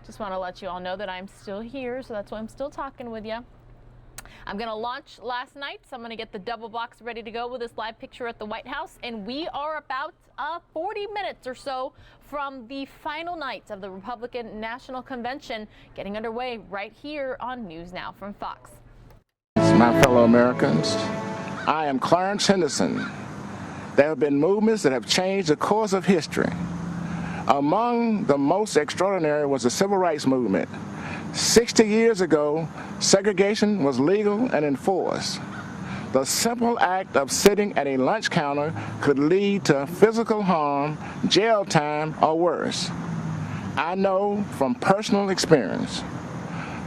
Just want to let you all know that I'm still here, so that's why I'm still talking with you. I'm going to launch last night, so I'm going to get the double box ready to go with this live picture at the White House. And we are about 40 minutes or so from the final night of the Republican National Convention getting underway right here on News Now from Fox. My fellow Americans, I am Clarence Henderson. There have been movements that have changed the course of history. Among the most extraordinary was the Civil Rights Movement. 60 years ago, segregation was legal and enforced. The simple act of sitting at a lunch counter could lead to physical harm, jail time, or worse. I know from personal experience.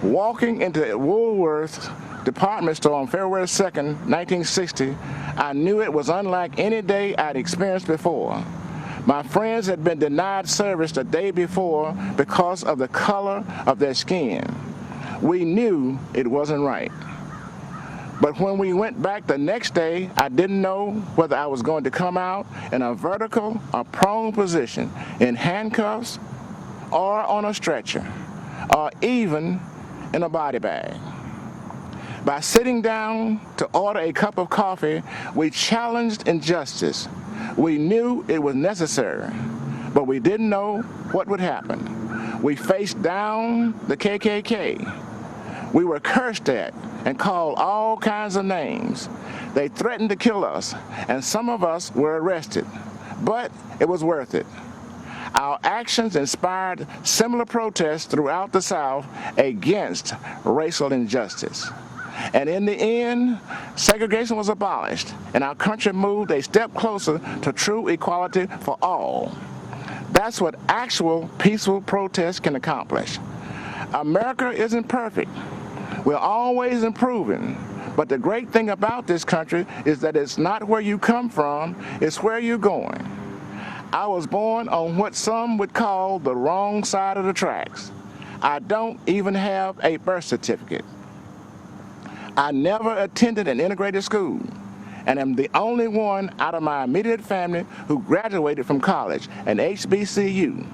Walking into Woolworth's department store on February 2nd, 1960, I knew it was unlike any day I'd experienced before. My friends had been denied service the day before because of the color of their skin. We knew it wasn't right. But when we went back the next day, I didn't know whether I was going to come out in a vertical or prone position, in handcuffs or on a stretcher, or even in a body bag. By sitting down to order a cup of coffee, we challenged injustice. We knew it was necessary, but we didn't know what would happen. We faced down the KKK. We were cursed at and called all kinds of names. They threatened to kill us, and some of us were arrested, but it was worth it. Our actions inspired similar protests throughout the South against racial injustice. And in the end, segregation was abolished, and our country moved a step closer to true equality for all. That's what actual peaceful protest can accomplish. America isn't perfect. We're always improving. But the great thing about this country is that it's not where you come from, it's where you're going. I was born on what some would call the wrong side of the tracks. I don't even have a birth certificate. I never attended an integrated school, and am the only one out of my immediate family who graduated from college, an HBCU.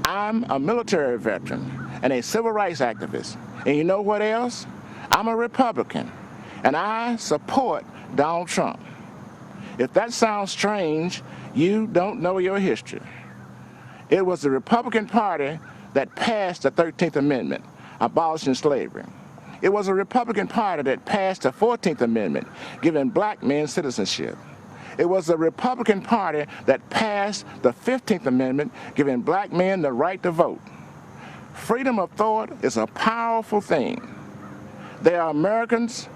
I'm a military veteran and a civil rights activist. And you know what else? I'm a Republican, and I support Donald Trump. If that sounds strange, you don't know your history. It was the Republican Party that passed the 13th Amendment, abolishing slavery. It was a Republican Party that passed the 14th Amendment, giving black men citizenship. It was the Republican Party that passed the 15th Amendment, giving black men the right to vote. Freedom of thought is a powerful thing. There are Americans,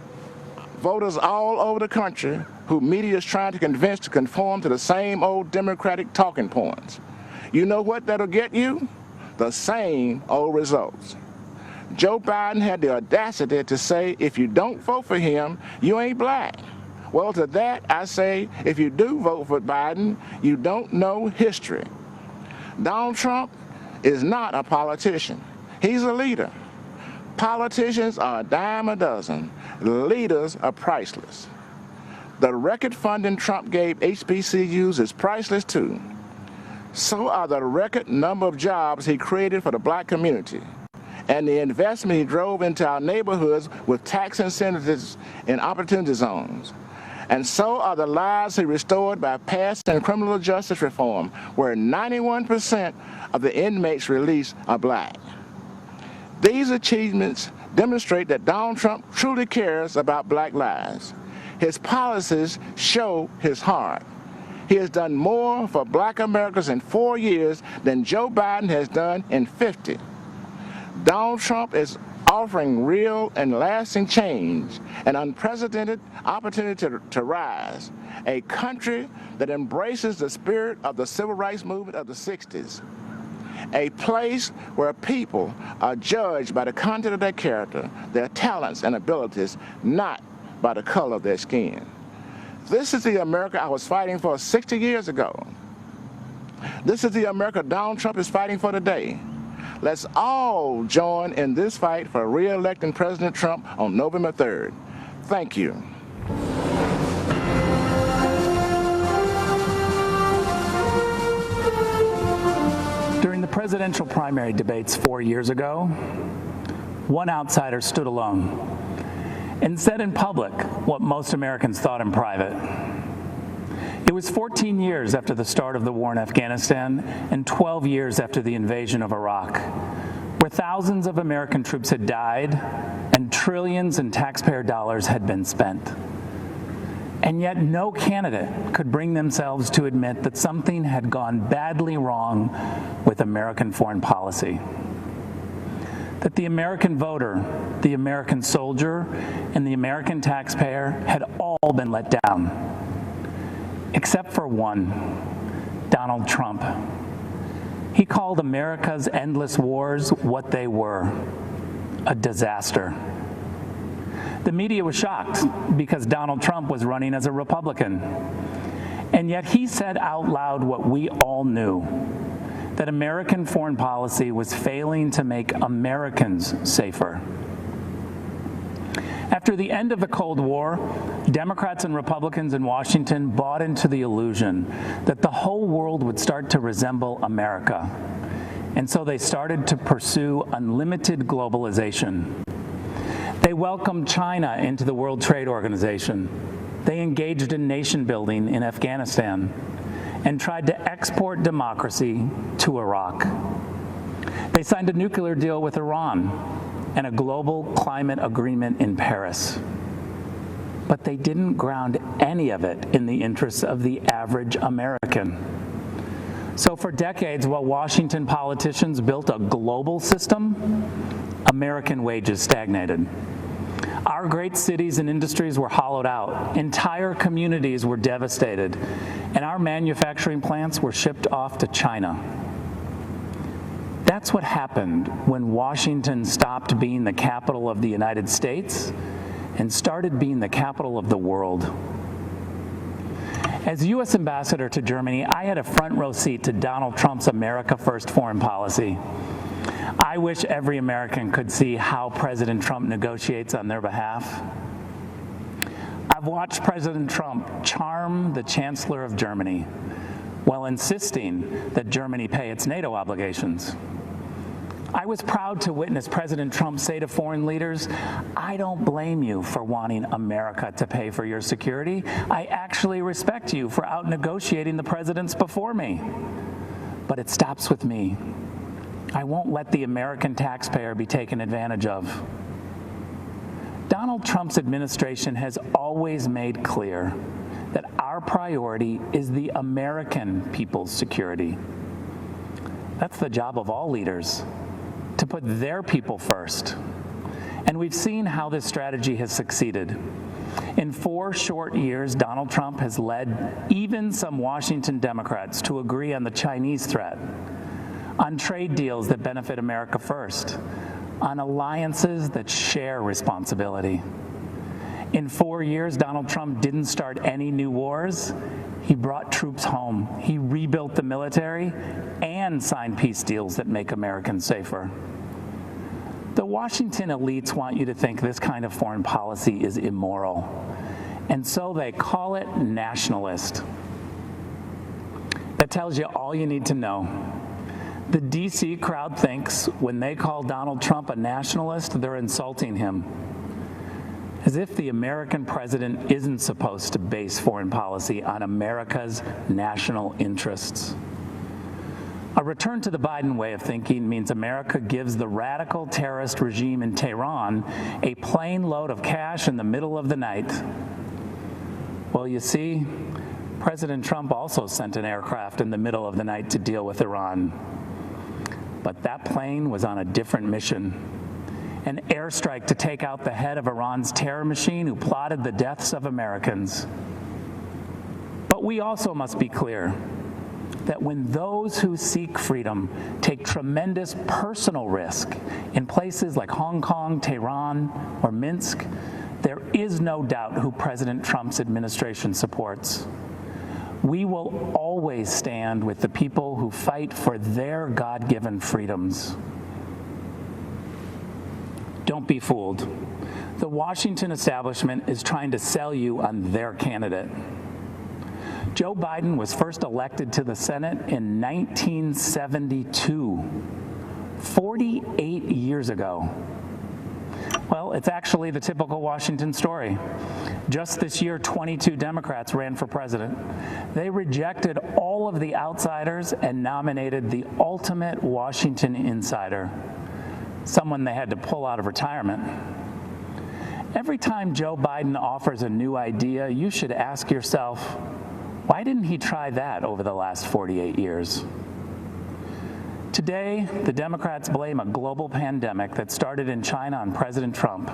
voters all over the country, who media is trying to convince to conform to the same old Democratic talking points. You know what that'll get you? The same old results. Joe Biden had the audacity to say, if you don't vote for him, you ain't black. Well, to that I say, if you do vote for Biden, you don't know history. Donald Trump is not a politician. He's a leader. Politicians are a dime a dozen. Leaders are priceless. The record funding Trump gave HBCUs is priceless too. So are the record number of jobs he created for the black community, and the investment he drove into our neighborhoods with tax incentives in opportunity zones. And so are the lives he restored by passing criminal justice reform, where 91% of the inmates released are black. These achievements demonstrate that Donald Trump truly cares about black lives. His policies show his heart. He has done more for black Americans in 4 years than Joe Biden has done in 50. Donald Trump is offering real and lasting change, an unprecedented opportunity to rise, a country that embraces the spirit of the civil rights movement of the 60s, a place where people are judged by the content of their character, their talents and abilities, not by the color of their skin. This is the America I was fighting for 60 years ago. This is the America Donald Trump is fighting for today. Let's all join in this fight for re-electing President Trump on November 3rd. Thank you. During the presidential primary debates 4 years ago, one outsider stood alone and said in public what most Americans thought in private. It was 14 years after the start of the war in Afghanistan and 12 years after the invasion of Iraq, where thousands of American troops had died and trillions in taxpayer dollars had been spent. And yet no candidate could bring themselves to admit that something had gone badly wrong with American foreign policy. That the American voter, the American soldier, and the American taxpayer had all been let down. Except for one, Donald Trump. He called America's endless wars what they were, a disaster. The media was shocked because Donald Trump was running as a Republican. And yet he said out loud what we all knew, that American foreign policy was failing to make Americans safer. After the end of the Cold War, Democrats and Republicans in Washington bought into the illusion that the whole world would start to resemble America. And so they started to pursue unlimited globalization. They welcomed China into the World Trade Organization. They engaged in nation building in Afghanistan and tried to export democracy to Iraq. They signed a nuclear deal with Iran and a global climate agreement in Paris. But they didn't ground any of it in the interests of the average American. So for decades, while Washington politicians built a global system, American wages stagnated. Our great cities and industries were hollowed out. Entire communities were devastated, and our manufacturing plants were shipped off to China. That's what happened when Washington stopped being the capital of the United States and started being the capital of the world. As U.S. ambassador to Germany, I had a front row seat to Donald Trump's America First foreign policy. I wish every American could see how President Trump negotiates on their behalf. I've watched President Trump charm the Chancellor of Germany while insisting that Germany pay its NATO obligations. I was proud to witness President Trump say to foreign leaders, "I don't blame you for wanting America to pay for your security. I actually respect you for out-negotiating the presidents before me. But it stops with me. I won't let the American taxpayer be taken advantage of." Donald Trump's administration has always made clear that our priority is the American people's security. That's the job of all leaders, to put their people first. And we've seen how this strategy has succeeded. In 4 short years, Donald Trump has led even some Washington Democrats to agree on the Chinese threat, on trade deals that benefit America first, on alliances that share responsibility. In 4 years, Donald Trump didn't start any new wars. He brought troops home. He rebuilt the military and signed peace deals that make Americans safer. The Washington elites want you to think this kind of foreign policy is immoral, and so they call it nationalist. That tells you all you need to know. The DC crowd thinks when they call Donald Trump a nationalist, they're insulting him. As if the American president isn't supposed to base foreign policy on America's national interests. A return to the Biden way of thinking means America gives the radical terrorist regime in Tehran a plane load of cash in the middle of the night. Well, you see, President Trump also sent an aircraft in the middle of the night to deal with Iran. But that plane was on a different mission. An airstrike to take out the head of Iran's terror machine who plotted the deaths of Americans. But we also must be clear that when those who seek freedom take tremendous personal risk in places like Hong Kong, Tehran, or Minsk, there is no doubt who President Trump's administration supports. We will always stand with the people who fight for their God-given freedoms. Don't be fooled. The Washington establishment is trying to sell you on their candidate. Joe Biden was first elected to the Senate in 1972, 48 years ago. Well, it's actually the typical Washington story. Just this year, 22 Democrats ran for president. They rejected all of the outsiders and nominated the ultimate Washington insider, someone they had to pull out of retirement. Every time Joe Biden offers a new idea, you should ask yourself, why didn't he try that over the last 48 years? Today, the Democrats blame a global pandemic that started in China on President Trump,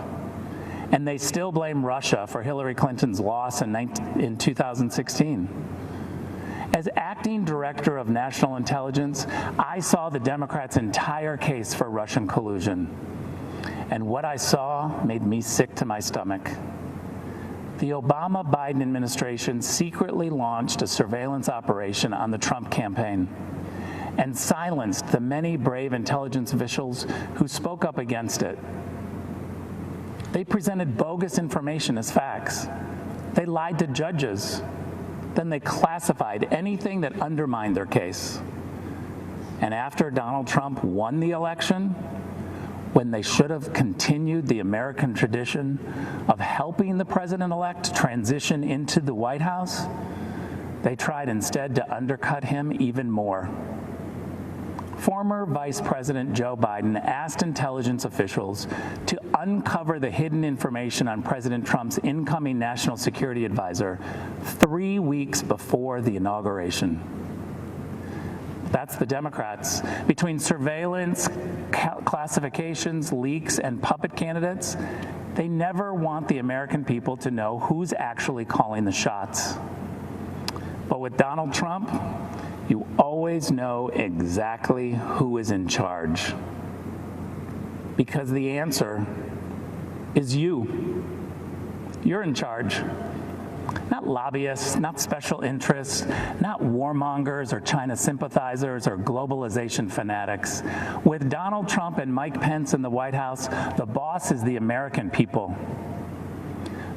and they still blame Russia for Hillary Clinton's loss in 2016. As acting director of national intelligence, I saw the Democrats' entire case for Russian collusion, and what I saw made me sick to my stomach. The Obama-Biden administration secretly launched a surveillance operation on the Trump campaign and silenced the many brave intelligence officials who spoke up against it. They presented bogus information as facts. They lied to judges. Then they classified anything that undermined their case. And after Donald Trump won the election, when they should have continued the American tradition of helping the president-elect transition into the White House, they tried instead to undercut him even more. Former Vice President Joe Biden asked intelligence officials to uncover the hidden information on President Trump's incoming national security advisor 3 weeks before the inauguration. That's the Democrats. Between surveillance, classifications, leaks, and puppet candidates, they never want the American people to know who's actually calling the shots. But with Donald Trump, you always know exactly who is in charge. Because the answer is you. You're in charge. Not lobbyists, not special interests, not warmongers or China sympathizers or globalization fanatics. With Donald Trump and Mike Pence in the White House, the boss is the American people.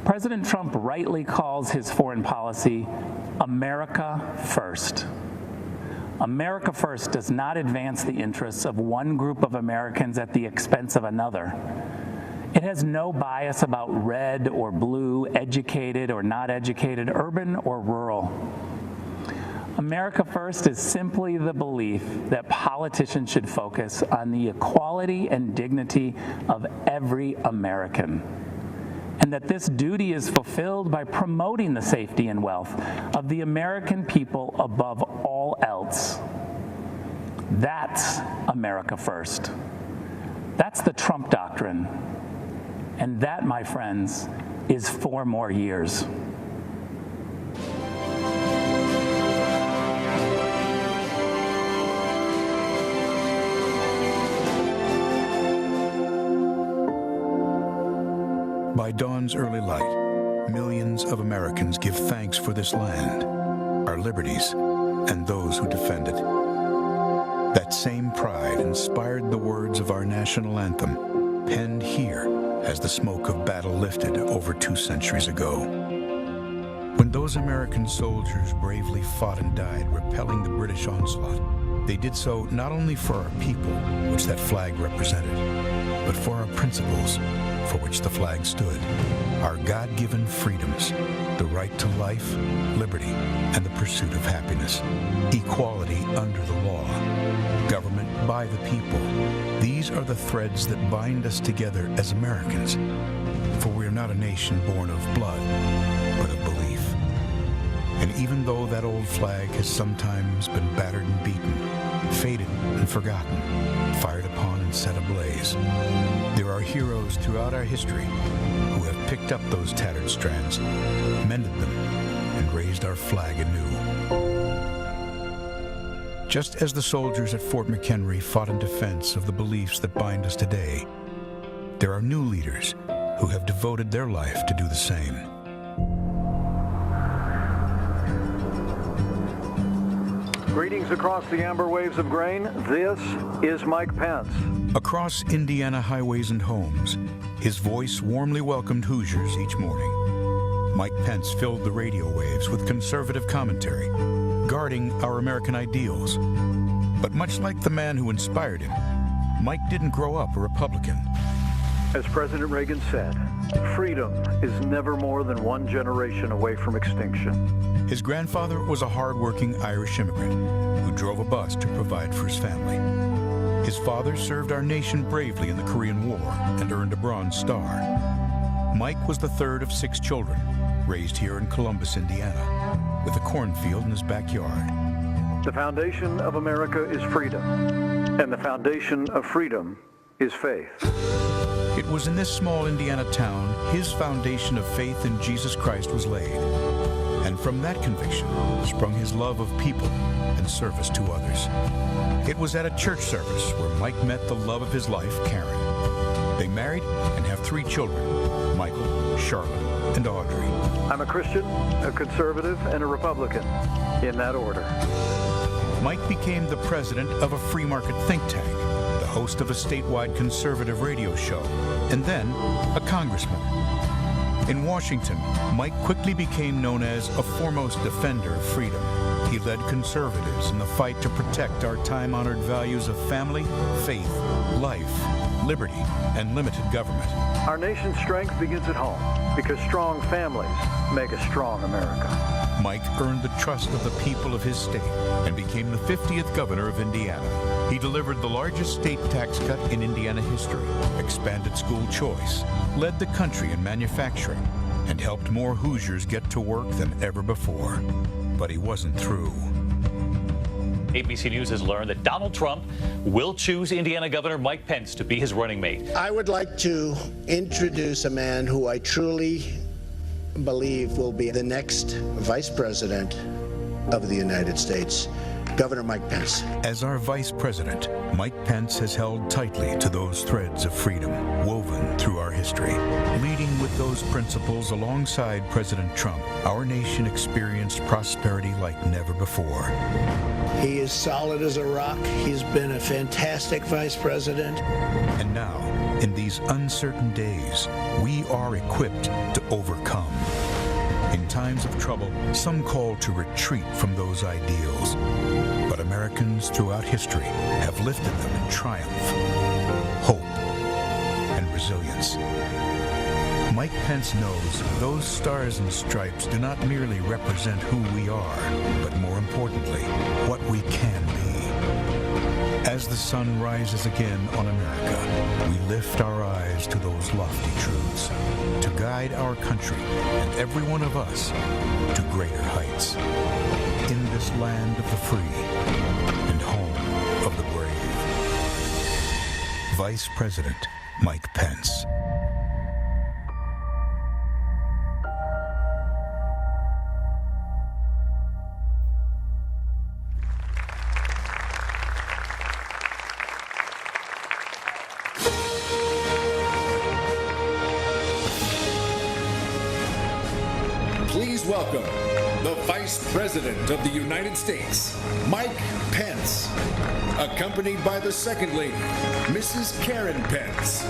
President Trump rightly calls his foreign policy America First. America First does not advance the interests of one group of Americans at the expense of another. It has no bias about red or blue, educated or not educated, urban or rural. America First is simply the belief that politicians should focus on the equality and dignity of every American, and that this duty is fulfilled by promoting the safety and wealth of the American people above all else. That's America First. That's the Trump doctrine. And that, my friends, is 4 more years. By dawn's early light, millions of Americans give thanks for this land, our liberties, and those who defend it. That same pride inspired the words of our national anthem, penned here as the smoke of battle lifted over 2 centuries ago. When those American soldiers bravely fought and died, repelling the British onslaught, they did so not only for our people, which that flag represented, but for our principles, for which the flag stood, our God-given freedoms, the right to life, liberty, and the pursuit of happiness, equality under the law, government by the people. These are the threads that bind us together as Americans, for we are not a nation born of blood, but of belief. And even though that old flag has sometimes been battered and beaten, faded and forgotten, fired upon and set ablaze, there are heroes throughout our history who have picked up those tattered strands, mended them, and raised our flag anew. Just as the soldiers at Fort McHenry fought in defense of the beliefs that bind us today, there are new leaders who have devoted their life to do the same. Greetings across the amber waves of grain. This is Mike Pence. Across Indiana highways and homes, his voice warmly welcomed Hoosiers each morning. Mike Pence filled the radio waves with conservative commentary, guarding our American ideals. But much like the man who inspired him, Mike didn't grow up a Republican. As President Reagan said, freedom is never more than one generation away from extinction. His grandfather was a hard-working Irish immigrant who drove a bus to provide for his family. His father served our nation bravely in the Korean War and earned a Bronze Star. Mike was the third of 6 children, raised here in Columbus, Indiana, with a cornfield in his backyard. The foundation of America is freedom, and the foundation of freedom is faith. It was in this small Indiana town his foundation of faith in Jesus Christ was laid. And from that conviction sprung his love of people and service to others. It was at a church service where Mike met the love of his life, Karen. They married and have 3 children, Michael, Charlotte, and Audrey. I'm a Christian, a conservative, and a Republican, in that order. Mike became the president of a free market think tank, the host of a statewide conservative radio show, and then a congressman. In Washington, Mike quickly became known as a foremost defender of freedom. He led conservatives in the fight to protect our time-honored values of family, faith, life, liberty, and limited government. Our nation's strength begins at home, because strong families make a strong America. Mike earned the trust of the people of his state and became the 50th governor of Indiana. He delivered the largest state tax cut in Indiana history, expanded school choice, led the country in manufacturing, and helped more Hoosiers get to work than ever before. But he wasn't through. ABC News has learned that Donald Trump will choose Indiana Governor Mike Pence to be his running mate. I would like to introduce a man who I truly believe will be the next Vice President of the United States, Governor Mike Pence. As our Vice President, Mike Pence has held tightly to those threads of freedom woven through our history. Leading with those principles alongside President Trump, our nation experienced prosperity like never before. He is solid as a rock. He's been a fantastic Vice President. And now, in these uncertain days, we are equipped to overcome. In times of trouble, some call to retreat from those ideals. But Americans throughout history have lifted them in triumph, hope, and resilience. Mike Pence knows those stars and stripes do not merely represent who we are, but more importantly, what we can be. As the sun rises again on America, we lift our eyes to those lofty truths, to guide our country and every one of us to greater heights. In this land of the free and home of the brave. Vice President Mike Pence. Please welcome the Vice President of the United States, Mike Pence, accompanied by the Second Lady, Mrs. Karen Pence.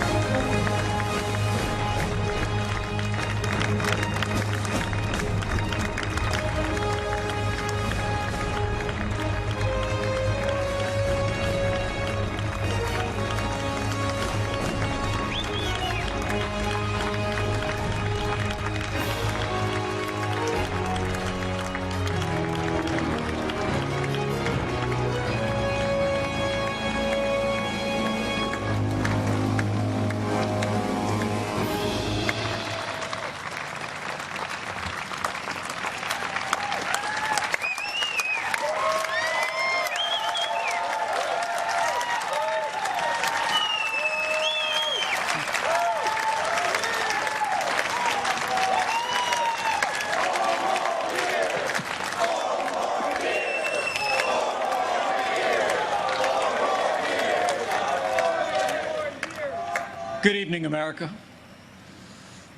Good evening, America.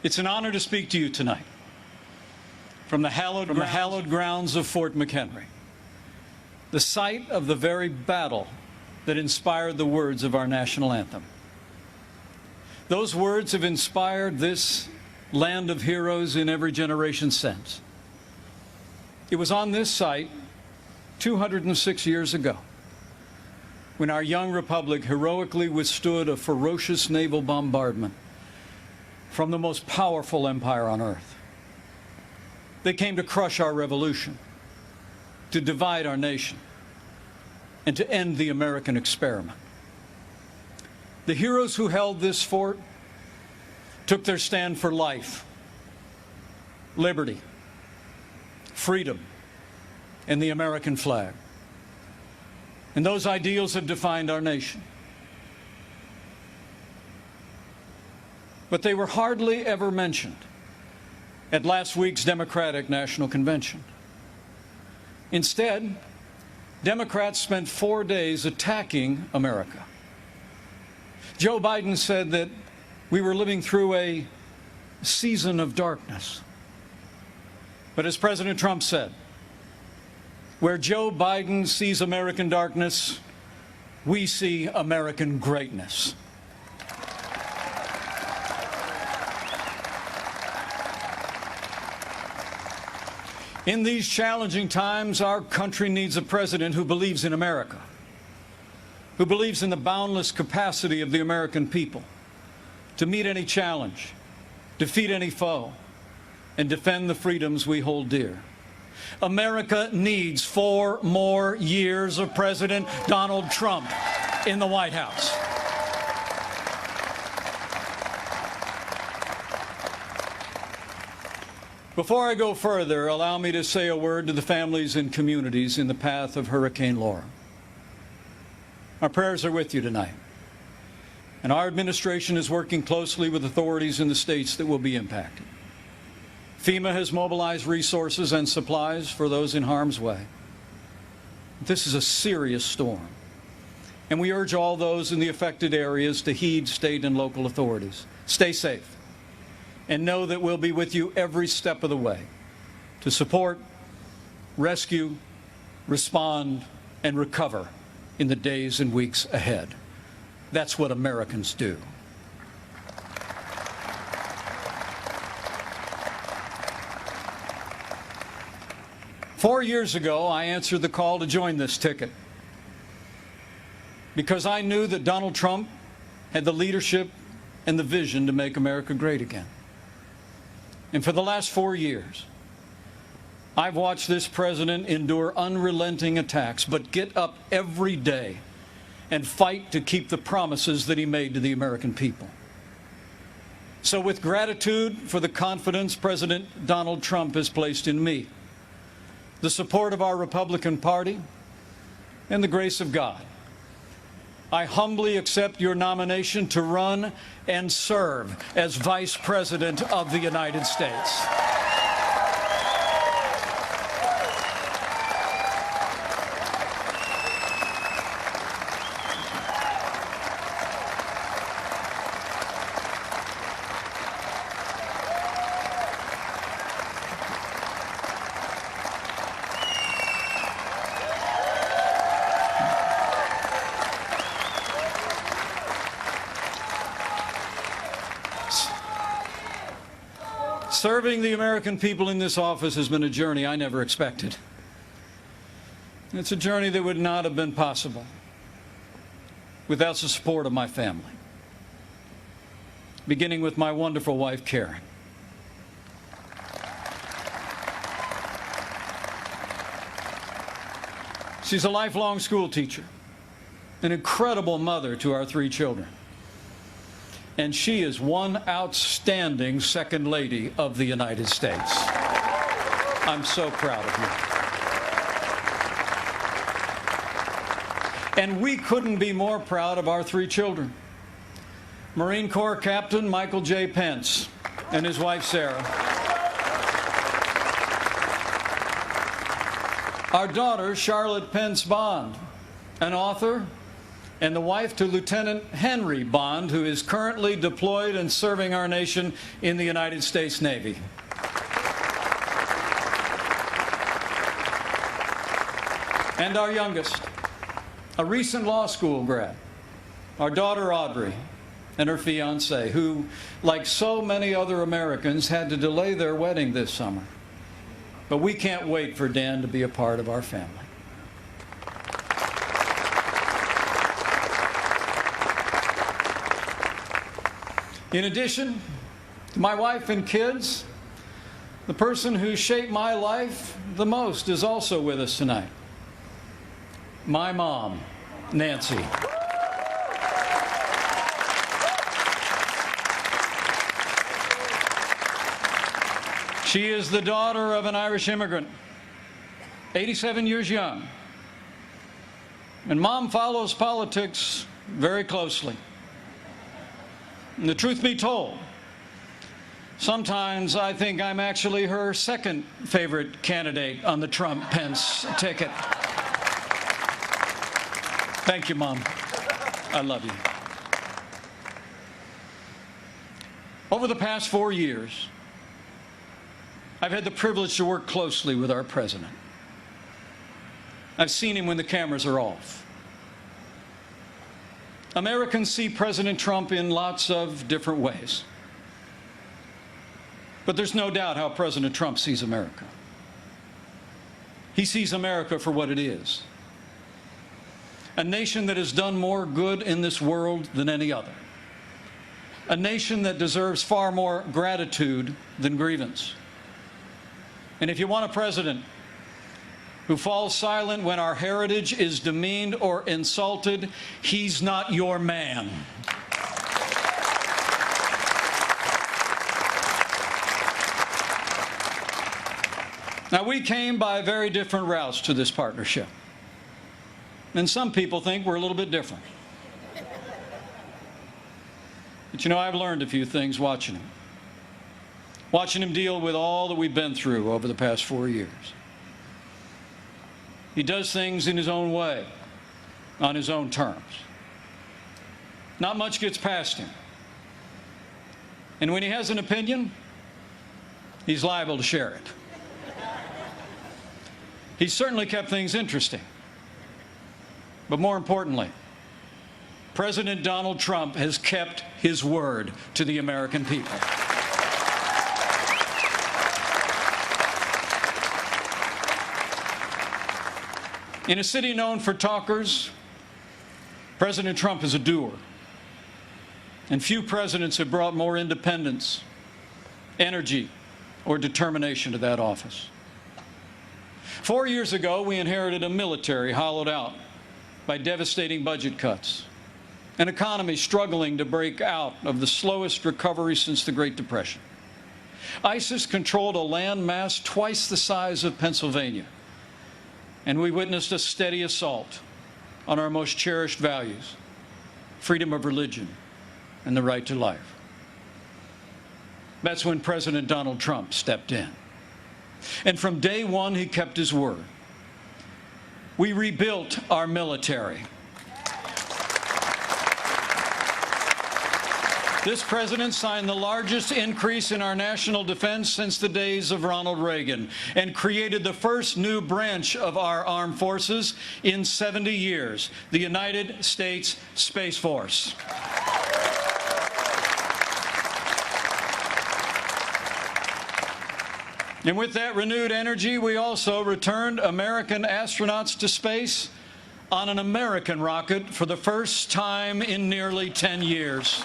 It's an honor to speak to you tonight from the hallowed grounds of Fort McHenry, the site of the very battle that inspired the words of our national anthem. Those words have inspired this land of heroes in every generation since. It was on this site 206 years ago when our young republic heroically withstood a ferocious naval bombardment from the most powerful empire on earth. They came to crush our revolution, to divide our nation, and to end the American experiment. The heroes who held this fort took their stand for life, liberty, freedom, and the American flag. And those ideals have defined our nation. But they were hardly ever mentioned at last week's Democratic National Convention. Instead, Democrats spent 4 days attacking America. Joe Biden said that we were living through a season of darkness. But as President Trump said, where Joe Biden sees American darkness, we see American greatness. In these challenging times, our country needs a president who believes in America, who believes in the boundless capacity of the American people to meet any challenge, defeat any foe, and defend the freedoms we hold dear. America needs 4 more years of President Donald Trump in the White House. Before I go further, allow me to say a word to the families and communities in the path of Hurricane Laura. Our prayers are with you tonight, and our administration is working closely with authorities in the states that will be impacted. FEMA has mobilized resources and supplies for those in harm's way. This is a serious storm, and we urge all those in the affected areas to heed state and local authorities. Stay safe, and know that we'll be with you every step of the way to support, rescue, respond, and recover in the days and weeks ahead. That's what Americans do. Four years ago, I answered the call to join this ticket because I knew that Donald Trump had the leadership and the vision to make America great again. And for the last 4 years, I've watched this president endure unrelenting attacks, but get up every day and fight to keep the promises that he made to the American people. So with gratitude for the confidence President Donald Trump has placed in me, the support of our Republican Party, and the grace of God, I humbly accept your nomination to run and serve as Vice President of the United States. Serving the American people in this office has been a journey I never expected. It's a journey that would not have been possible without the support of my family, beginning with my wonderful wife, Karen. She's a lifelong school teacher, an incredible mother to our 3 children. And she is one outstanding Second Lady of the United States. I'm so proud of you. And we couldn't be more proud of our 3 children. Marine Corps Captain Michael J. Pence and his wife, Sarah. Our daughter, Charlotte Pence Bond, an author, and the wife to Lieutenant Henry Bond, who is currently deployed and serving our nation in the United States Navy. And our youngest, a recent law school grad, our daughter Audrey, and her fiancé, who, like so many other Americans, had to delay their wedding this summer. But we can't wait for Dan to be a part of our family. In addition to my wife and kids, the person who shaped my life the most is also with us tonight. My mom, Nancy. She is the daughter of an Irish immigrant, 87 years young. And Mom follows politics very closely. And the truth be told, sometimes I think I'm actually her second favorite candidate on the Trump-Pence ticket. Thank you, Mom. I love you. Over the past 4 years, I've had the privilege to work closely with our president. I've seen him when the cameras are off. Americans see President Trump in lots of different ways. But there's no doubt how President Trump sees America. He sees America for what it is. A nation that has done more good in this world than any other. A nation that deserves far more gratitude than grievance. And if you want a president who falls silent when our heritage is demeaned or insulted, he's not your man. Now, we came by very different routes to this partnership. And some people think we're a little bit different. But you know, I've learned a few things watching him. Watching him deal with all that we've been through over the past 4 years. He does things in his own way, on his own terms. Not much gets past him. And when he has an opinion, he's liable to share it. He's certainly kept things interesting. But more importantly, President Donald Trump has kept his word to the American people. In a city known for talkers, President Trump is a doer. And few presidents have brought more independence, energy, or determination to that office. 4 years ago, we inherited a military hollowed out by devastating budget cuts, an economy struggling to break out of the slowest recovery since the Great Depression. ISIS controlled a land mass twice the size of Pennsylvania, and we witnessed a steady assault on our most cherished values, freedom of religion and the right to life. That's when President Donald Trump stepped in. And from day one, he kept his word. We rebuilt our military. This president signed the largest increase in our national defense since the days of Ronald Reagan and created the first new branch of our armed forces in 70 years, the United States Space Force. And with that renewed energy, we also returned American astronauts to space on an American rocket for the first time in nearly 10 years.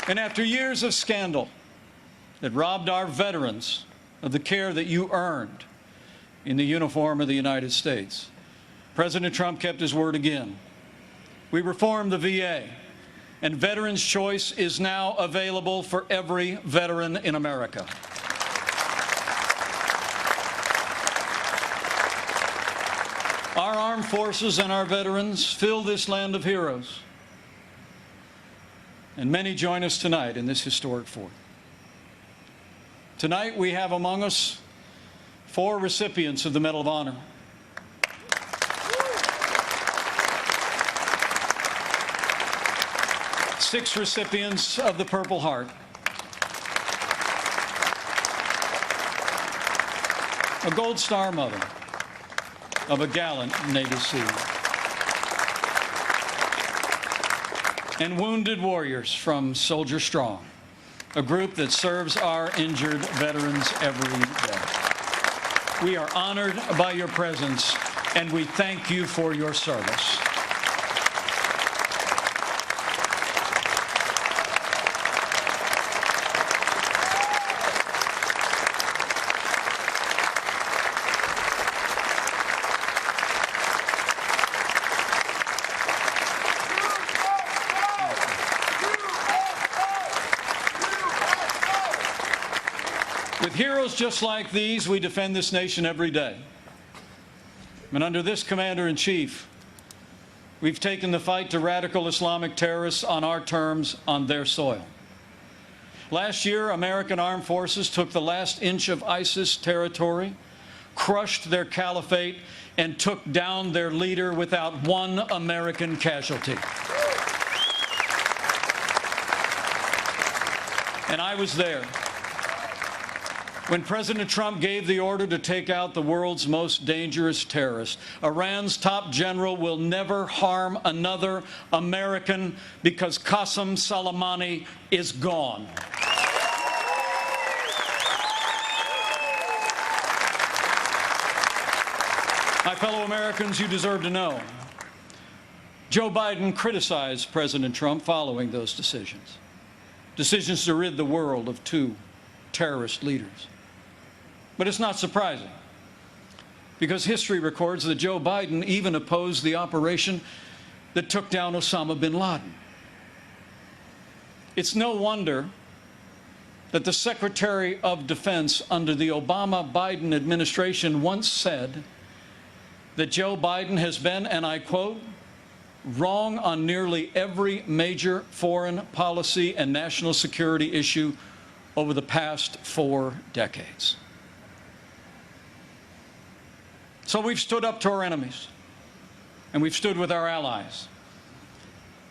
And after years of scandal that robbed our veterans of the care that you earned in the uniform of the United States, President Trump kept his word again. We reformed the VA, and Veterans Choice is now available for every veteran in America. Our armed forces and our veterans fill this land of heroes. And many join us tonight in this historic fort. Tonight we have among us 4 recipients of the Medal of Honor. Six recipients of the Purple Heart. A Gold Star Mother of a gallant native seed. and wounded warriors from Soldier Strong, a group that serves our injured veterans every day. We are honored by your presence, and we thank you for your service. With heroes just like these, we defend this nation every day. And under this Commander-in-Chief, we've taken the fight to radical Islamic terrorists on our terms, on their soil. Last year, American armed forces took the last inch of ISIS territory, crushed their caliphate, and took down their leader without one American casualty. And I was there when President Trump gave the order to take out the world's most dangerous terrorist. Iran's top general will never harm another American because Qasem Soleimani is gone. My fellow Americans, you deserve to know. Joe Biden criticized President Trump following those decisions. Decisions to rid the world of two terrorist leaders. But it's not surprising, because history records that Joe Biden even opposed the operation that took down Osama bin Laden. It's no wonder that the Secretary of Defense under the Obama-Biden administration once said that Joe Biden has been, and I quote, wrong on nearly every major foreign policy and national security issue over the past 4 decades. So we've stood up to our enemies, and we've stood with our allies.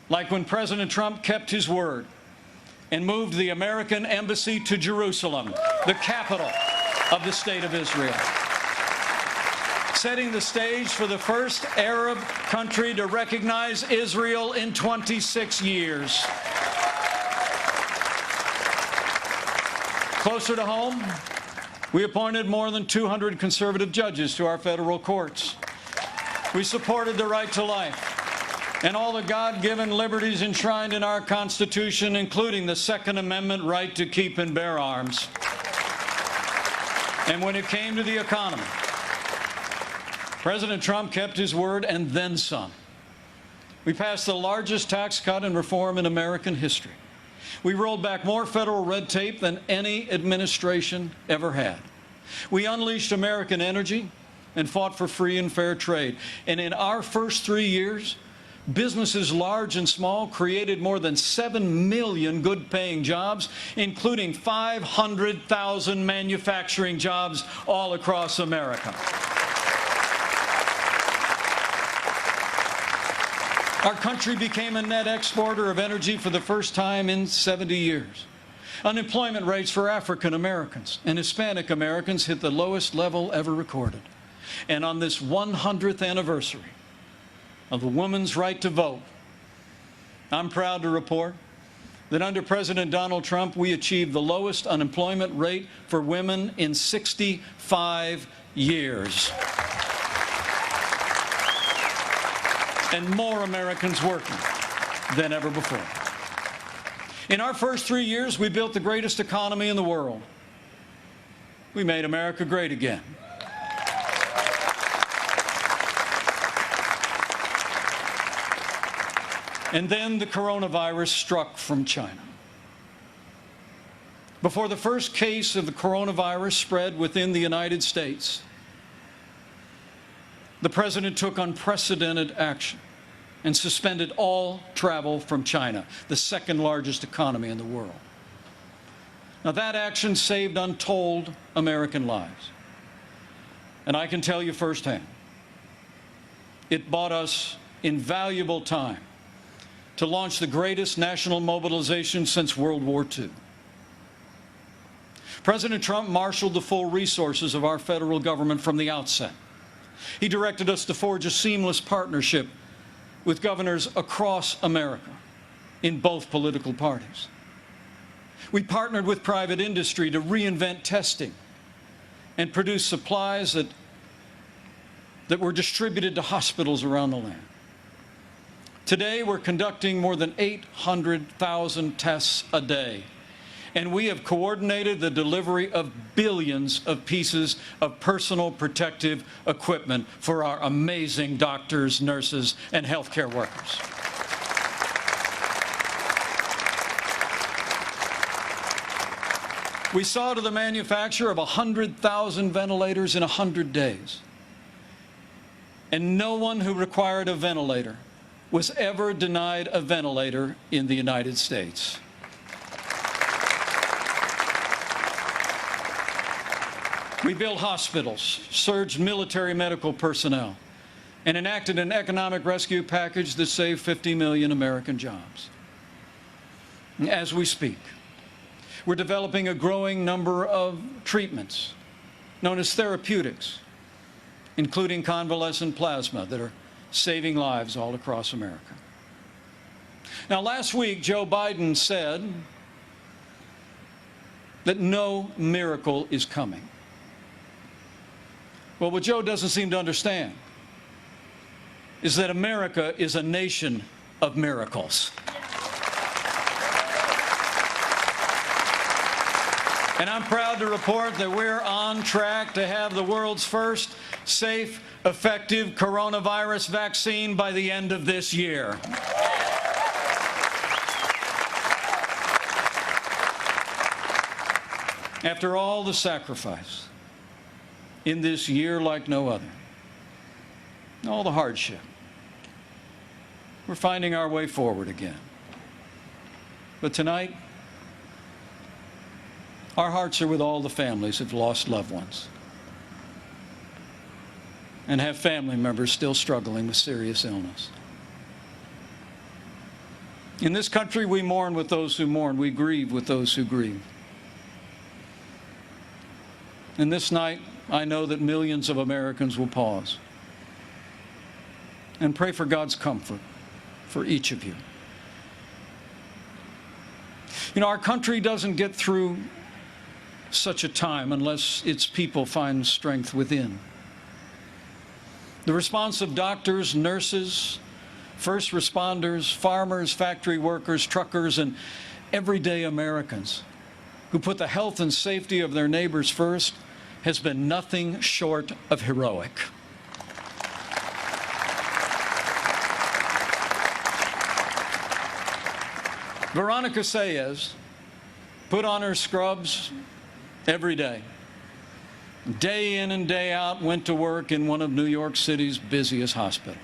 Like when President Trump kept his word and moved the American embassy to Jerusalem, the capital of the State of Israel, setting the stage for the first Arab country to recognize Israel in 26 years. Closer to home, we appointed more than 200 conservative judges to our federal courts. We supported the right to life and all the God-given liberties enshrined in our Constitution, including the Second Amendment right to keep and bear arms. And when it came to the economy, President Trump kept his word and then some. We passed the largest tax cut and reform in American history. We rolled back more federal red tape than any administration ever had. We unleashed American energy and fought for free and fair trade. And in our first 3 years, businesses large and small created more than 7 million good-paying jobs, including 500,000 manufacturing jobs all across America. Our country became a net exporter of energy for the first time in 70 years. Unemployment rates for African Americans and Hispanic Americans hit the lowest level ever recorded. And on this 100th anniversary of the woman's right to vote, I'm proud to report that under President Donald Trump, we achieved the lowest unemployment rate for women in 65 years. And more Americans working than ever before. In our first 3 years, we built the greatest economy in the world. We made America great again. And then the coronavirus struck from China. Before the first case of the coronavirus spread within the United States, the president took unprecedented action and suspended all travel from China, the second largest economy in the world. Now, that action saved untold American lives. And I can tell you firsthand, it bought us invaluable time to launch the greatest national mobilization since World War II. President Trump marshaled the full resources of our federal government from the outset. He directed us to forge a seamless partnership with governors across America in both political parties. We partnered with private industry to reinvent testing and produce supplies that were distributed to hospitals around the land. Today, we're conducting more than 800,000 tests a day, and we have coordinated the delivery of billions of pieces of personal protective equipment for our amazing doctors, nurses, and healthcare workers. We saw to the manufacture of 100,000 ventilators in 100 days. And no one who required a ventilator was ever denied a ventilator in the United States. We built hospitals, surged military medical personnel, and enacted an economic rescue package that saved 50 million American jobs. As we speak, we're developing a growing number of treatments known as therapeutics, including convalescent plasma, that are saving lives all across America. Now, last week, Joe Biden said that no miracle is coming. Well, what Joe doesn't seem to understand is that America is a nation of miracles. And I'm proud to report that we're on track to have the world's first safe, effective coronavirus vaccine by the end of this year. After all the sacrifice in this year like no other, all the hardship, we're finding our way forward again. But tonight, our hearts are with all the families who've lost loved ones and have family members still struggling with serious illness. In this country, we mourn with those who mourn. We grieve with those who grieve. And this night, I know that millions of Americans will pause and pray for God's comfort for each of you. You know, our country doesn't get through such a time unless its people find strength within. The response of doctors, nurses, first responders, farmers, factory workers, truckers, and everyday Americans who put the health and safety of their neighbors first has been nothing short of heroic. Veronica Reyes put on her scrubs every day. Day in and day out, went to work in one of New York City's busiest hospitals.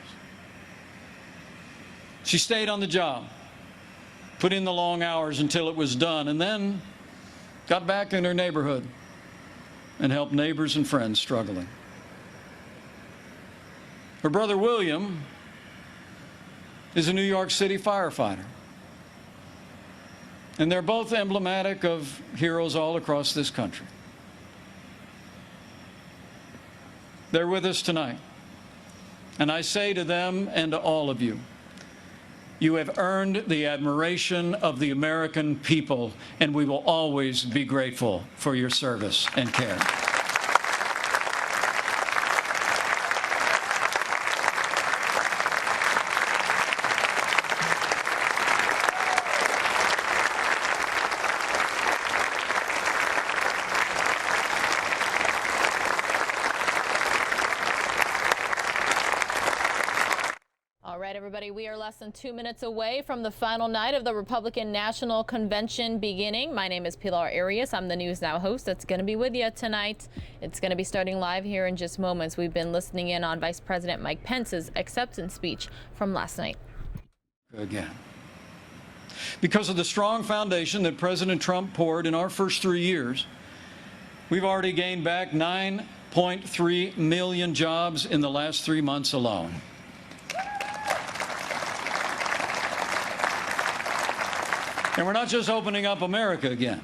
She stayed on the job, put in the long hours until it was done, and then got back in her neighborhood and helped neighbors and friends struggling. Her brother William is a New York City firefighter. And they're both emblematic of heroes all across this country. They're with us tonight. And I say to them and to all of you, you have earned the admiration of the American people, and we will always be grateful for your service and care. Everybody, we are less than 2 minutes away from the final night of the Republican National Convention beginning. My name is Pilar Arias. I'm the News Now host that's going to be with you tonight. It's going to be starting live here in just moments. We've been listening in on Vice President Mike Pence's acceptance speech from last night. Again, because of the strong foundation that President Trump poured in our first 3 years, we've already gained back 9.3 million jobs in the last 3 months alone. And we're not just opening up America again.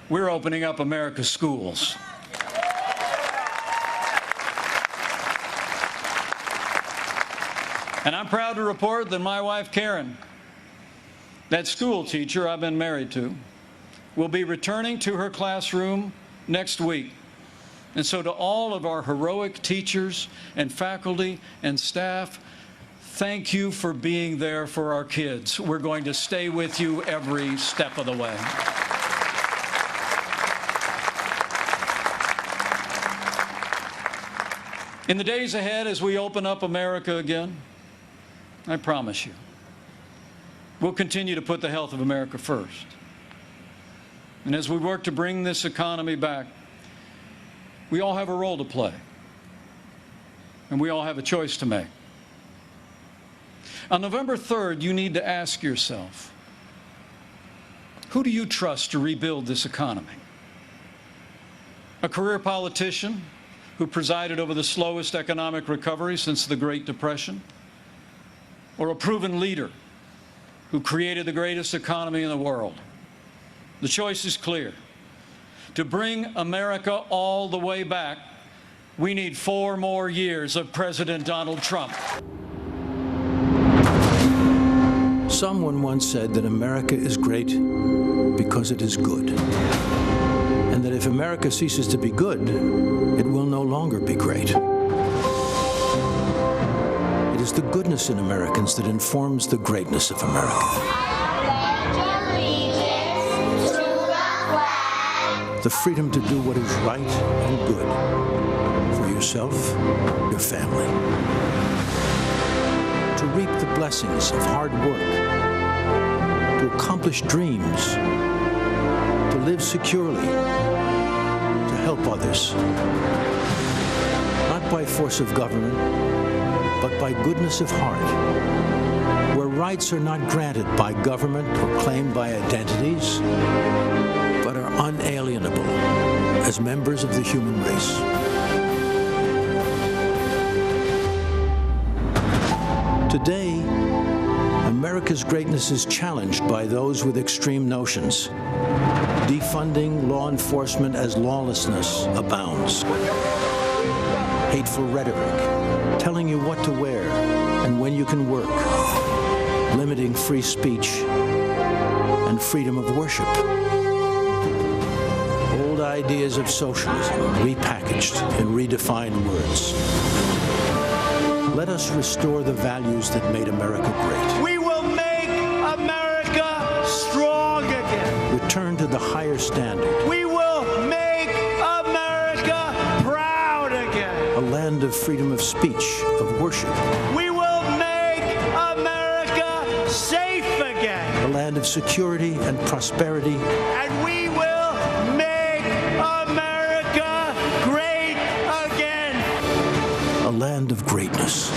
We're opening up America's schools. And I'm proud to report that my wife, Karen, That school teacher I've been married to will be returning to her classroom next week. And so to all of our heroic teachers and faculty and staff, thank you for being there for our kids. We're going to stay with you every step of the way. In the days ahead, as we open up America again, I promise you, we'll continue to put the health of America first. And as we work to bring this economy back, we all have a role to play, and we all have a choice to make. On November 3rd, you need to ask yourself, who do you trust to rebuild this economy? A career politician who presided over the slowest economic recovery since the Great Depression? Or a proven leader who created the greatest economy in the world? The choice is clear. To bring America all the way back, we need 4 more years of President Donald Trump. Someone once said that America is great because it is good, and that if America ceases to be good, it will no longer be great. It is the goodness in Americans that informs the greatness of America. The freedom to do what is right and good for yourself, your family. To reap the blessings of hard work, to accomplish dreams, to live securely, to help others. Not by force of government, but by goodness of heart, where rights are not granted by government or claimed by identities, but are unalienable as members of the human race. Today, America's greatness is challenged by those with extreme notions. Defunding law enforcement as lawlessness abounds. Hateful rhetoric, telling you what to wear and when you can work, limiting free speech and freedom of worship. Old ideas of socialism repackaged in redefined words. Let us restore the values that made America great. We will make America strong again. Return to the higher standard. We will make America proud again. A land of freedom of speech, of worship. We will make America safe again. A land of security and prosperity. And we will make America great again. A land of greatness.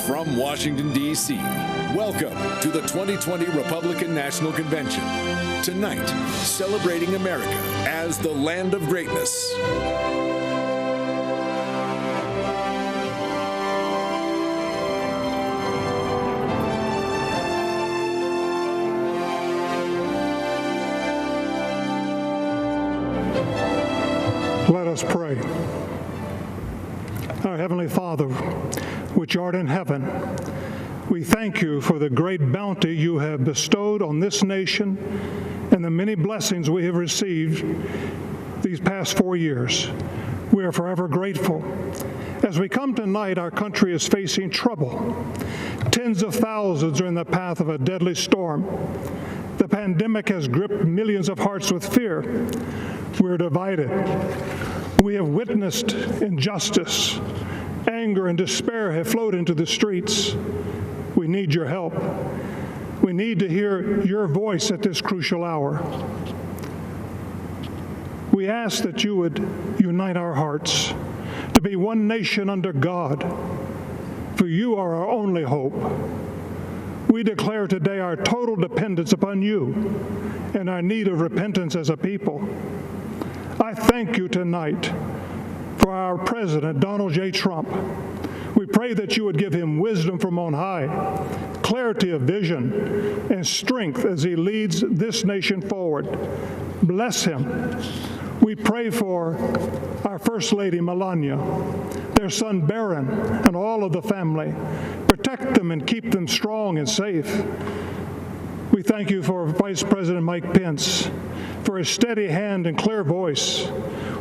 From Washington, D.C., welcome to the 2020 Republican National Convention. Tonight, celebrating America as the land of greatness. Let us pray. Our Heavenly Father, which art in heaven, we thank you for the great bounty you have bestowed on this nation and the many blessings we have received these past 4 years. We are forever grateful. As we come tonight, our country is facing trouble. Tens of thousands are in the path of a deadly storm. The pandemic has gripped millions of hearts with fear. We're divided. We have witnessed injustice. Anger and despair have flowed into the streets. We need your help. We need to hear your voice at this crucial hour. We ask that you would unite our hearts to be one nation under God, for you are our only hope. We declare today our total dependence upon you and our need of repentance as a people. I thank you tonight for our President, Donald J. Trump. We pray that you would give him wisdom from on high, clarity of vision, and strength as he leads this nation forward. Bless him. We We pray for our First Lady, Melania, their son, Barron, and all of the family. Protect them and keep them strong and safe. We thank you for Vice President Mike Pence, for his steady hand and clear voice.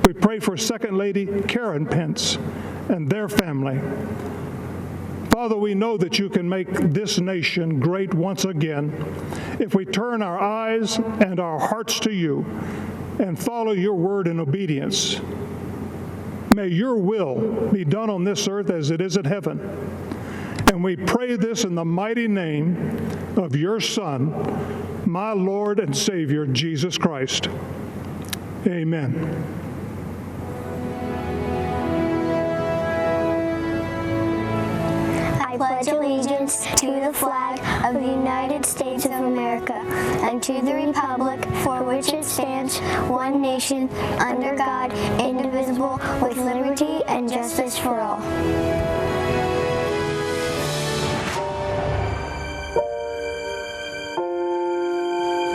We pray for Second Lady Karen Pence and their family. Father, we know that you can make this nation great once again if we turn our eyes and our hearts to you and follow your word in obedience. May your will be done on this earth as it is in heaven. And we pray this in the mighty name of your Son, my Lord and Savior, Jesus Christ. Amen. I pledge allegiance to the flag of the United States of America and to the republic for which it stands, one nation, under God, indivisible, with liberty and justice for all.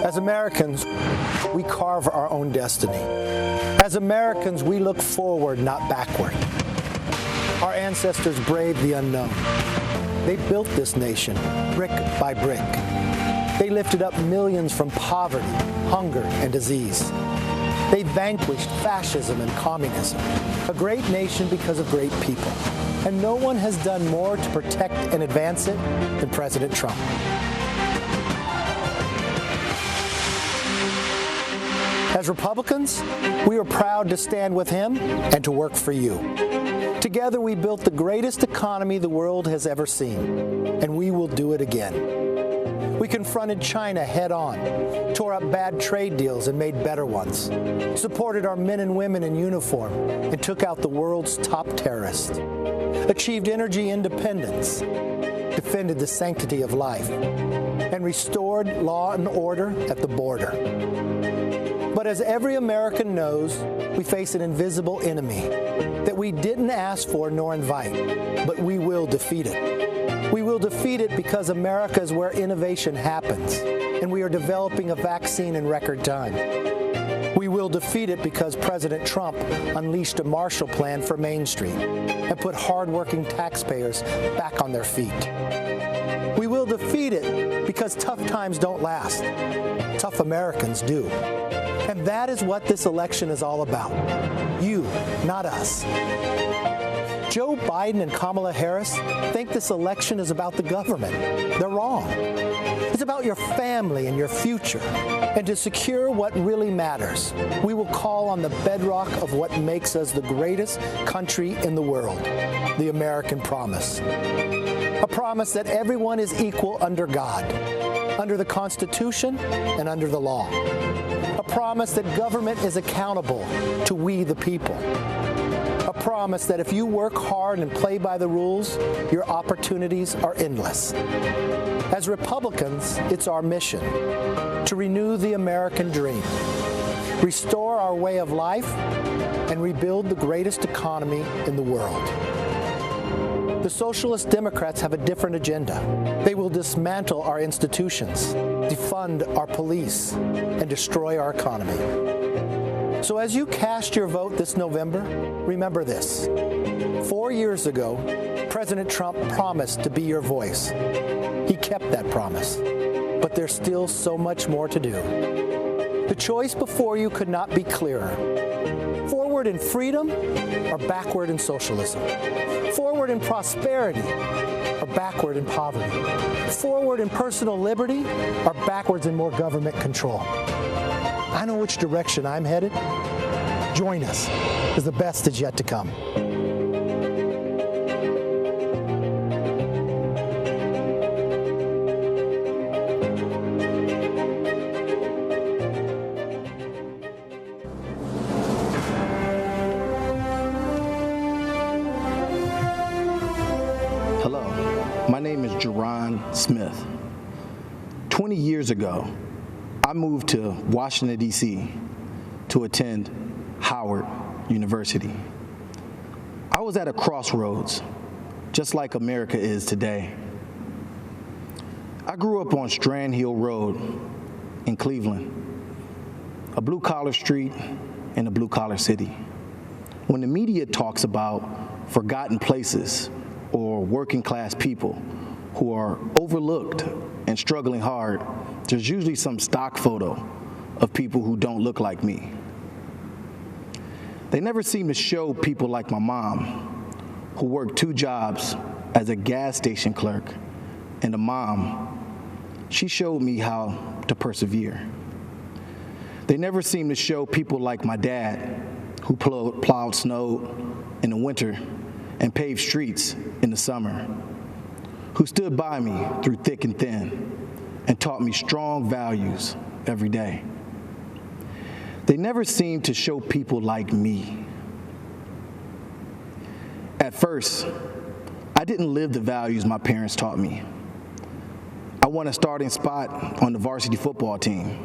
As Americans, we carve our own destiny. As Americans, we look forward, not backward. Our ancestors braved the unknown. They built this nation, brick by brick. They lifted up millions from poverty, hunger, and disease. They vanquished fascism and communism. A great nation because of great people. And no one has done more to protect and advance it than President Trump. As Republicans, we are proud to stand with him and to work for you. Together, we built the greatest economy the world has ever seen, and we will do it again. We confronted China head-on, tore up bad trade deals and made better ones, supported our men and women in uniform, and took out the world's top terrorists, achieved energy independence, defended the sanctity of life, and restored law and order at the border. But as every American knows, we face an invisible enemy that we didn't ask for nor invite, but we will defeat it. We will defeat it because America is where innovation happens, and we are developing a vaccine in record time. We will defeat it because President Trump unleashed a Marshall Plan for Main Street and put hardworking taxpayers back on their feet. We will defeat it because tough times don't last. Tough Americans do. And that is what this election is all about. You, not us. Joe Biden and Kamala Harris think this election is about the government. They're wrong. It's about your family and your future. And to secure what really matters, we will call on the bedrock of what makes us the greatest country in the world, the American promise. A promise that everyone is equal under God, under the Constitution and under the law. A promise that government is accountable to we the people. A promise that if you work hard and play by the rules, your opportunities are endless. As Republicans, it's our mission to renew the American dream, restore our way of life, and rebuild the greatest economy in the world. The Socialist Democrats have a different agenda. They will dismantle our institutions, defund our police, and destroy our economy. So as you cast your vote this November, remember this. 4 years ago, President Trump promised to be your voice. He kept that promise, but there's still so much more to do. The choice before you could not be clearer. Forward in freedom or backward in socialism. Forward in prosperity or backward in poverty. Forward in personal liberty or backwards in more government control. I know which direction I'm headed. Join us, because the best is yet to come. Hello, my name is Jaron Smith. 20 years ago, I moved to Washington, D.C. to attend Howard University. I was at a crossroads, just like America is today. I grew up on Strand Hill Road in Cleveland, a blue-collar street in a blue-collar city. When the media talks about forgotten places or working-class people who are overlooked and struggling hard, there's usually some stock photo of people who don't look like me. They never seem to show people like my mom, who worked 2 jobs as a gas station clerk, and a mom. She showed me how to persevere. They never seem to show people like my dad, who plowed snow in the winter and paved streets in the summer, who stood by me through thick and thin and taught me strong values every day. They never seem to show people like me. At first, I didn't live the values my parents taught me. I won a starting spot on the varsity football team,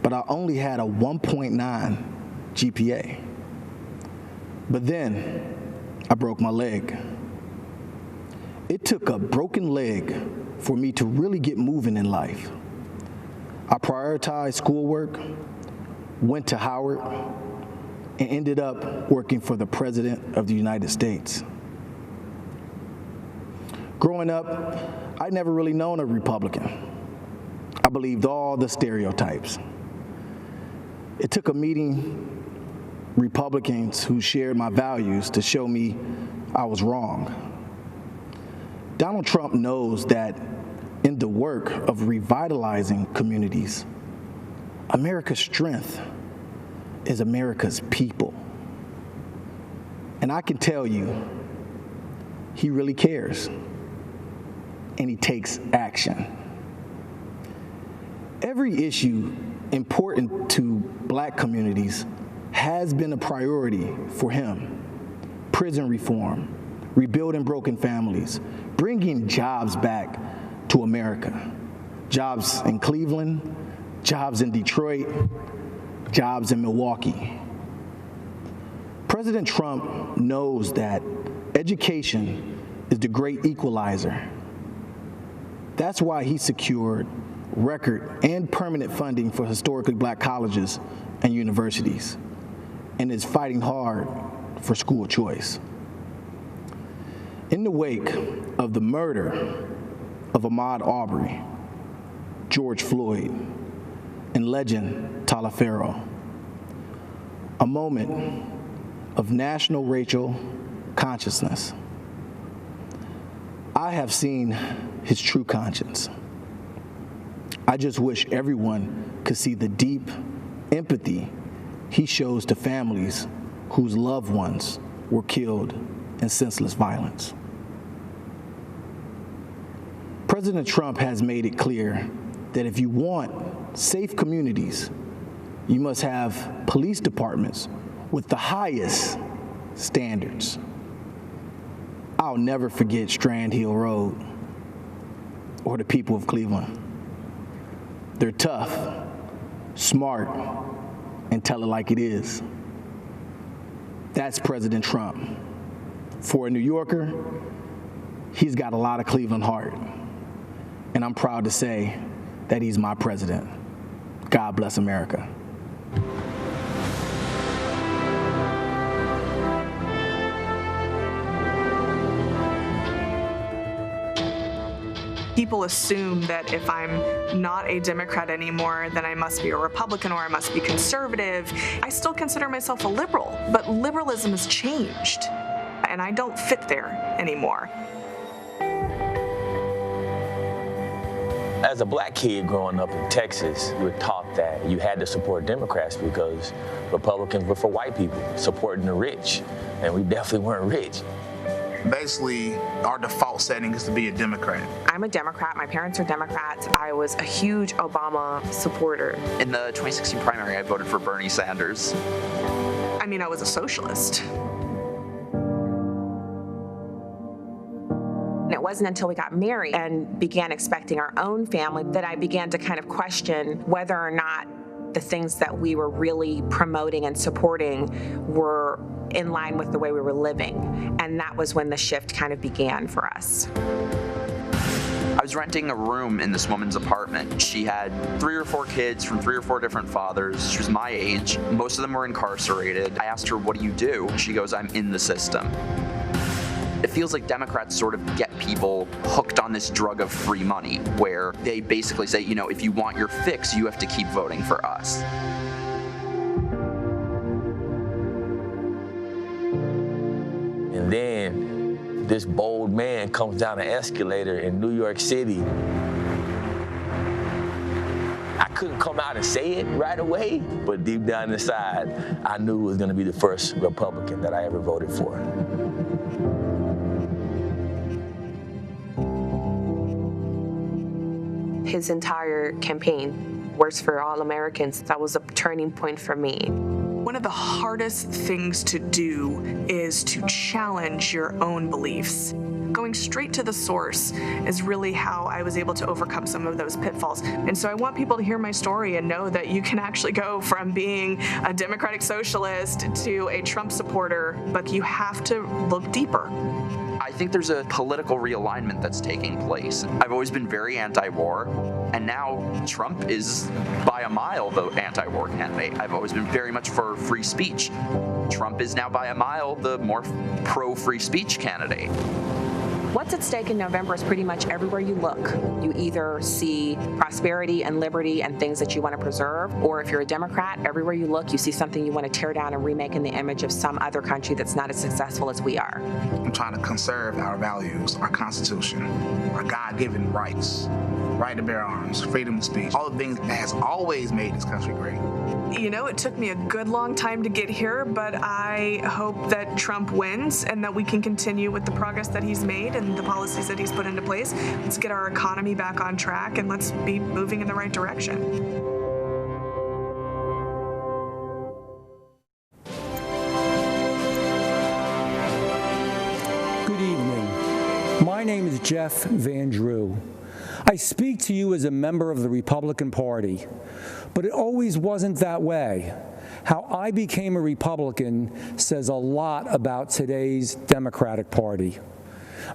but I only had a 1.9 GPA. But then I broke my leg. It took a broken leg for me to really get moving in life. I prioritized schoolwork, went to Howard, and ended up working for the President of the United States. Growing up, I'd never really known a Republican. I believed all the stereotypes. It took a meeting Republicans who shared my values to show me I was wrong. Donald Trump knows that in the work of revitalizing communities, America's strength is America's people. And I can tell you, he really cares, and he takes action. Every issue important to Black communities has been a priority for him. Prison reform, rebuilding broken families, bringing jobs back to America. Jobs in Cleveland, jobs in Detroit, jobs in Milwaukee. President Trump knows that education is the great equalizer. That's why he secured record and permanent funding for historically Black colleges and universities, and is fighting hard for school choice. In the wake of the murder of Ahmaud Arbery, George Floyd, and legend Taliaferro, a moment of national racial consciousness, I have seen his true conscience. I just wish everyone could see the deep empathy he shows to families whose loved ones were killed in senseless violence. President Trump has made it clear that if you want safe communities, you must have police departments with the highest standards. I'll never forget Strand Hill Road or the people of Cleveland. They're tough, smart, and tell it like it is. That's President Trump. For a New Yorker, he's got a lot of Cleveland heart. And I'm proud to say that he's my president. God bless America. People assume that if I'm not a Democrat anymore, then I must be a Republican or I must be conservative. I still consider myself a liberal, but liberalism has changed, and I don't fit there anymore. As a Black kid growing up in Texas, you were taught that you had to support Democrats because Republicans were for white people, supporting the rich, and we definitely weren't rich. Basically, our default setting is to be a Democrat. I'm a Democrat. My parents are Democrats. I was a huge Obama supporter. In the 2016 primary, I voted for Bernie Sanders. I mean, I was a socialist. And it wasn't until we got married and began expecting our own family that I began to kind of question whether or not the things that we were really promoting and supporting were in line with the way we were living. And that was when the shift kind of began for us. I was renting a room in this woman's apartment. She had 3 or 4 kids from 3 or 4 different fathers. She was my age. Most of them were incarcerated. I asked her, what do you do? And she goes, I'm in the system. It feels like Democrats sort of get people hooked on this drug of free money, where they basically say, you know, if you want your fix, you have to keep voting for us. And then this bold man comes down an escalator in New York City. I couldn't come out and say it right away, but deep down inside, I knew it was going to be the first Republican that I ever voted for. His entire campaign, Works for All Americans, that was a turning point for me. One of the hardest things to do is to challenge your own beliefs. Going straight to the source is really how I was able to overcome some of those pitfalls. And so I want people to hear my story and know that you can actually go from being a Democratic socialist to a Trump supporter, but you have to look deeper. I think there's a political realignment that's taking place. I've always been very anti-war, and now Trump is by a mile the anti-war candidate. I've always been very much for free speech. Trump is now by a mile the more pro-free speech candidate. What's at stake in November is pretty much everywhere you look. You either see prosperity and liberty and things that you want to preserve, or if you're a Democrat, everywhere you look, you see something you want to tear down and remake in the image of some other country that's not as successful as we are. I'm trying to conserve our values, our Constitution, our God-given rights, right to bear arms, freedom of speech, all the things that has always made this country great. You know, it took me a good long time to get here, but I hope that Trump wins and that we can continue with the progress that he's made and the policies that he's put into place. Let's get our economy back on track and let's be moving in the right direction. Good evening. My name is Jeff Van Drew. I speak to you as a member of the Republican Party, but it always wasn't that way. How I became a Republican says a lot about today's Democratic Party.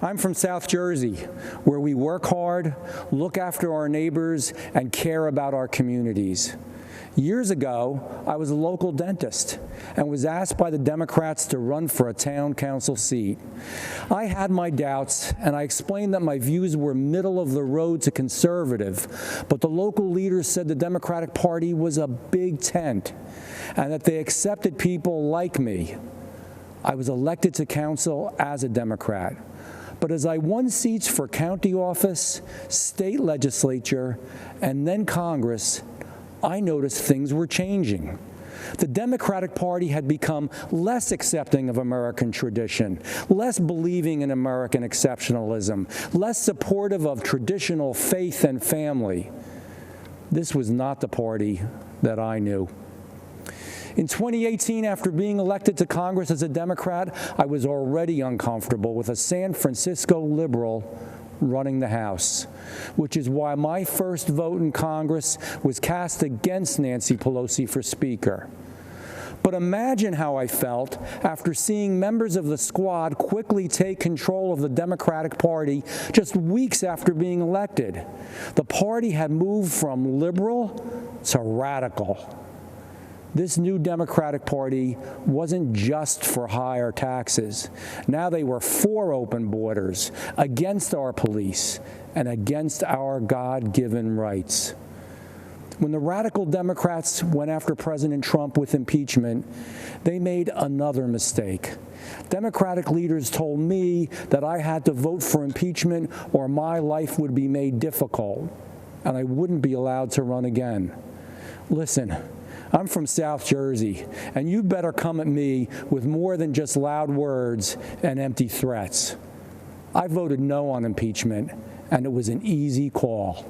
I'm from South Jersey, where we work hard, look after our neighbors, and care about our communities. Years ago, I was a local dentist and was asked by the Democrats to run for a town council seat. I had my doubts, and I explained that my views were middle of the road to conservative, but the local leaders said the Democratic Party was a big tent and that they accepted people like me. I was elected to council as a Democrat. But as I won seats for county office, state legislature, and then Congress, I noticed things were changing. The Democratic Party had become less accepting of American tradition, less believing in American exceptionalism, less supportive of traditional faith and family. This was not the party that I knew. In 2018, after being elected to Congress as a Democrat, I was already uncomfortable with a San Francisco liberal running the House, which is why my first vote in Congress was cast against Nancy Pelosi for Speaker. But imagine how I felt after seeing members of the squad quickly take control of the Democratic Party just weeks after being elected. The party had moved from liberal to radical. This new Democratic Party wasn't just for higher taxes. Now they were for open borders, against our police, and against our God-given rights. When the radical Democrats went after President Trump with impeachment, they made another mistake. Democratic leaders told me that I had to vote for impeachment or my life would be made difficult, and I wouldn't be allowed to run again. Listen, I'm from South Jersey, and you better come at me with more than just loud words and empty threats. I voted no on impeachment, and it was an easy call.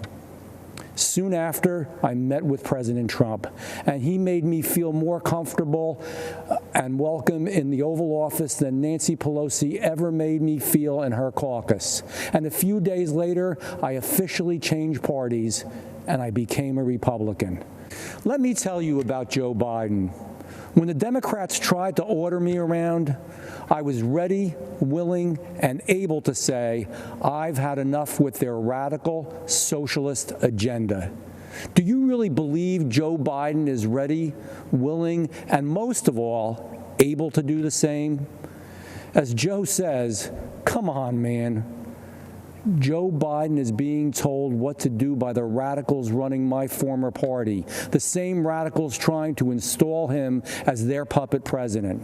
Soon after, I met with President Trump, and he made me feel more comfortable and welcome in the Oval Office than Nancy Pelosi ever made me feel in her caucus. And a few days later, I officially changed parties, and I became a Republican. Let me tell you about Joe Biden. When the Democrats tried to order me around, I was ready, willing, and able to say, I've had enough with their radical socialist agenda. Do you really believe Joe Biden is ready, willing, and most of all, able to do the same? As Joe says, come on, man. Joe Biden is being told what to do by the radicals running my former party, the same radicals trying to install him as their puppet president.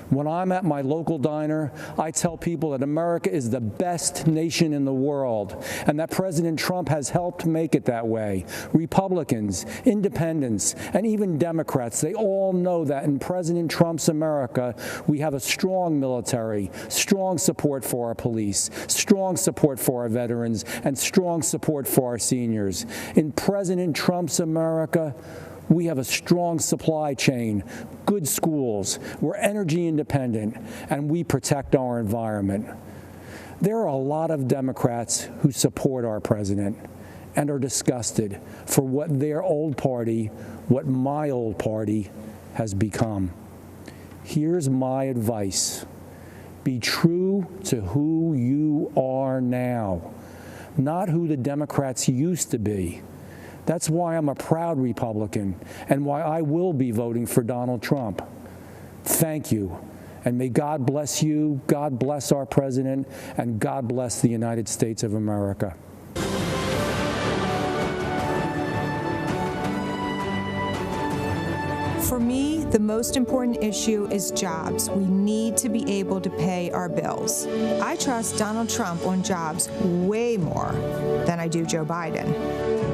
When I'm at my local diner, I tell people that America is the best nation in the world and that President Trump has helped make it that way. Republicans, independents, and even Democrats, they all know that in President Trump's America, we have a strong military, strong support for our police, strong support for our veterans, and strong support for our seniors. In President Trump's America, we have a strong supply chain, good schools, we're energy independent, and we protect our environment. There are a lot of Democrats who support our president and are disgusted for what their old party, what my old party, has become. Here's my advice. Be true to who you are now, not who the Democrats used to be. That's why I'm a proud Republican and why I will be voting for Donald Trump. Thank you. And may God bless you, God bless our president, and God bless the United States of America. For me, the most important issue is jobs. We need to be able to pay our bills. I trust Donald Trump on jobs way more than I do Joe Biden.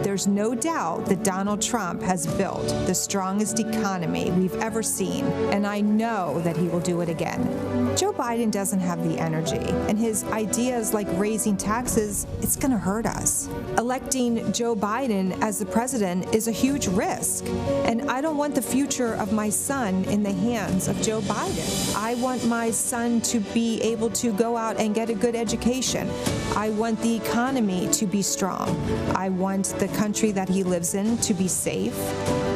There's no doubt that Donald Trump has built the strongest economy we've ever seen, and I know that he will do it again. Joe Biden doesn't have the energy, and his ideas like raising taxes, it's going to hurt us. Electing Joe Biden as the president is a huge risk, and I don't want the future of my son in the hands of Joe Biden. I want my son to be able to go out and get a good education. I want the economy to be strong. I want the country that he lives in to be safe,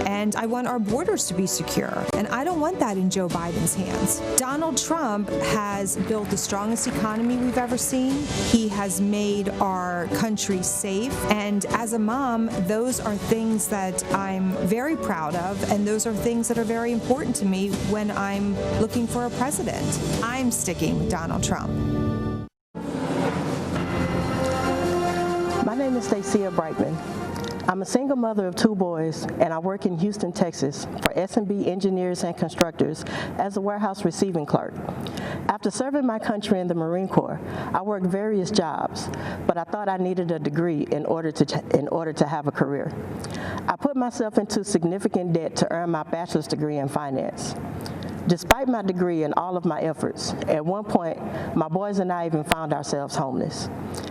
and I want our borders to be secure, and I don't want that in Joe Biden's hands. Donald Trump has built the strongest economy we've ever seen. He has made our country safe, and as a mom, those are things that I'm very proud of, and those are things that are very important to me when I'm looking for a president. I'm sticking with Donald Trump. My name is Stacia Brightman. I'm a single mother of 2 boys, and I work in Houston, Texas for S&B Engineers and Constructors as a warehouse receiving clerk. After serving my country in the Marine Corps, I worked various jobs, but I thought I needed a degree in order to have a career. I put myself into significant debt to earn my bachelor's degree in finance. Despite my degree and all of my efforts, at one point, my boys and I even found ourselves homeless.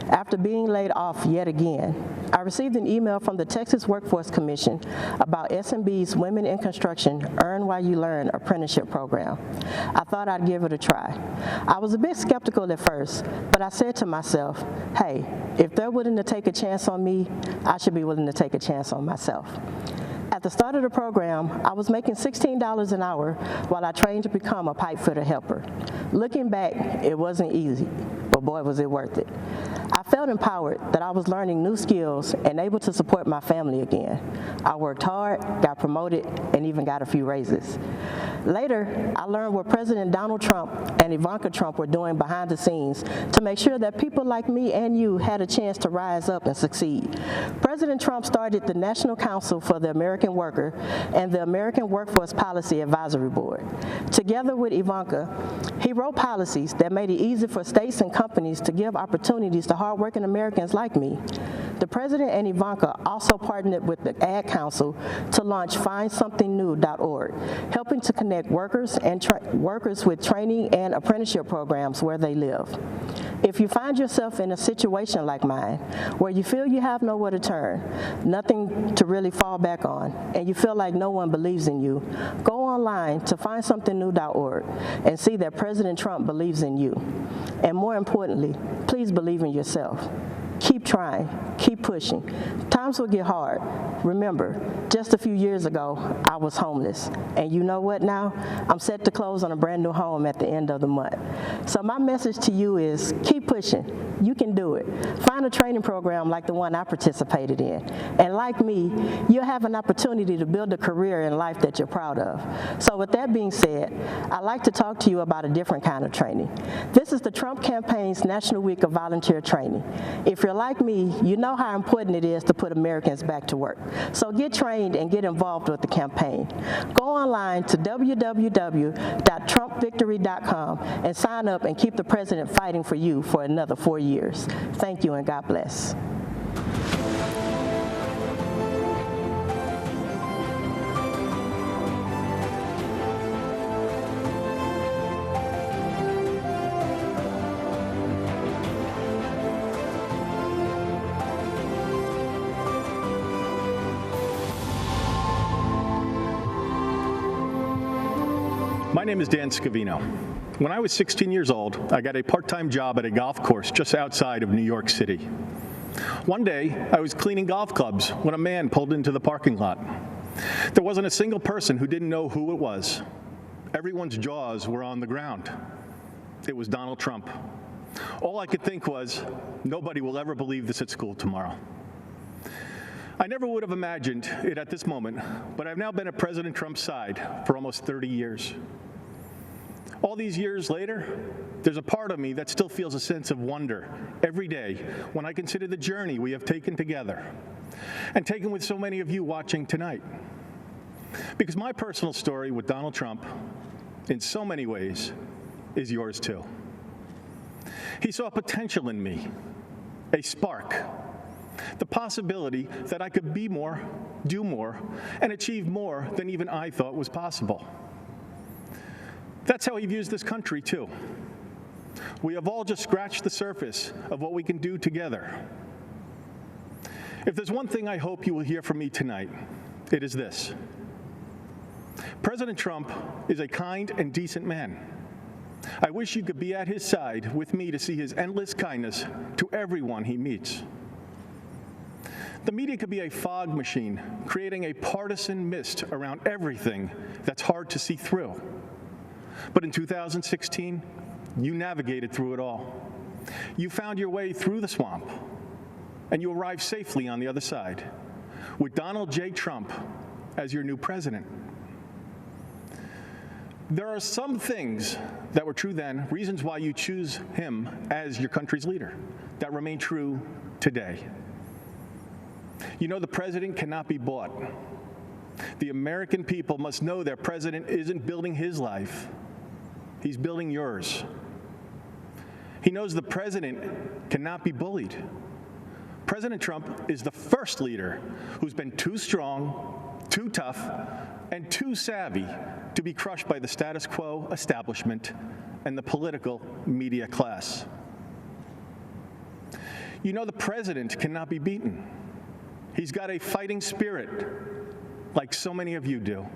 After being laid off yet again, I received an email from the Texas Workforce Commission about S&B's Women in Construction Earn While You Learn apprenticeship program. I thought I'd give it a try. I was a bit skeptical at first, but I said to myself, hey, if they're willing to take a chance on me, I should be willing to take a chance on myself. At the start of the program, I was making $16 an hour while I trained to become a pipe fitter helper. Looking back, it wasn't easy, but boy, was it worth it. I felt empowered that I was learning new skills and able to support my family again. I worked hard, got promoted, and even got a few raises. Later, I learned what President Donald Trump and Ivanka Trump were doing behind the scenes to make sure that people like me and you had a chance to rise up and succeed. President Trump started the National Council for the American Worker and the American Workforce Policy Advisory Board. Together with Ivanka, he wrote policies that made it easy for states and companies to give opportunities to hardworking Americans like me. The President and Ivanka also partnered with the Ad Council to launch FindSomethingNew.org, helping to connect workers and workers with training and apprenticeship programs where they live. If you find yourself in a situation like mine, where you feel you have nowhere to turn, nothing to really fall back on, and you feel like no one believes in you, go online to FindSomethingNew.org and see that President Trump believes in you. And more importantly, please believe in yourself. Keep trying, keep pushing. Times will get hard. Remember, just a few years ago, I was homeless. And you know what now? I'm set to close on a brand new home at the end of the month. So my message to you is keep pushing. You can do it. Find a training program like the one I participated in. And like me, you'll have an opportunity to build a career in life that you're proud of. So with that being said, I'd like to talk to you about a different kind of training. This is the Trump campaign's National Week of Volunteer Training. If you're like me, you know how important it is to put Americans back to work. So get trained and get involved with the campaign. Go online to www.trumpvictory.com and sign up and keep the president fighting for you for another 4 years. Thank you and God bless. My name is Dan Scavino. When I was 16 years old, I got a part-time job at a golf course just outside of New York City. One day, I was cleaning golf clubs when a man pulled into the parking lot. There wasn't a single person who didn't know who it was. Everyone's jaws were on the ground. It was Donald Trump. All I could think was, nobody will ever believe this at school tomorrow. I never would have imagined it at this moment, but I've now been at President Trump's side for almost 30 years. All these years later, there's a part of me that still feels a sense of wonder every day when I consider the journey we have taken together and taken with so many of you watching tonight. Because my personal story with Donald Trump, in so many ways, is yours too. He saw potential in me, a spark, the possibility that I could be more, do more, and achieve more than even I thought was possible. That's how he views this country, too. We have all just scratched the surface of what we can do together. If there's one thing I hope you will hear from me tonight, it is this. President Trump is a kind and decent man. I wish you could be at his side with me to see his endless kindness to everyone he meets. The media could be a fog machine, creating a partisan mist around everything that's hard to see through. But in 2016, you navigated through it all. You found your way through the swamp, and you arrived safely on the other side, with Donald J. Trump as your new president. There are some things that were true then, reasons why you choose him as your country's leader, that remain true today. You know the president cannot be bought. The American people must know their president isn't building his life. He's building yours. He knows the president cannot be bullied. President Trump is the first leader who's been too strong, too tough, and too savvy to be crushed by the status quo establishment and the political media class. You know the president cannot be beaten. He's got a fighting spirit, like so many of you do.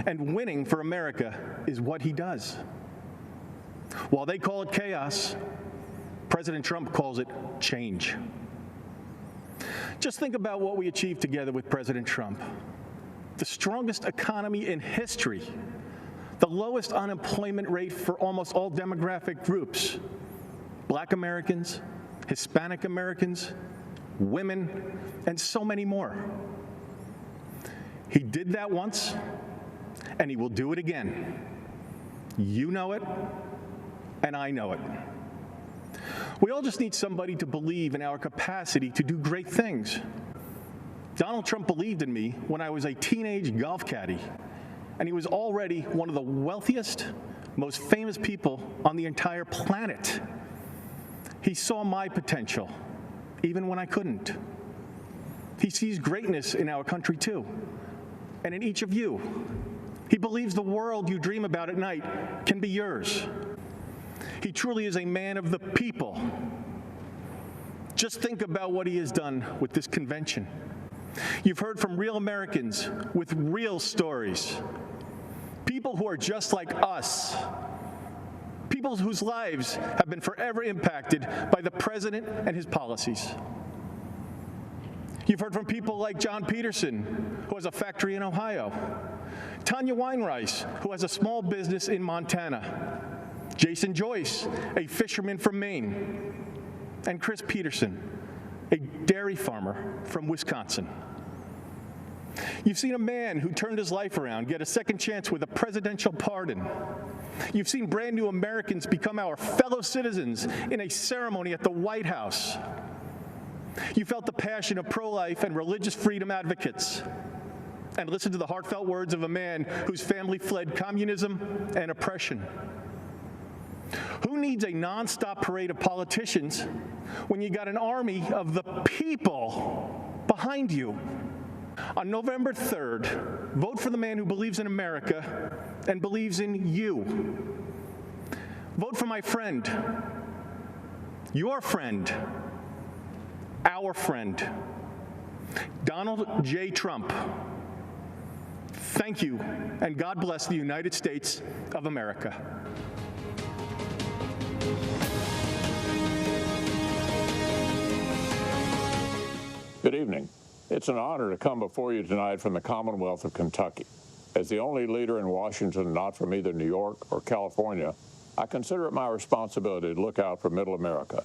And winning for America is what he does. While they call it chaos, President Trump calls it change. Just think about what we achieved together with President Trump. The strongest economy in history, the lowest unemployment rate for almost all demographic groups, Black Americans, Hispanic Americans, women, and so many more. He did that once, and he will do it again. You know it, and I know it. We all just need somebody to believe in our capacity to do great things. Donald Trump believed in me when I was a teenage golf caddy, and he was already one of the wealthiest, most famous people on the entire planet. He saw my potential, even when I couldn't. He sees greatness in our country too, and in each of you. He believes the world you dream about at night can be yours. He truly is a man of the people. Just think about what he has done with this convention. You've heard from real Americans with real stories. People who are just like us. people whose lives have been forever impacted by the president and his policies. You've heard from people like John Peterson, who has a factory in Ohio, Tanya Weinreis, who has a small business in Montana, Jason Joyce, a fisherman from Maine, and Chris Peterson, a dairy farmer from Wisconsin. You've seen a man who turned his life around get a second chance with a presidential pardon. You've seen brand new Americans become our fellow citizens in a ceremony at the White House. You felt the passion of pro-life and religious freedom advocates, and listened to the heartfelt words of a man whose family fled communism and oppression. Who needs a nonstop parade of politicians when you got an army of the people behind you? On November 3rd, vote for the man who believes in America and believes in you. Vote for my friend, your friend, our friend, Donald J. Trump. Thank you, and God bless the United States of America. Good evening. It's an honor to come before you tonight from the Commonwealth of Kentucky. As the only leader in Washington not from either New York or California, I consider it my responsibility to look out for Middle America.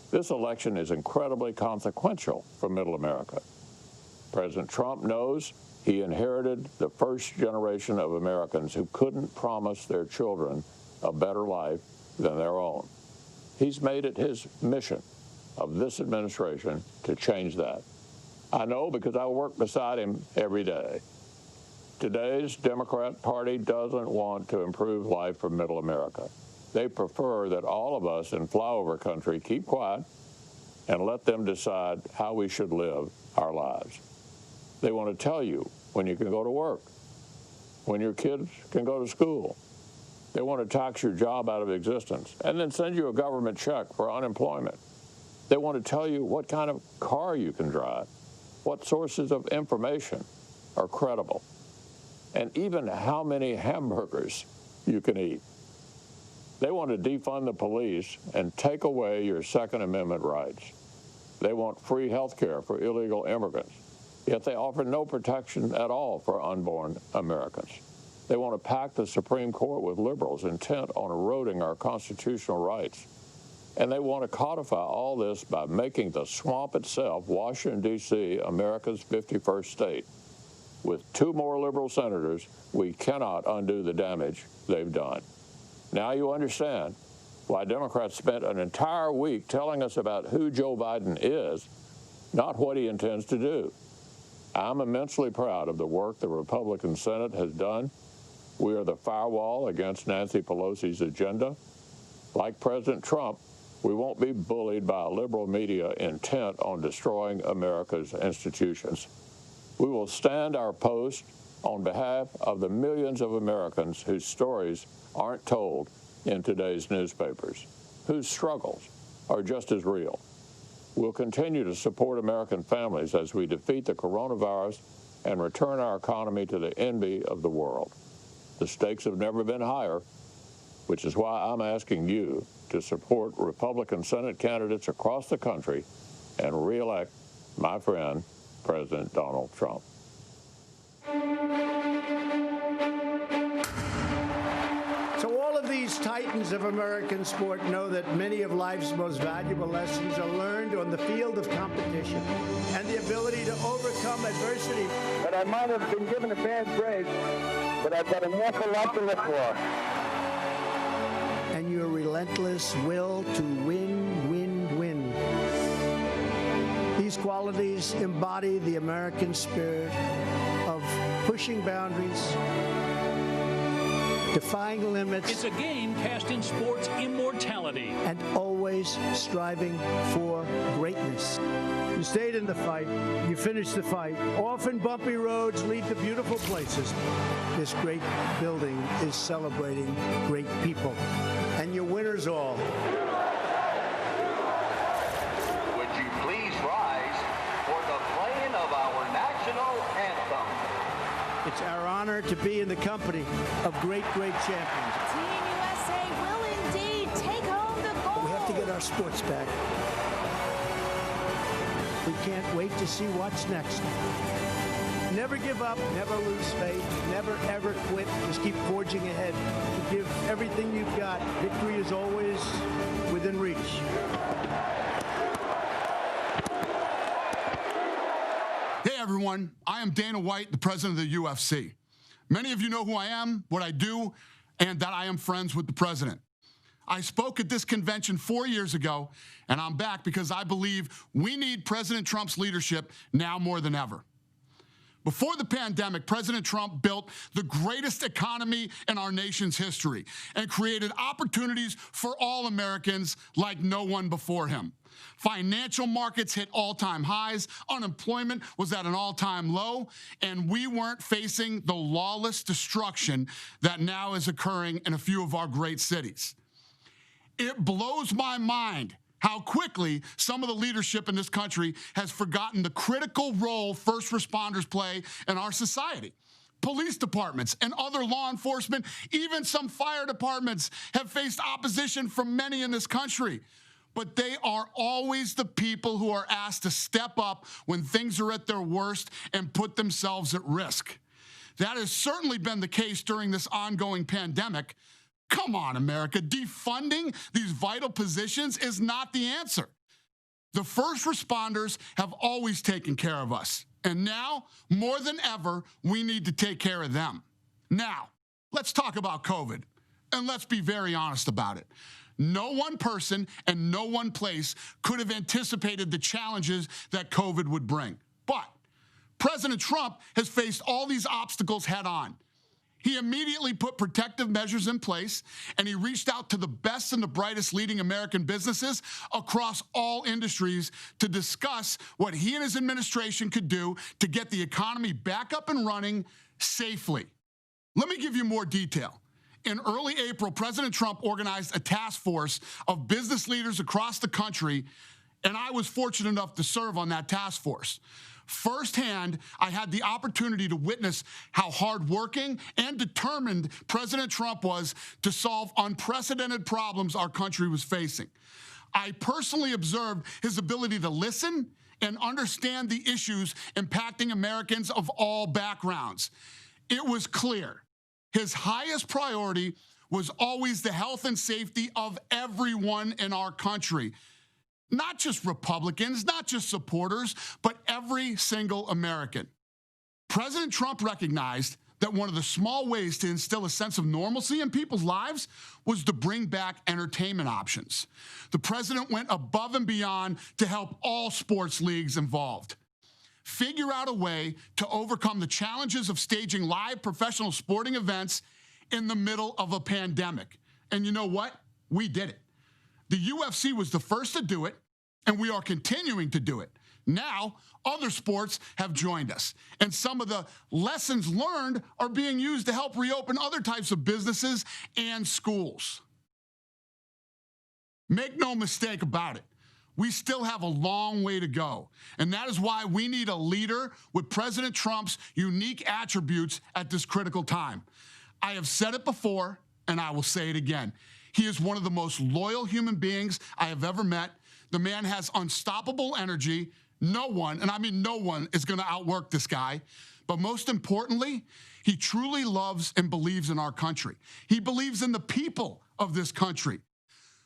This election is incredibly consequential for Middle America. President Trump knows he inherited the first generation of Americans who couldn't promise their children a better life than their own. He's made it his mission of this administration to change that. I know because I work beside him every day. Today's Democrat Party doesn't want to improve life for Middle America. They prefer that all of us in flyover country keep quiet and let them decide how we should live our lives. They want to tell you when you can go to work, when your kids can go to school. They want to tax your job out of existence and then send you a government check for unemployment. They want to tell you what kind of car you can drive, what sources of information are credible, and even how many hamburgers you can eat. They want to defund the police and take away your Second Amendment rights. They want free health care for illegal immigrants, yet they offer no protection at all for unborn Americans. They want to pack the Supreme Court with liberals intent on eroding our constitutional rights. And they want to codify all this by making the swamp itself, Washington, D.C., America's 51st state. With 2 more liberal senators, we cannot undo the damage they've done. Now you understand why Democrats spent an entire week telling us about who Joe Biden is, not what he intends to do. I'm immensely proud of the work the Republican Senate has done. We are the firewall against Nancy Pelosi's agenda. Like President Trump, we won't be bullied by a liberal media intent on destroying America's institutions. We will stand our post on behalf of the millions of Americans whose stories aren't told in today's newspapers, whose struggles are just as real. We'll continue to support American families as we defeat the coronavirus and return our economy to the envy of the world. The stakes have never been higher, which is why I'm asking you to support Republican Senate candidates across the country and re-elect my friend, President Donald Trump. So all of these titans of American sport know that many of life's most valuable lessons are learned on the field of competition, and the ability to overcome adversity. But I might have been given a bad grade, but I've got an awful lot to live for. And your relentless will to win, win, win. These qualities embody the American spirit of pushing boundaries, defying limits. It's a game cast in sports immortality. And always striving for greatness. You stayed in the fight. You finished the fight. Often bumpy roads lead to beautiful places. This great building is celebrating great people. And your winners all. Would you please rise for the playing of our national anthem? It's our honor to be in the company of great, great champions. Team USA will indeed our sports back. We can't wait to see what's next. Never give up, never lose faith, never ever quit. Just keep forging ahead. Give everything you've got. Victory is always within reach. Hey everyone, I am Dana White, the president of the UFC. Many of you know who I am, what I do, and that I am friends with the president. I spoke at this convention 4 years ago, and I'm back because I believe we need President Trump's leadership now more than ever. Before the pandemic, President Trump built the greatest economy in our nation's history and created opportunities for all Americans like no one before him. Financial markets hit all-time highs, unemployment was at an all-time low, and we weren't facing the lawless destruction that now is occurring in a few of our great cities. It blows my mind how quickly some of the leadership in this country has forgotten the critical role first responders play in our society. Police departments and other law enforcement, even some fire departments, have faced opposition from many in this country. But they are always the people who are asked to step up when things are at their worst and put themselves at risk. That has certainly been the case during this ongoing pandemic. Come on, America, defunding these vital positions is not the answer. The first responders have always taken care of us, and now, more than ever, we need to take care of them. Now, let's talk about COVID, and let's be very honest about it. No one person and no one place could have anticipated the challenges that COVID would bring. But President Trump has faced all these obstacles head on. He immediately put protective measures in place, and he reached out to the best and the brightest leading American businesses across all industries to discuss what he and his administration could do to get the economy back up and running safely. Let me give you more detail. In early April, President Trump organized a task force of business leaders across the country, and I was fortunate enough to serve on that task force. Firsthand, I had the opportunity to witness how hardworking and determined President Trump was to solve unprecedented problems our country was facing. I personally observed his ability to listen and understand the issues impacting Americans of all backgrounds. It was clear his highest priority was always the health and safety of everyone in our country. Not just Republicans, not just supporters, but every single American. President Trump recognized that one of the small ways to instill a sense of normalcy in people's lives was to bring back entertainment options. The president went above and beyond to help all sports leagues involved figure out a way to overcome the challenges of staging live professional sporting events in the middle of a pandemic. And you know what? We did it. The UFC was the first to do it, and we are continuing to do it. Now, other sports have joined us, and some of the lessons learned are being used to help reopen other types of businesses and schools. Make no mistake about it. We still have a long way to go, and that is why we need a leader with President Trump's unique attributes at this critical time. I have said it before, and I will say it again. He is one of the most loyal human beings I have ever met. The man has unstoppable energy. No one, and I mean no one, is going to outwork this guy. But most importantly, he truly loves and believes in our country. He believes in the people of this country.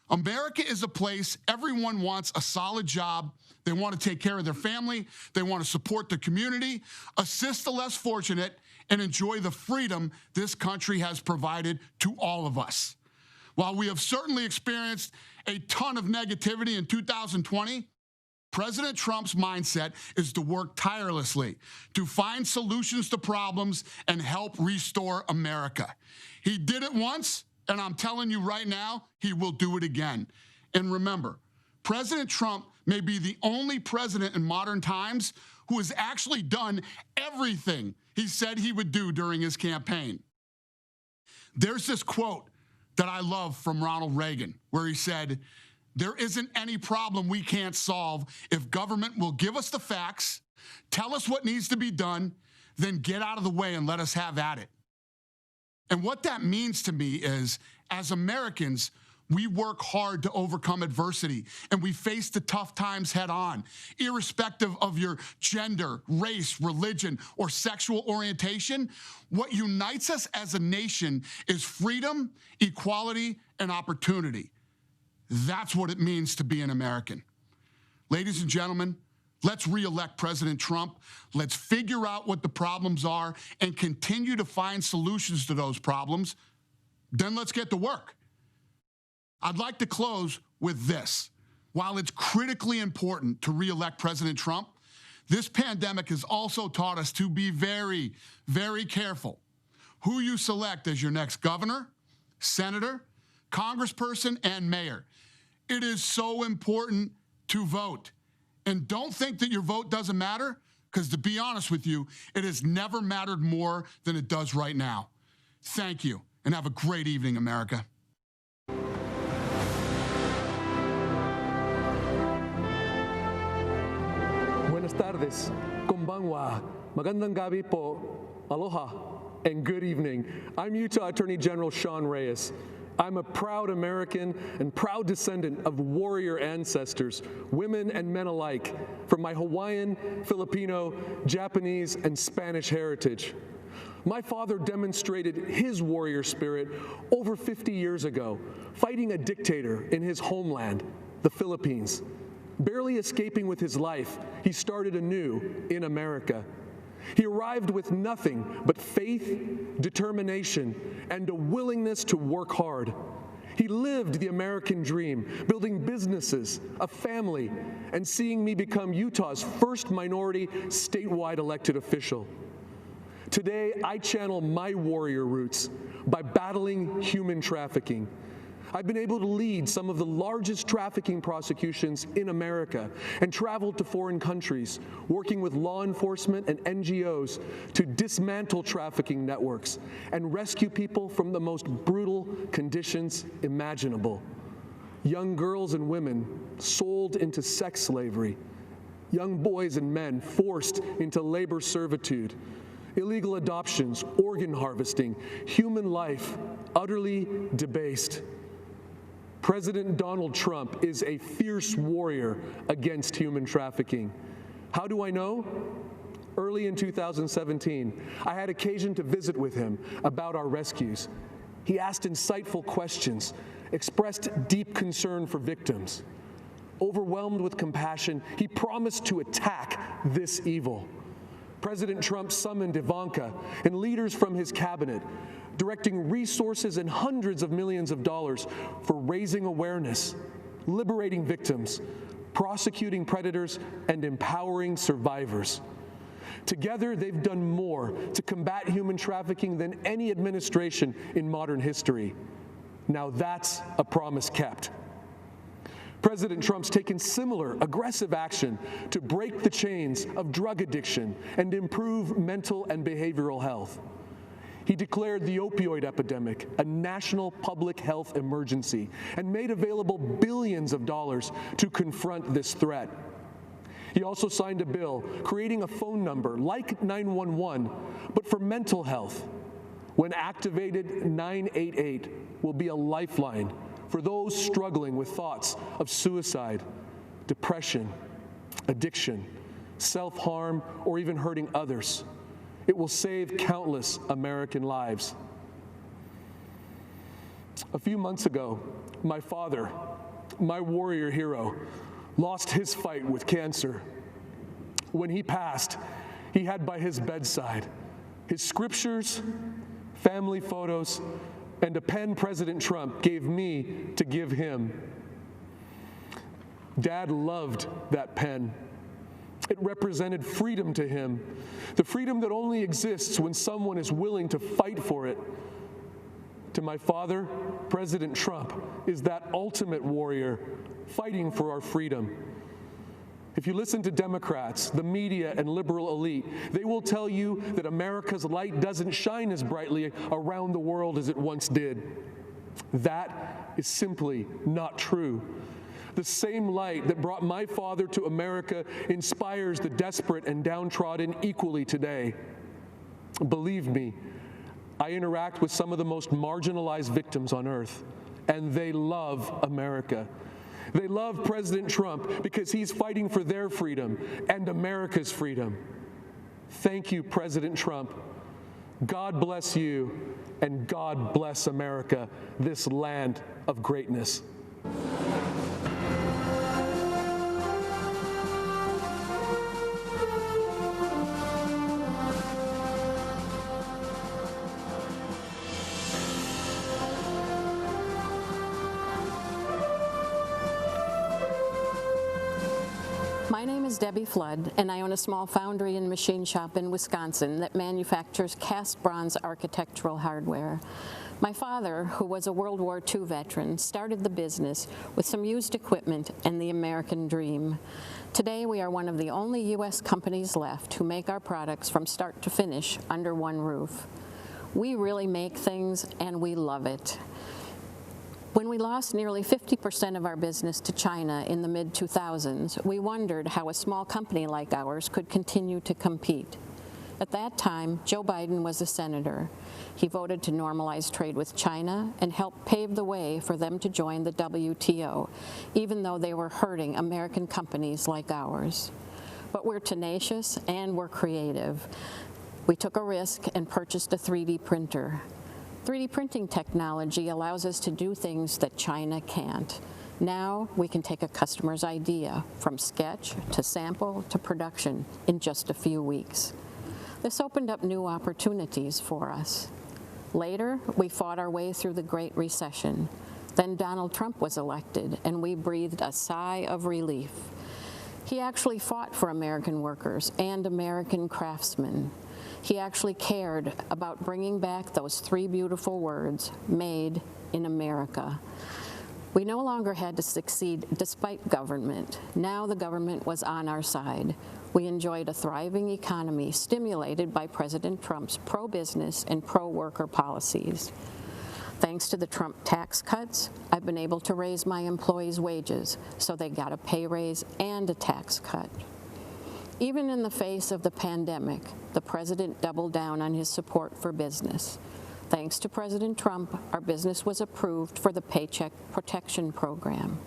America is a place everyone wants a solid job. They want to take care of their family. They want to support the community, assist the less fortunate, and enjoy the freedom this country has provided to all of us. While we have certainly experienced a ton of negativity in 2020, President Trump's mindset is to work tirelessly to find solutions to problems and help restore America. He did it once, and I'm telling you right now, he will do it again. And remember, President Trump may be the only president in modern times who has actually done everything he said he would do during his campaign. There's this quote that I love from Ronald Reagan, where he said, "There isn't any problem we can't solve if government will give us the facts, tell us what needs to be done, then get out of the way and let us have at it." And what that means to me is, as Americans, We work hard to overcome adversity, and we face the tough times head on, irrespective of your gender, race, religion, or sexual orientation. What unites us as a nation is freedom, equality, and opportunity. That's what it means to be an American. Ladies and gentlemen, let's re-elect President Trump. Let's figure out what the problems are and continue to find solutions to those problems. Then let's get to work. I'd like to close with this. While it's critically important to re-elect President Trump, this pandemic has also taught us to be very, very careful who you select as your next governor, senator, congressperson, and mayor. It is so important to vote. And don't think that your vote doesn't matter, because to be honest with you, it has never mattered more than it does right now. Thank you, and have a great evening, America. Buenas tardes, konbanwa, magandang gabi po, aloha, and good evening. I'm Utah Attorney General Sean Reyes. I'm a proud American and proud descendant of warrior ancestors, women and men alike, from my Hawaiian, Filipino, Japanese, and Spanish heritage. My father demonstrated his warrior spirit over 50 years ago, fighting a dictator in his homeland, the Philippines. Barely escaping with his life, he started anew in America. He arrived with nothing but faith, determination, and a willingness to work hard. He lived the American dream, building businesses, a family, and seeing me become Utah's first minority statewide elected official. Today, I channel my warrior roots by battling human trafficking. I've been able to lead some of the largest trafficking prosecutions in America and traveled to foreign countries, working with law enforcement and NGOs to dismantle trafficking networks and rescue people from the most brutal conditions imaginable. Young girls and women sold into sex slavery, young boys and men forced into labor servitude, illegal adoptions, organ harvesting, human life utterly debased. President Donald Trump is a fierce warrior against human trafficking. How do I know? Early in 2017, I had occasion to visit with him about our rescues. He asked insightful questions, expressed deep concern for victims. Overwhelmed with compassion, he promised to attack this evil. President Trump summoned Ivanka and leaders from his cabinet, directing resources and hundreds of millions of dollars for raising awareness, liberating victims, prosecuting predators, and empowering survivors. Together, they've done more to combat human trafficking than any administration in modern history. Now that's a promise kept. President Trump's taken similar aggressive action to break the chains of drug addiction and improve mental and behavioral health. He declared the opioid epidemic a national public health emergency and made available billions of dollars to confront this threat. He also signed a bill creating a phone number like 911, but for mental health. When activated, 988 will be a lifeline for those struggling with thoughts of suicide, depression, addiction, self-harm, or even hurting others. It will save countless American lives. A few months ago, my father, my warrior hero, lost his fight with cancer. When he passed, he had by his bedside his scriptures, family photos, and a pen President Trump gave me to give him. Dad loved that pen. It represented freedom to him, the freedom that only exists when someone is willing to fight for it. To my father, President Trump is that ultimate warrior fighting for our freedom. If you listen to Democrats, the media, and liberal elite, they will tell you that America's light doesn't shine as brightly around the world as it once did. That is simply not true. The same light that brought my father to America inspires the desperate and downtrodden equally today. Believe me, I interact with some of the most marginalized victims on earth, and they love America. They love President Trump because he's fighting for their freedom and America's freedom. Thank you, President Trump. God bless you, and God bless America, this land of greatness. My name is Debbie Flood, and I own a small foundry and machine shop in Wisconsin that manufactures cast bronze architectural hardware. My father, who was a World War II veteran, started the business with some used equipment and the American dream. Today, we are one of the only U.S. companies left who make our products from start to finish under one roof. We really make things, and we love it. When we lost nearly 50% of our business to China in the mid-2000s, we wondered how a small company like ours could continue to compete. At that time, Joe Biden was a senator. He voted to normalize trade with China and helped pave the way for them to join the WTO, even though they were hurting American companies like ours. But we're tenacious and we're creative. We took a risk and purchased a 3D printer. 3D printing technology allows us to do things that China can't. Now we can take a customer's idea from sketch to sample to production in just a few weeks. This opened up new opportunities for us. Later, we fought our way through the Great Recession. Then Donald Trump was elected, and we breathed a sigh of relief. He actually fought for American workers and American craftsmen. He actually cared about bringing back those three beautiful words, made in America. We no longer had to succeed despite government. Now the government was on our side. We enjoyed a thriving economy stimulated by President Trump's pro-business and pro-worker policies. Thanks to the Trump tax cuts, I've been able to raise my employees' wages, so they got a pay raise and a tax cut. Even in the face of the pandemic, the president doubled down on his support for business. Thanks to President Trump, our business was approved for the Paycheck Protection Program.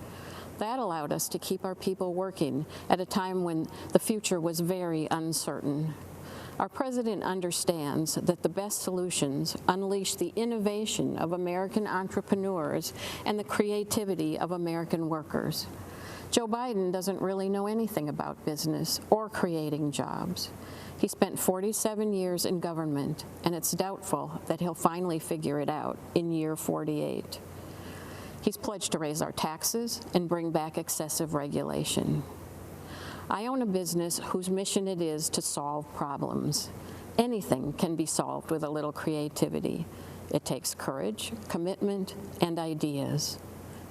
That allowed us to keep our people working at a time when the future was very uncertain. Our president understands that the best solutions unleash the innovation of American entrepreneurs and the creativity of American workers. Joe Biden doesn't really know anything about business or creating jobs. He spent 47 years in government, and it's doubtful that he'll finally figure it out in year 48. He's pledged to raise our taxes and bring back excessive regulation. I own a business whose mission it is to solve problems. Anything can be solved with a little creativity. It takes courage, commitment, and ideas.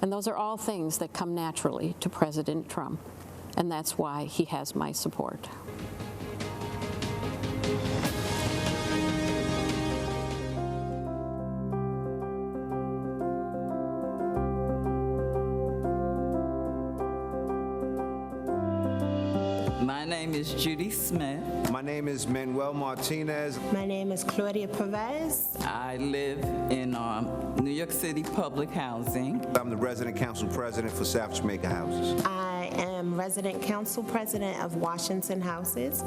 And those are all things that come naturally to President Trump. And that's why he has my support. My name is Judy Smith. My name is Manuel Martinez. My name is Claudia Perez. I live in New York City Public Housing. I'm the resident council president for South Jamaica Houses. I am resident council president of Washington Houses,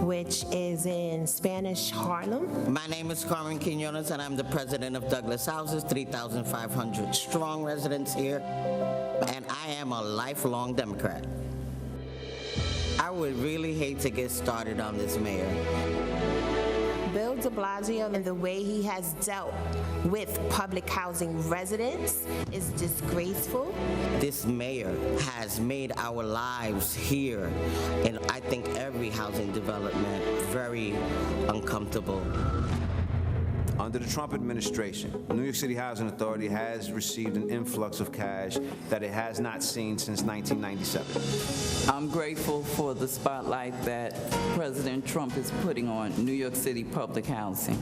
which is in Spanish Harlem. My name is Carmen Quinones, and I'm the president of Douglas Houses, 3,500 strong residents here, and I am a lifelong Democrat. I would really hate to get started on this mayor. Bill de Blasio and the way he has dealt with public housing residents is disgraceful. This mayor has made our lives here, and I think every housing development, very uncomfortable. Under the Trump administration, the New York City Housing Authority has received an influx of cash that it has not seen since 1997. I'm grateful for the spotlight that President Trump is putting on New York City public housing.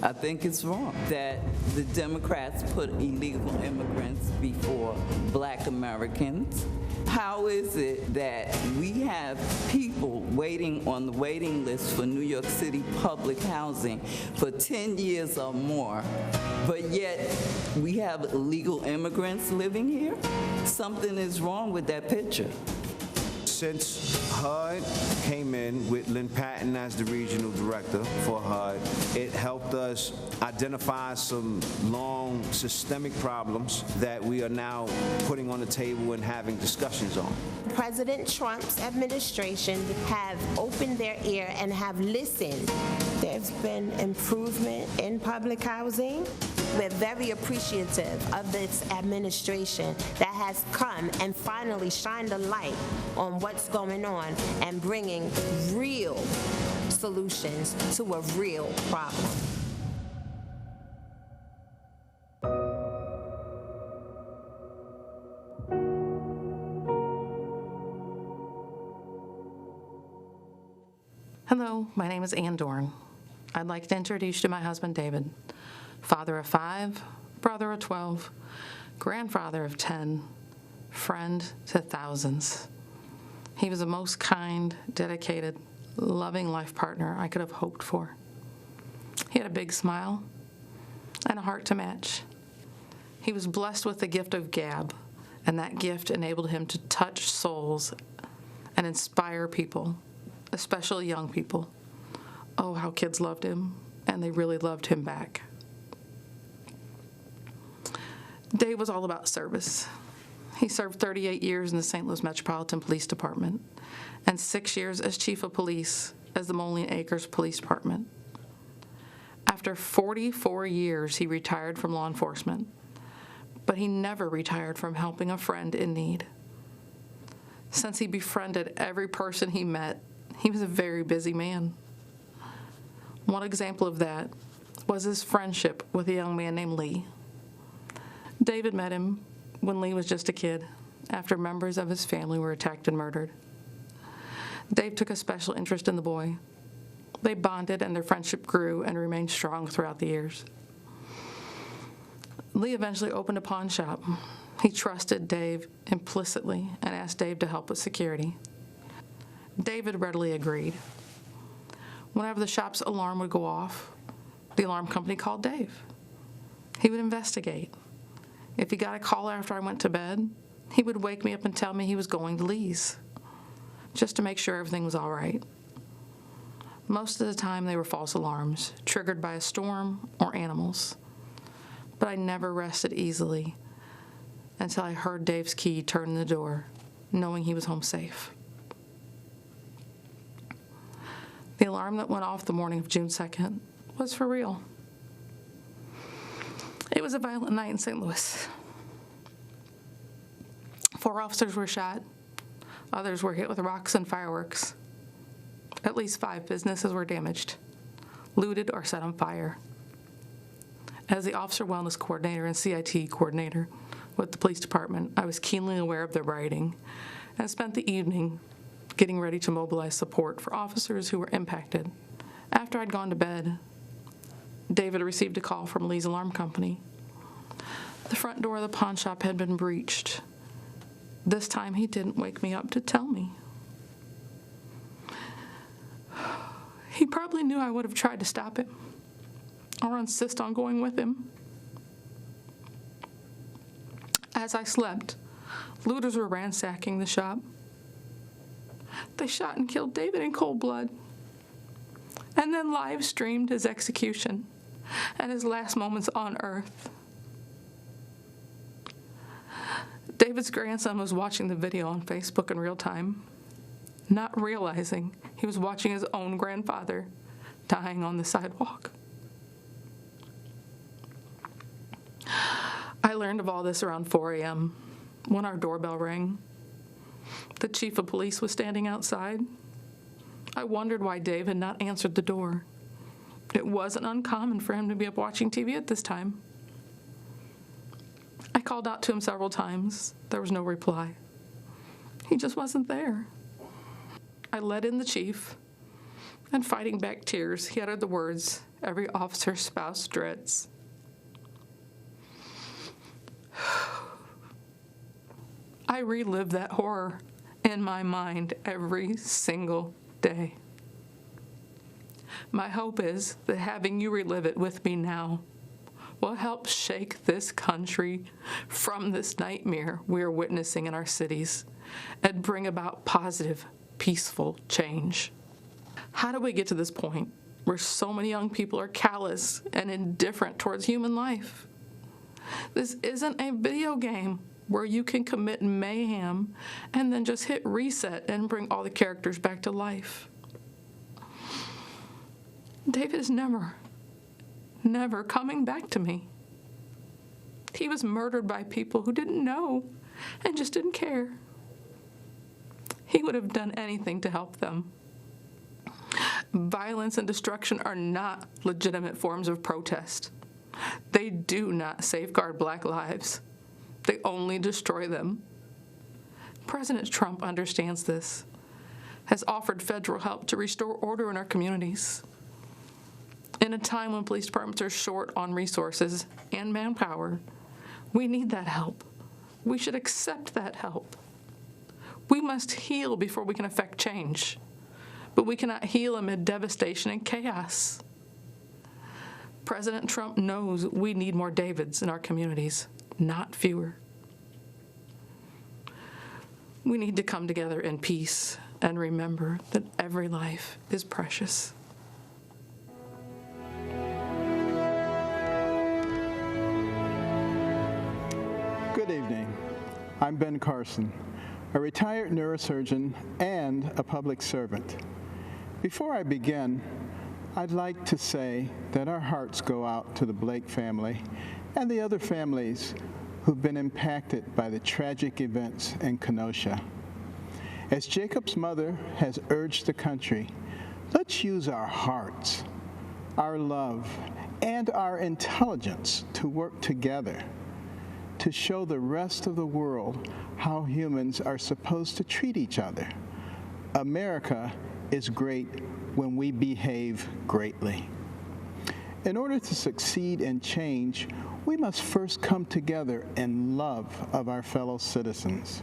I think it's wrong that the Democrats put illegal immigrants before Black Americans How is it that we have people waiting on the waiting list for New York City public housing for 10 years or more, but yet we have illegal immigrants living here? Something is wrong with that picture. Since HUD came in with Lynn Patton as the regional director for HUD, it helped us identify some long systemic problems that we are now putting on the table and having discussions on. President Trump's administration have opened their ear and have listened. There's been improvement in public housing. We're very appreciative of this administration that has come and finally shined a light on what's going on and bringing real solutions to a real problem. Hello, my name is Ann Dorn. I'd like to introduce you to my husband, David, father of 5, brother of 12, grandfather of 10, friend to thousands. He was the most kind, dedicated, loving life partner I could have hoped for. He had a big smile and a heart to match. He was blessed with the gift of gab, and that gift enabled him to touch souls and inspire people, especially young people. Oh, how kids loved him, and they really loved him back. Dave was all about service. He served 38 years in the St. Louis Metropolitan Police Department and 6 years as chief of police as the Moline Acres Police Department. After 44 years, he retired from law enforcement, but he never retired from helping a friend in need. Since he befriended every person he met, he was a very busy man. One example of that was his friendship with a young man named Lee. David met him when Lee was just a kid, after members of his family were attacked and murdered. Dave took a special interest in the boy. They bonded, and their friendship grew and remained strong throughout the years. Lee eventually opened a pawn shop. He trusted Dave implicitly and asked Dave to help with security. David readily agreed. Whenever the shop's alarm would go off, the alarm company called Dave. He would investigate. If he got a call after I went to bed, he would wake me up and tell me he was going to Lee's, just to make sure everything was all right. Most of the time they were false alarms, triggered by a storm or animals. But I never rested easily until I heard Dave's key turn in the door, knowing he was home safe. The alarm that went off the morning of June 2nd was for real. It was a violent night in St. Louis. 4 officers were shot. Others were hit with rocks and fireworks. At least 5 businesses were damaged, looted, or set on fire. As the officer wellness coordinator and CIT coordinator with the police department, I was keenly aware of the rioting and spent the evening getting ready to mobilize support for officers who were impacted. After I'd gone to bed, David received a call from Lee's alarm company. The front door of the pawn shop had been breached. This time he didn't wake me up to tell me. He probably knew I would have tried to stop him or insist on going with him. As I slept, looters were ransacking the shop. They shot and killed David in cold blood, and then live streamed his execution and his last moments on earth. David's grandson was watching the video on Facebook in real time, not realizing he was watching his own grandfather dying on the sidewalk. I learned of all this around 4 a.m. when our doorbell rang. The chief of police was standing outside. I wondered why Dave had not answered the door. It wasn't uncommon for him to be up watching TV at this time. I called out to him several times. There was no reply. He just wasn't there. I let in the chief, and fighting back tears, he uttered the words every officer's spouse dreads. I relive that horror in my mind every single day. My hope is that having you relive it with me now will help shake this country from this nightmare we are witnessing in our cities and bring about positive, peaceful change. How do we get to this point where so many young people are callous and indifferent towards human life? This isn't a video game where you can commit mayhem and then just hit reset and bring all the characters back to life. David is never coming back to me. He was murdered by people who didn't know and just didn't care. He would have done anything to help them. Violence and destruction are not legitimate forms of protest. They do not safeguard Black lives. They only destroy them. President Trump understands this, has offered federal help to restore order in our communities. In a time when police departments are short on resources and manpower, we need that help. We should accept that help. We must heal before we can affect change, but we cannot heal amid devastation and chaos. President Trump knows we need more Davids in our communities, not fewer. We need to come together in peace and remember that every life is precious. Good evening. I'm Ben Carson, a retired neurosurgeon and a public servant. Before I begin, I'd like to say that our hearts go out to the Blake family and the other families who've been impacted by the tragic events in Kenosha. As Jacob's mother has urged the country, let's use our hearts, our love, and our intelligence to work together to show the rest of the world how humans are supposed to treat each other. America is great when we behave greatly. In order to succeed and change, we must first come together in love of our fellow citizens.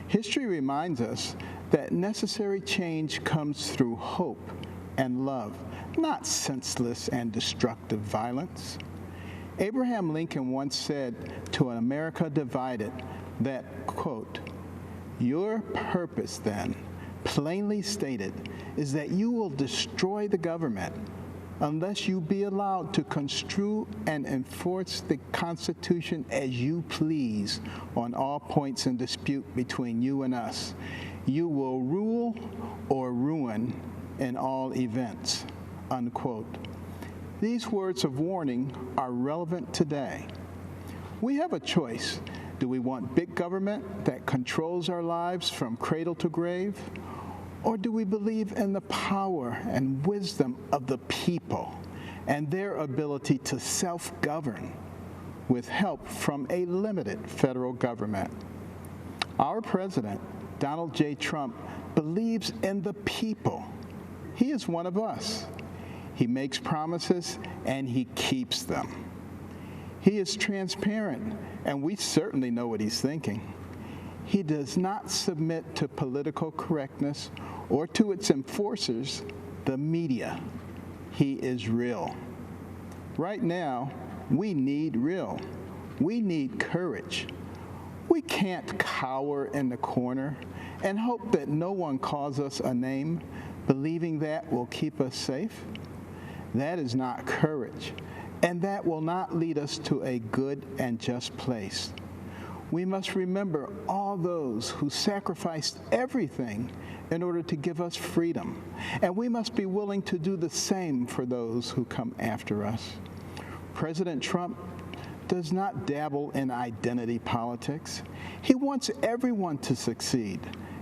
History reminds us that necessary change comes through hope and love, not senseless and destructive violence. Abraham Lincoln once said to an America divided that, quote, "Your purpose then, plainly stated, is that you will destroy the government unless you be allowed to construe and enforce the Constitution as you please on all points in dispute between you and us. You will rule or ruin in all events," unquote. These words of warning are relevant today. We have a choice. Do we want big government that controls our lives from cradle to grave? Or do we believe in the power and wisdom of the people and their ability to self-govern with help from a limited federal government? Our president, Donald J. Trump, believes in the people. He is one of us. He makes promises and he keeps them. He is transparent, and we certainly know what he's thinking. He does not submit to political correctness or to its enforcers, the media. He is real. Right now, we need real. We need courage. We can't cower in the corner and hope that no one calls us a name, believing that will keep us safe. That is not courage, and that will not lead us to a good and just place. We must remember all those who sacrificed everything in order to give us freedom, and we must be willing to do the same for those who come after us. President Trump does not dabble in identity politics. He wants everyone to succeed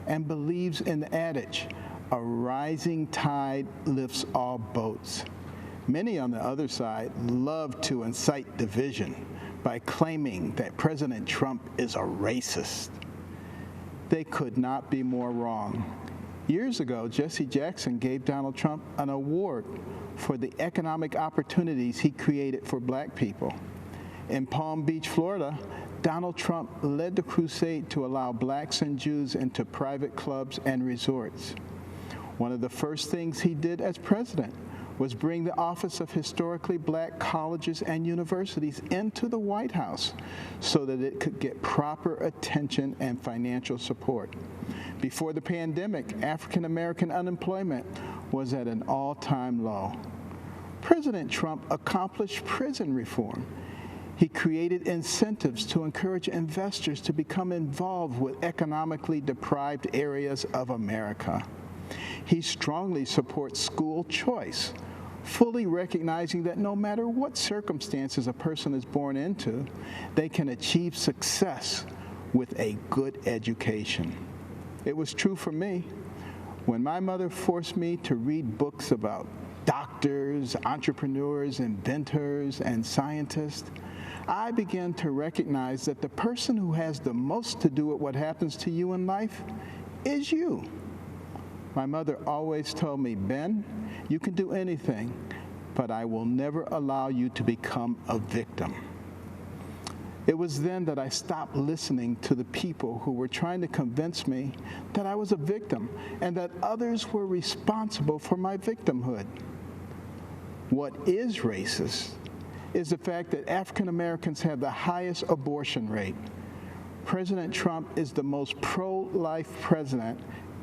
and believes in the adage, "A rising tide lifts all boats." Many on the other side love to incite division by claiming that President Trump is a racist. They could not be more wrong. Years ago, Jesse Jackson gave Donald Trump an award for the economic opportunities he created for Black people. In Palm Beach, Florida, Donald Trump led the crusade to allow blacks and Jews into private clubs and resorts. One of the first things he did as president was bring the Office of Historically Black Colleges and Universities into the White House so that it could get proper attention and financial support. Before the pandemic, African American unemployment was at an all-time low. President Trump accomplished prison reform. He created incentives to encourage investors to become involved with economically deprived areas of America. He strongly supports school choice, fully recognizing that no matter what circumstances a person is born into, they can achieve success with a good education. It was true for me. When my mother forced me to read books about doctors, entrepreneurs, inventors, and scientists, I began to recognize that the person who has the most to do with what happens to you in life is you. My mother always told me, Ben, you can do anything, but I will never allow you to become a victim. It was then that I stopped listening to the people who were trying to convince me that I was a victim and that others were responsible for my victimhood. What is racist is the fact that African Americans have the highest abortion rate. President Trump is the most pro-life president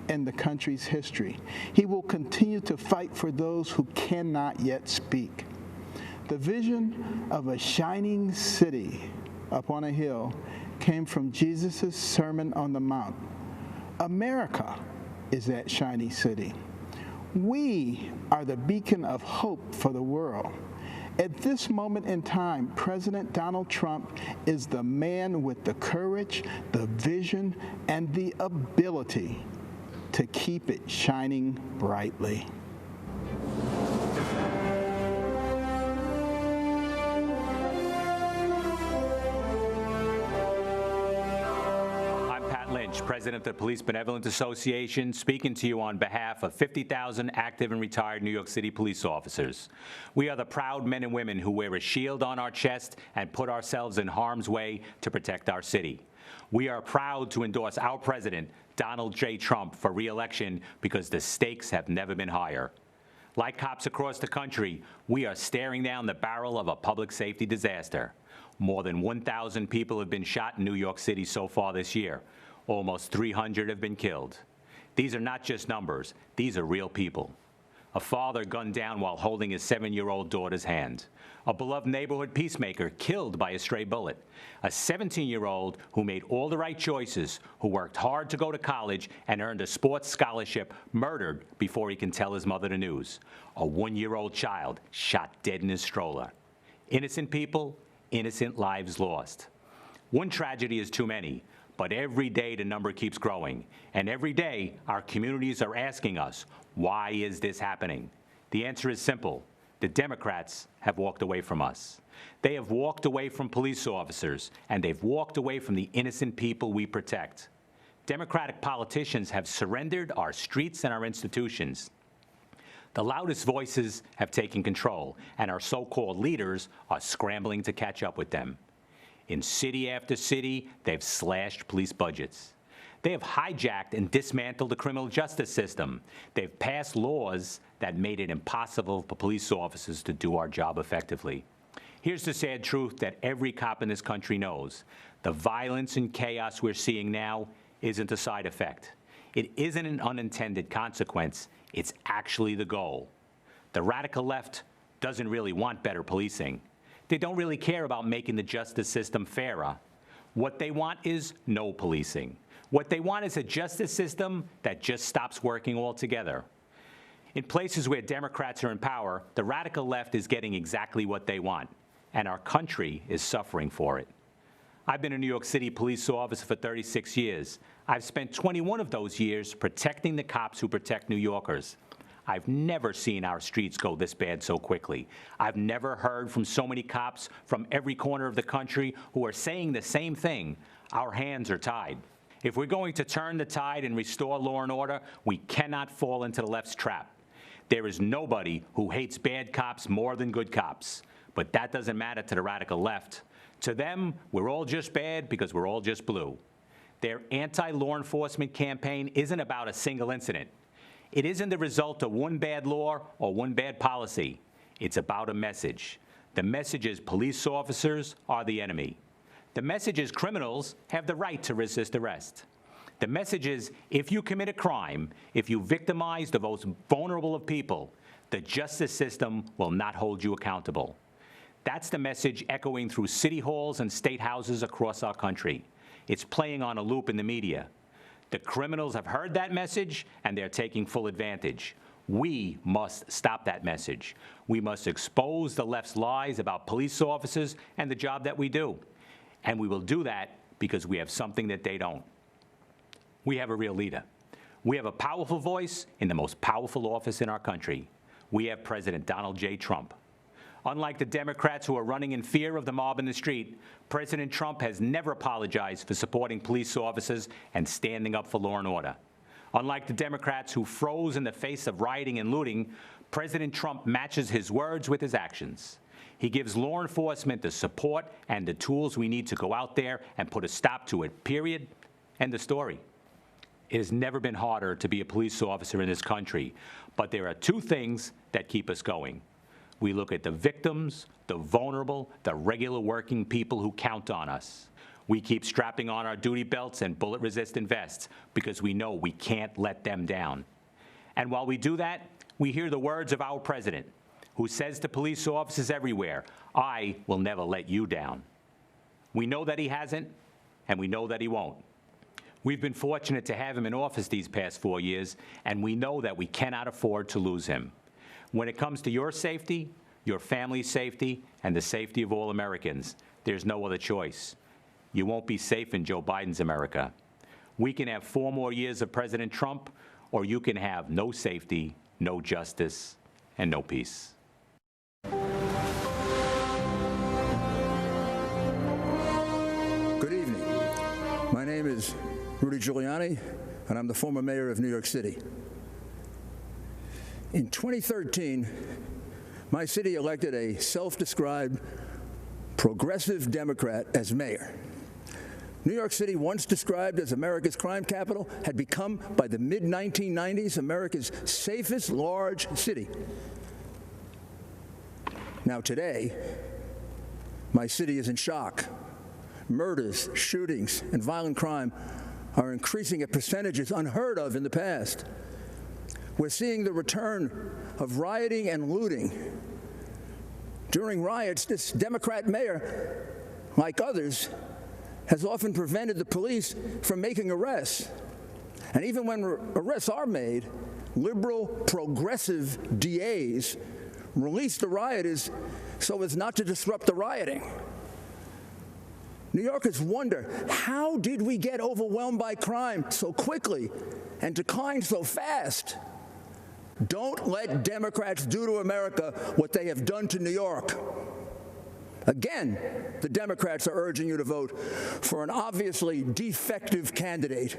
in the country's history. He will continue to fight for those who cannot yet speak. The vision of a shining city up on a hill came from Jesus' Sermon on the Mount. America is that shiny city. We are the beacon of hope for the world. At this moment in time, President Donald Trump is the man with the courage, the vision, and the ability to keep it shining brightly. Lynch, president of the Police Benevolent Association, speaking to you on behalf of 50,000 active and retired New York City police officers. We are the proud men and women who wear a shield on our chest and put ourselves in harm's way to protect our city. We are proud to endorse our president, Donald J. Trump, for re-election because the stakes have never been higher. Like cops across the country, we are staring down the barrel of a public safety disaster. More than 1,000 people have been shot in New York City so far this year. Almost 300 have been killed. These are not just numbers, these are real people. A father gunned down while holding his 7-year-old daughter's hand. A beloved neighborhood peacemaker killed by a stray bullet. A 17-year-old who made all the right choices, who worked hard to go to college and earned a sports scholarship, murdered before he can tell his mother the news. A 1-year-old child shot dead in his stroller. Innocent people, innocent lives lost. One tragedy is too many. But every day the number keeps growing. And every day our communities are asking us, why is this happening? The answer is simple. The Democrats have walked away from us. They have walked away from police officers, and they've walked away from the innocent people we protect. Democratic politicians have surrendered our streets and our institutions. The loudest voices have taken control, and our so-called leaders are scrambling to catch up with them. In city after city, they've slashed police budgets. They have hijacked and dismantled the criminal justice system. They've passed laws that made it impossible for police officers to do our job effectively. Here's the sad truth that every cop in this country knows. The violence and chaos we're seeing now isn't a side effect. It isn't an unintended consequence. It's actually the goal. The radical left doesn't really want better policing. They don't really care about making the justice system fairer. What they want is no policing. What they want is a justice system that just stops working altogether. In places where Democrats are in power, the radical left is getting exactly what they want, and our country is suffering for it. I've been a New York City police officer for 36 years. I've spent 21 of those years protecting the cops who protect New Yorkers. I've never seen our streets go this bad so quickly. I've never heard from so many cops from every corner of the country who are saying the same thing. Our hands are tied. If we're going to turn the tide and restore law and order, we cannot fall into the left's trap. There is nobody who hates bad cops more than good cops. But that doesn't matter to the radical left. To them, we're all just bad because we're all just blue. Their anti-law enforcement campaign isn't about a single incident. It isn't the result of one bad law or one bad policy. It's about a message. The message is police officers are the enemy. The message is criminals have the right to resist arrest. The message is if you commit a crime, if you victimize the most vulnerable of people, the justice system will not hold you accountable. That's the message echoing through city halls and state houses across our country. It's playing on a loop in the media. The criminals have heard that message, and they're taking full advantage. We must stop that message. We must expose the left's lies about police officers and the job that we do. And we will do that because we have something that they don't. We have a real leader. We have a powerful voice in the most powerful office in our country. We have President Donald J. Trump. Unlike the Democrats who are running in fear of the mob in the street, President Trump has never apologized for supporting police officers and standing up for law and order. Unlike the Democrats who froze in the face of rioting and looting, President Trump matches his words with his actions. He gives law enforcement the support and the tools we need to go out there and put a stop to it, period. End of story. It has never been harder to be a police officer in this country, but there are two things that keep us going. We look at the victims, the vulnerable, the regular working people who count on us. We keep strapping on our duty belts and bullet-resistant vests because we know we can't let them down. And while we do that, we hear the words of our president, who says to police officers everywhere, "I will never let you down." We know that he hasn't, and we know that he won't. We've been fortunate to have him in office these past 4 years, and we know that we cannot afford to lose him. When it comes to your safety, your family's safety, and the safety of all Americans, there's no other choice. You won't be safe in Joe Biden's America. We can have 4 more years of President Trump, or you can have no safety, no justice, and no peace. Good evening. My name is Rudy Giuliani, and I'm the former mayor of New York City. In 2013, my city elected a self-described progressive Democrat as mayor. New York City, once described as America's crime capital, had become, by the mid-1990s, America's safest large city. Now today, my city is in shock. Murders, shootings, and violent crime are increasing at percentages unheard of in the past. We're seeing the return of rioting and looting. During riots, this Democrat mayor, like others, has often prevented the police from making arrests. And even when arrests are made, liberal, progressive DAs release the rioters so as not to disrupt the rioting. New Yorkers wonder, how did we get overwhelmed by crime so quickly and decline so fast? Don't let Democrats do to America what they have done to New York. Again, the Democrats are urging you to vote for an obviously defective candidate.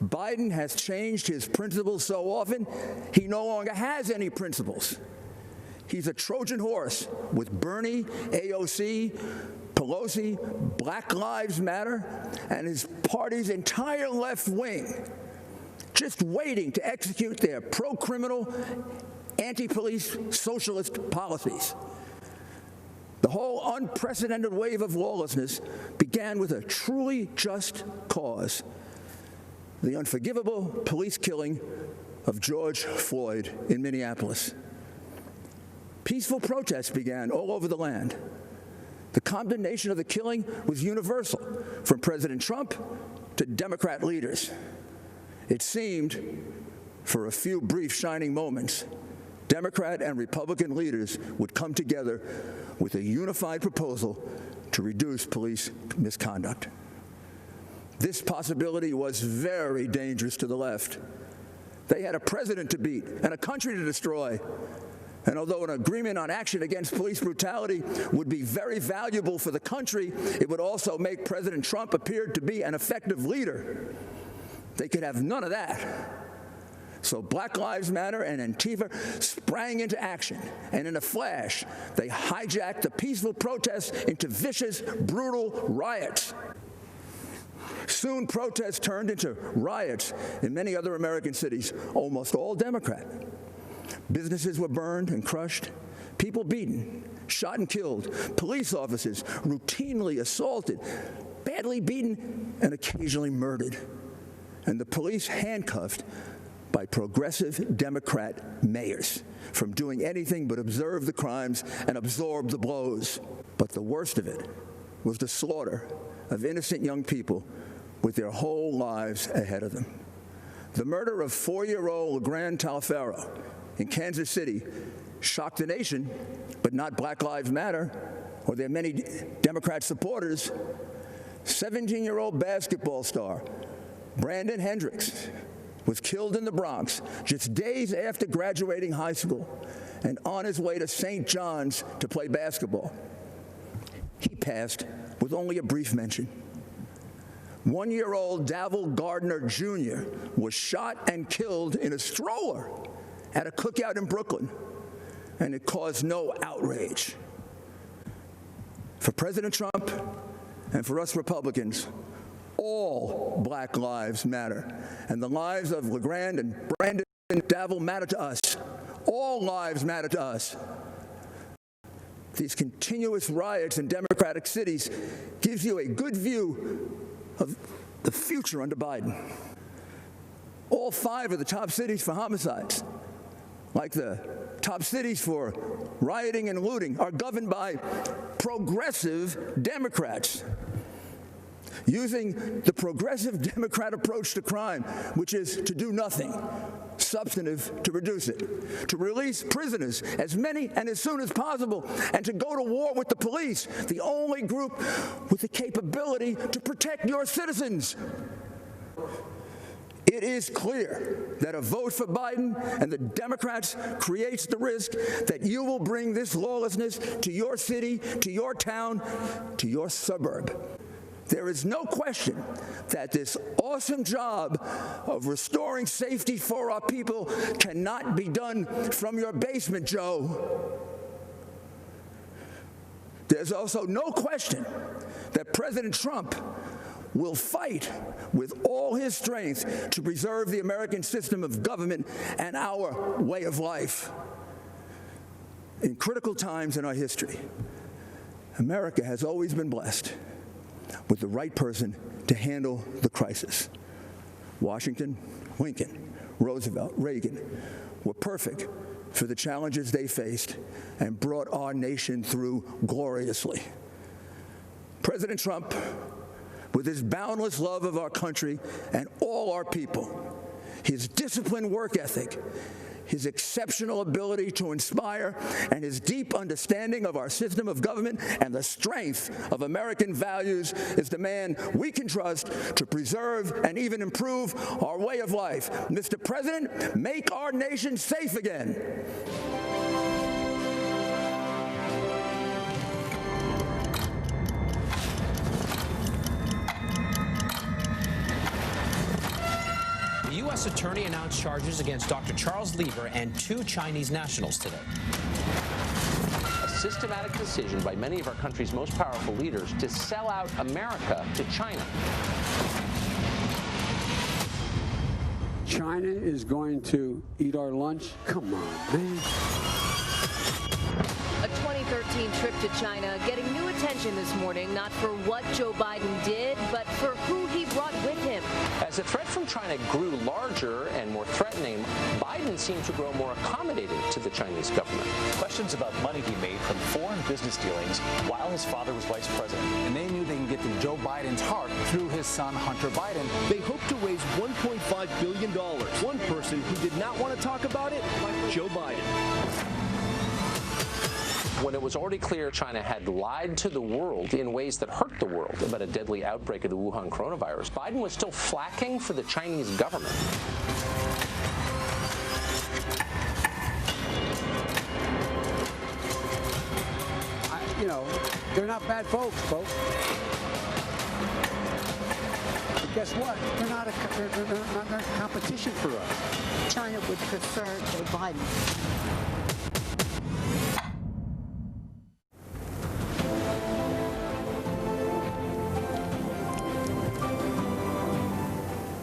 Biden has changed his principles so often, he no longer has any principles. He's a Trojan horse with Bernie, AOC, Pelosi, Black Lives Matter, and his party's entire left wing, just waiting to execute their pro-criminal, anti-police socialist policies. The whole unprecedented wave of lawlessness began with a truly just cause: the unforgivable police killing of George Floyd in Minneapolis. Peaceful protests began all over the land. The condemnation of the killing was universal, from President Trump to Democrat leaders. It seemed, for a few brief shining moments, Democrat and Republican leaders would come together with a unified proposal to reduce police misconduct. This possibility was very dangerous to the left. They had a president to beat and a country to destroy. And although an agreement on action against police brutality would be very valuable for the country, it would also make President Trump appear to be an effective leader. They could have none of that. So Black Lives Matter and Antifa sprang into action, and in a flash, they hijacked the peaceful protests into vicious, brutal riots. Soon, protests turned into riots in many other American cities, almost all Democrat. Businesses were burned and crushed, people beaten, shot and killed, police officers routinely assaulted, badly beaten, and occasionally murdered, and the police handcuffed by progressive Democrat mayors from doing anything but observe the crimes and absorb the blows. But the worst of it was the slaughter of innocent young people with their whole lives ahead of them. The murder of 4-year-old LeGrand Talfaro in Kansas City shocked the nation, but not Black Lives Matter or their many Democrat supporters. 17-year-old basketball star Brandon Hendricks was killed in the Bronx just days after graduating high school and on his way to St. John's to play basketball. He passed with only a brief mention. 1-year-old Davil Gardner Jr. was shot and killed in a stroller at a cookout in Brooklyn, and it caused no outrage. For President Trump and for us Republicans, all Black lives matter, and the lives of LeGrand and Brandon and Davil matter to us. All lives matter to us. These continuous riots in Democratic cities gives you a good view of the future under Biden. All 5 of the top cities for homicides, like the top cities for rioting and looting, are governed by progressive Democrats. Using the progressive Democrat approach to crime, which is to do nothing substantive to reduce it, to release prisoners, as many and as soon as possible, and to go to war with the police, the only group with the capability to protect your citizens. It is clear that a vote for Biden and the Democrats creates the risk that you will bring this lawlessness to your city, to your town, to your suburb. There is no question that this awesome job of restoring safety for our people cannot be done from your basement, Joe. There's also no question that President Trump will fight with all his strength to preserve the American system of government and our way of life. In critical times in our history, America has always been blessed with the right person to handle the crisis. Washington, Lincoln, Roosevelt, Reagan were perfect for the challenges they faced and brought our nation through gloriously. President Trump, with his boundless love of our country and all our people, his disciplined work ethic, his exceptional ability to inspire, and his deep understanding of our system of government and the strength of American values is the man we can trust to preserve and even improve our way of life. Mr. President, make our nation safe again. The U.S. attorney announced charges against Dr. Charles Lieber and 2 Chinese nationals today. A systematic decision by many of our country's most powerful leaders to sell out America to China. China is going to eat our lunch? Come on, man. A 2013 trip to China getting new attention this morning, not for what Joe Biden did, but for who he brought with him. As the threat from China grew larger and more threatening, Biden seemed to grow more accommodating to the Chinese government. Questions about money he made from foreign business dealings while his father was vice president. And they knew they can get to Joe Biden's heart through his son, Hunter Biden. They hope to raise $1.5 billion. One person who did not want to talk about it, Joe Biden. When it was already clear China had lied to the world in ways that hurt the world about a deadly outbreak of the Wuhan coronavirus, Biden was still flacking for the Chinese government. They're not bad folks. guess what? They're not a competition for us. China would prefer Joe Biden.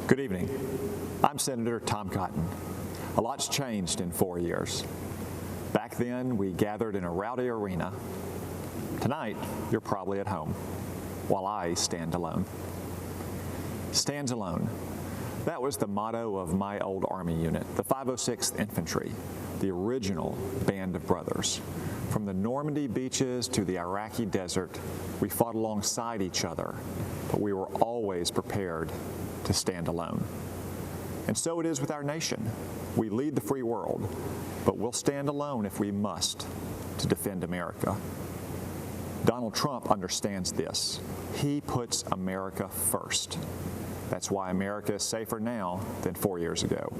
Good evening. I'm Senator Tom Cotton. A lot's changed in 4 years. Back then, we gathered in a rowdy arena. Tonight, you're probably at home, while I stand alone. Stands alone. That was the motto of my old Army unit, the 506th Infantry, the original band of brothers. From the Normandy beaches to the Iraqi desert, we fought alongside each other, but we were always prepared to stand alone. And so it is with our nation. We lead the free world, but we'll stand alone if we must to defend America. Donald Trump understands this. He puts America first. That's why America is safer now than 4 years ago.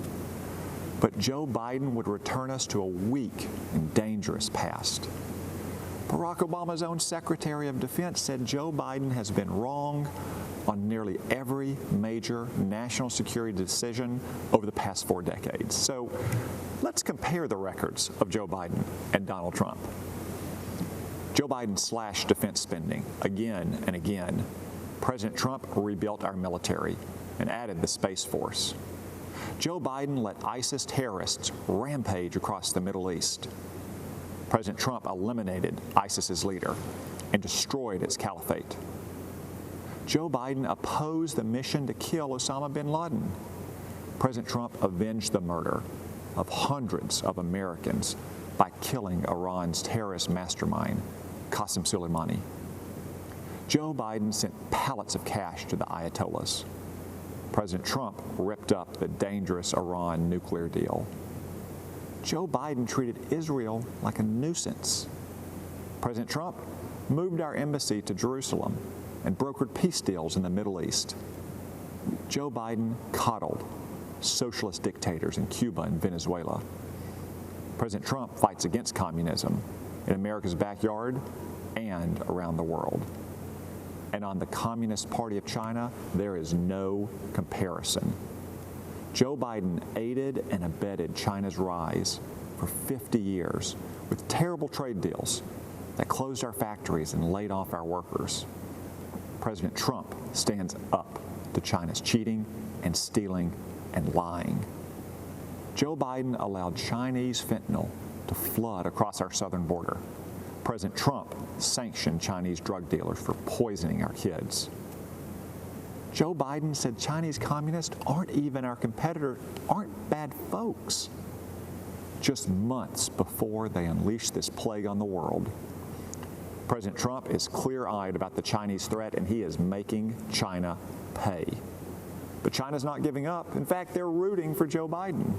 But Joe Biden would return us to a weak and dangerous past. Barack Obama's own Secretary of Defense said Joe Biden has been wrong on nearly every major national security decision over the past 4 decades. So let's compare the records of Joe Biden and Donald Trump. Joe Biden slashed defense spending again and again. President Trump rebuilt our military and added the Space Force. Joe Biden let ISIS terrorists rampage across the Middle East. President Trump eliminated ISIS's leader and destroyed its caliphate. Joe Biden opposed the mission to kill Osama bin Laden. President Trump avenged the murder of hundreds of Americans by killing Iran's terrorist mastermind, Qasem Soleimani. Joe Biden sent pallets of cash to the Ayatollahs. President Trump ripped up the dangerous Iran nuclear deal. Joe Biden treated Israel like a nuisance. President Trump moved our embassy to Jerusalem and brokered peace deals in the Middle East. Joe Biden coddled socialist dictators in Cuba and Venezuela. President Trump fights against communism in America's backyard and around the world. And on the Communist Party of China, there is no comparison. Joe Biden aided and abetted China's rise for 50 years with terrible trade deals that closed our factories and laid off our workers. President Trump stands up to China's cheating and stealing and lying. Joe Biden allowed Chinese fentanyl to flood across our southern border. President Trump sanctioned Chinese drug dealers for poisoning our kids. Joe Biden said Chinese communists aren't even our competitor, aren't bad folks. Just months before they unleashed this plague on the world. President Trump is clear-eyed about the Chinese threat, and he is making China pay. But China's not giving up. In fact, they're rooting for Joe Biden.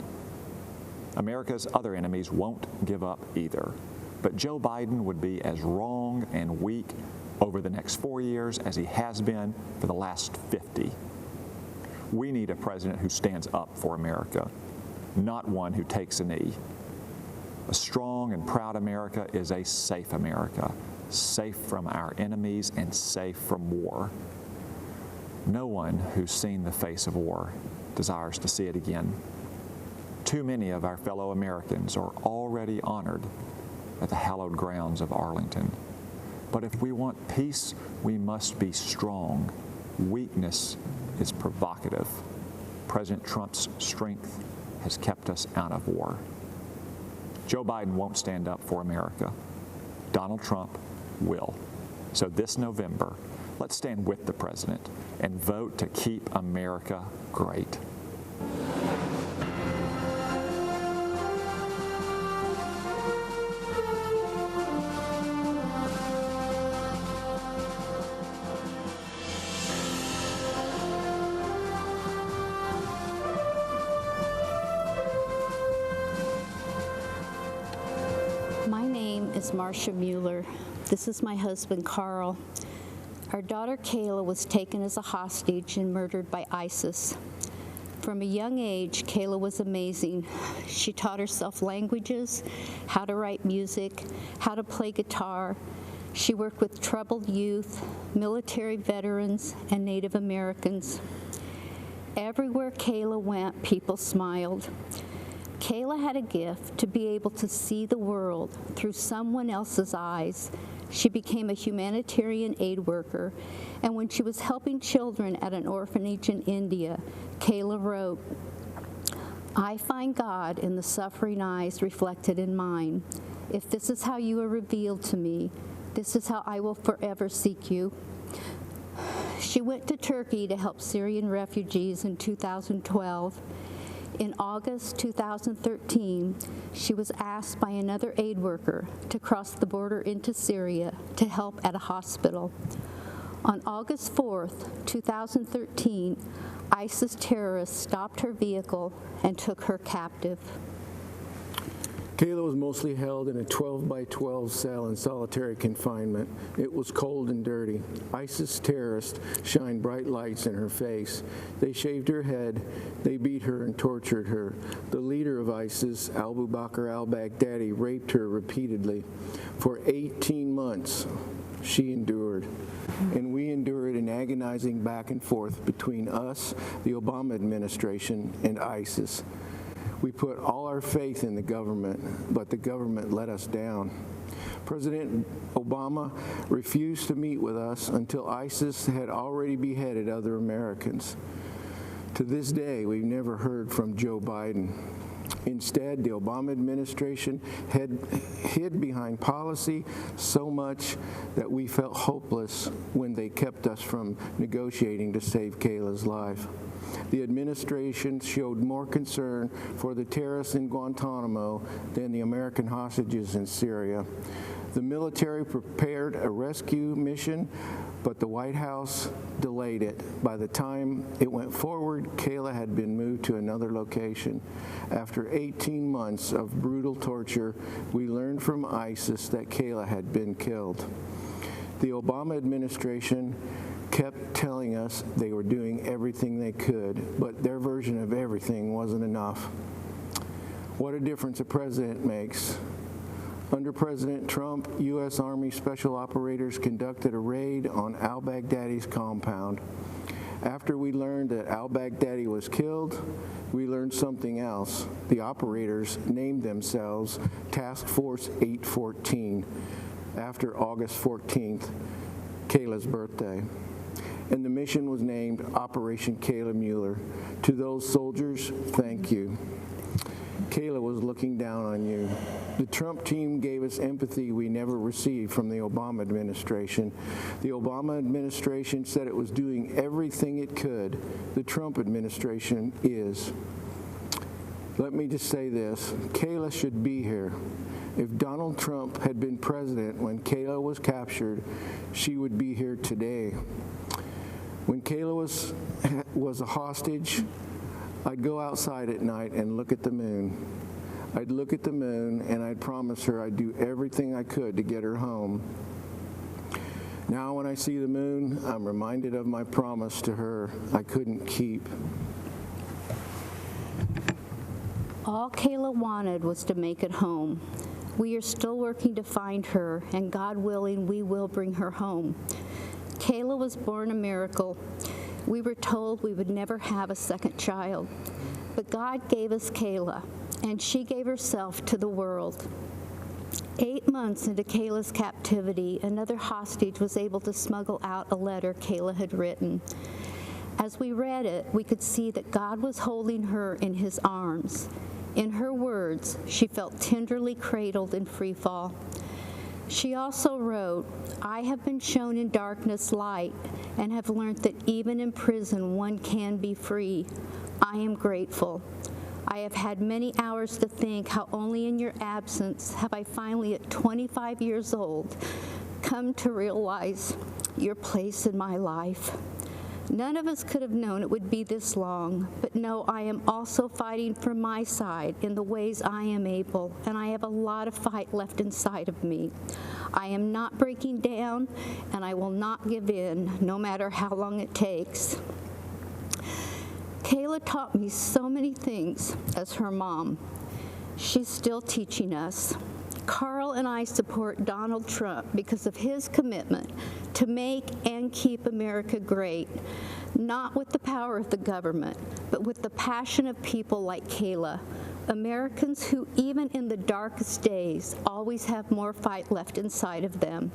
America's other enemies won't give up either. But Joe Biden would be as wrong and weak over the next 4 years as he has been for the last 50. We need a president who stands up for America, not one who takes a knee. A strong and proud America is a safe America, safe from our enemies and safe from war. No one who's seen the face of war desires to see it again. Too many of our fellow Americans are already honored at the hallowed grounds of Arlington. But if we want peace, we must be strong. Weakness is provocative. President Trump's strength has kept us out of war. Joe Biden won't stand up for America. Donald Trump will. So this November, let's stand with the president and vote to keep America great. Stacia Mueller. This is my husband, Carl. Our daughter, Kayla, was taken as a hostage and murdered by ISIS. From a young age, Kayla was amazing. She taught herself languages, how to write music, how to play guitar, She worked with troubled youth, military veterans, and Native Americans. Everywhere Kayla went, people smiled. Kayla had a gift to be able to see the world through someone else's eyes. She became a humanitarian aid worker, and when she was helping children at an orphanage in India, Kayla wrote, "I find God in the suffering eyes reflected in mine. If this is how you are revealed to me, this is how I will forever seek you." She went to Turkey to help Syrian refugees in 2012. In August 2013, she was asked by another aid worker to cross the border into Syria to help at a hospital. On August 4th, 2013, ISIS terrorists stopped her vehicle and took her captive. Kayla was mostly held in a 12-by-12 cell in solitary confinement. It was cold and dirty. ISIS terrorists shined bright lights in her face. They shaved her head. They beat her and tortured her. The leader of ISIS, Abu Bakr al-Baghdadi, raped her repeatedly. For 18 months, she endured. And we endured an agonizing back and forth between us, the Obama administration, and ISIS. We put all our faith in the government, but the government let us down. President Obama refused to meet with us until ISIS had already beheaded other Americans. To this day, we've never heard from Joe Biden. Instead, the Obama administration hid behind policy so much that we felt hopeless when they kept us from negotiating to save Kayla's life. The administration showed more concern for the terrorists in Guantanamo than the American hostages in Syria. The military prepared a rescue mission, but the White House delayed it. By the time it went forward, Kayla had been moved to another location. After 18 months of brutal torture, we learned from ISIS that Kayla had been killed. The Obama administration kept telling us they were doing everything they could, but their version of everything wasn't enough. What a difference a president makes. Under President Trump, U.S. Army Special Operators conducted a raid on al-Baghdadi's compound. After we learned that al-Baghdadi was killed, we learned something else. The operators named themselves Task Force 814 after August 14th, Kayla's birthday. And the mission was named Operation Kayla Mueller. To those soldiers, thank you. Kayla was looking down on you. The Trump team gave us empathy we never received from the Obama administration. The Obama administration said it was doing everything it could. The Trump administration is. Let me just say this. Kayla should be here. If Donald Trump had been president when Kayla was captured, she would be here today. When Kayla was a hostage, I'd go outside at night and look at the moon. I'd look at the moon and I'd promise her I'd do everything I could to get her home. Now when I see the moon, I'm reminded of my promise to her I couldn't keep. All Kayla wanted was to make it home. We are still working to find her, and God willing, we will bring her home. Kayla was born a miracle. We were told we would never have a second child, but God gave us Kayla, and she gave herself to the world. 8 months into Kayla's captivity, another hostage was able to smuggle out a letter Kayla had written. As we read it, we could see that God was holding her in his arms. In her words, she felt tenderly cradled in free fall. She also wrote, "I have been shown in darkness light and have learned that even in prison one can be free. I am grateful. I have had many hours to think how only in your absence have I finally, at 25 years old, come to realize your place in my life. None of us could have known it would be this long, but no, I am also fighting for my side in the ways I am able, and I have a lot of fight left inside of me. I am not breaking down, and I will not give in, no matter how long it takes." Kayla taught me so many things as her mom. She's still teaching us. Carl and I support Donald Trump because of his commitment to make and keep America great, not with the power of the government, but with the passion of people like Kayla, Americans who, even in the darkest days, always have more fight left inside of them.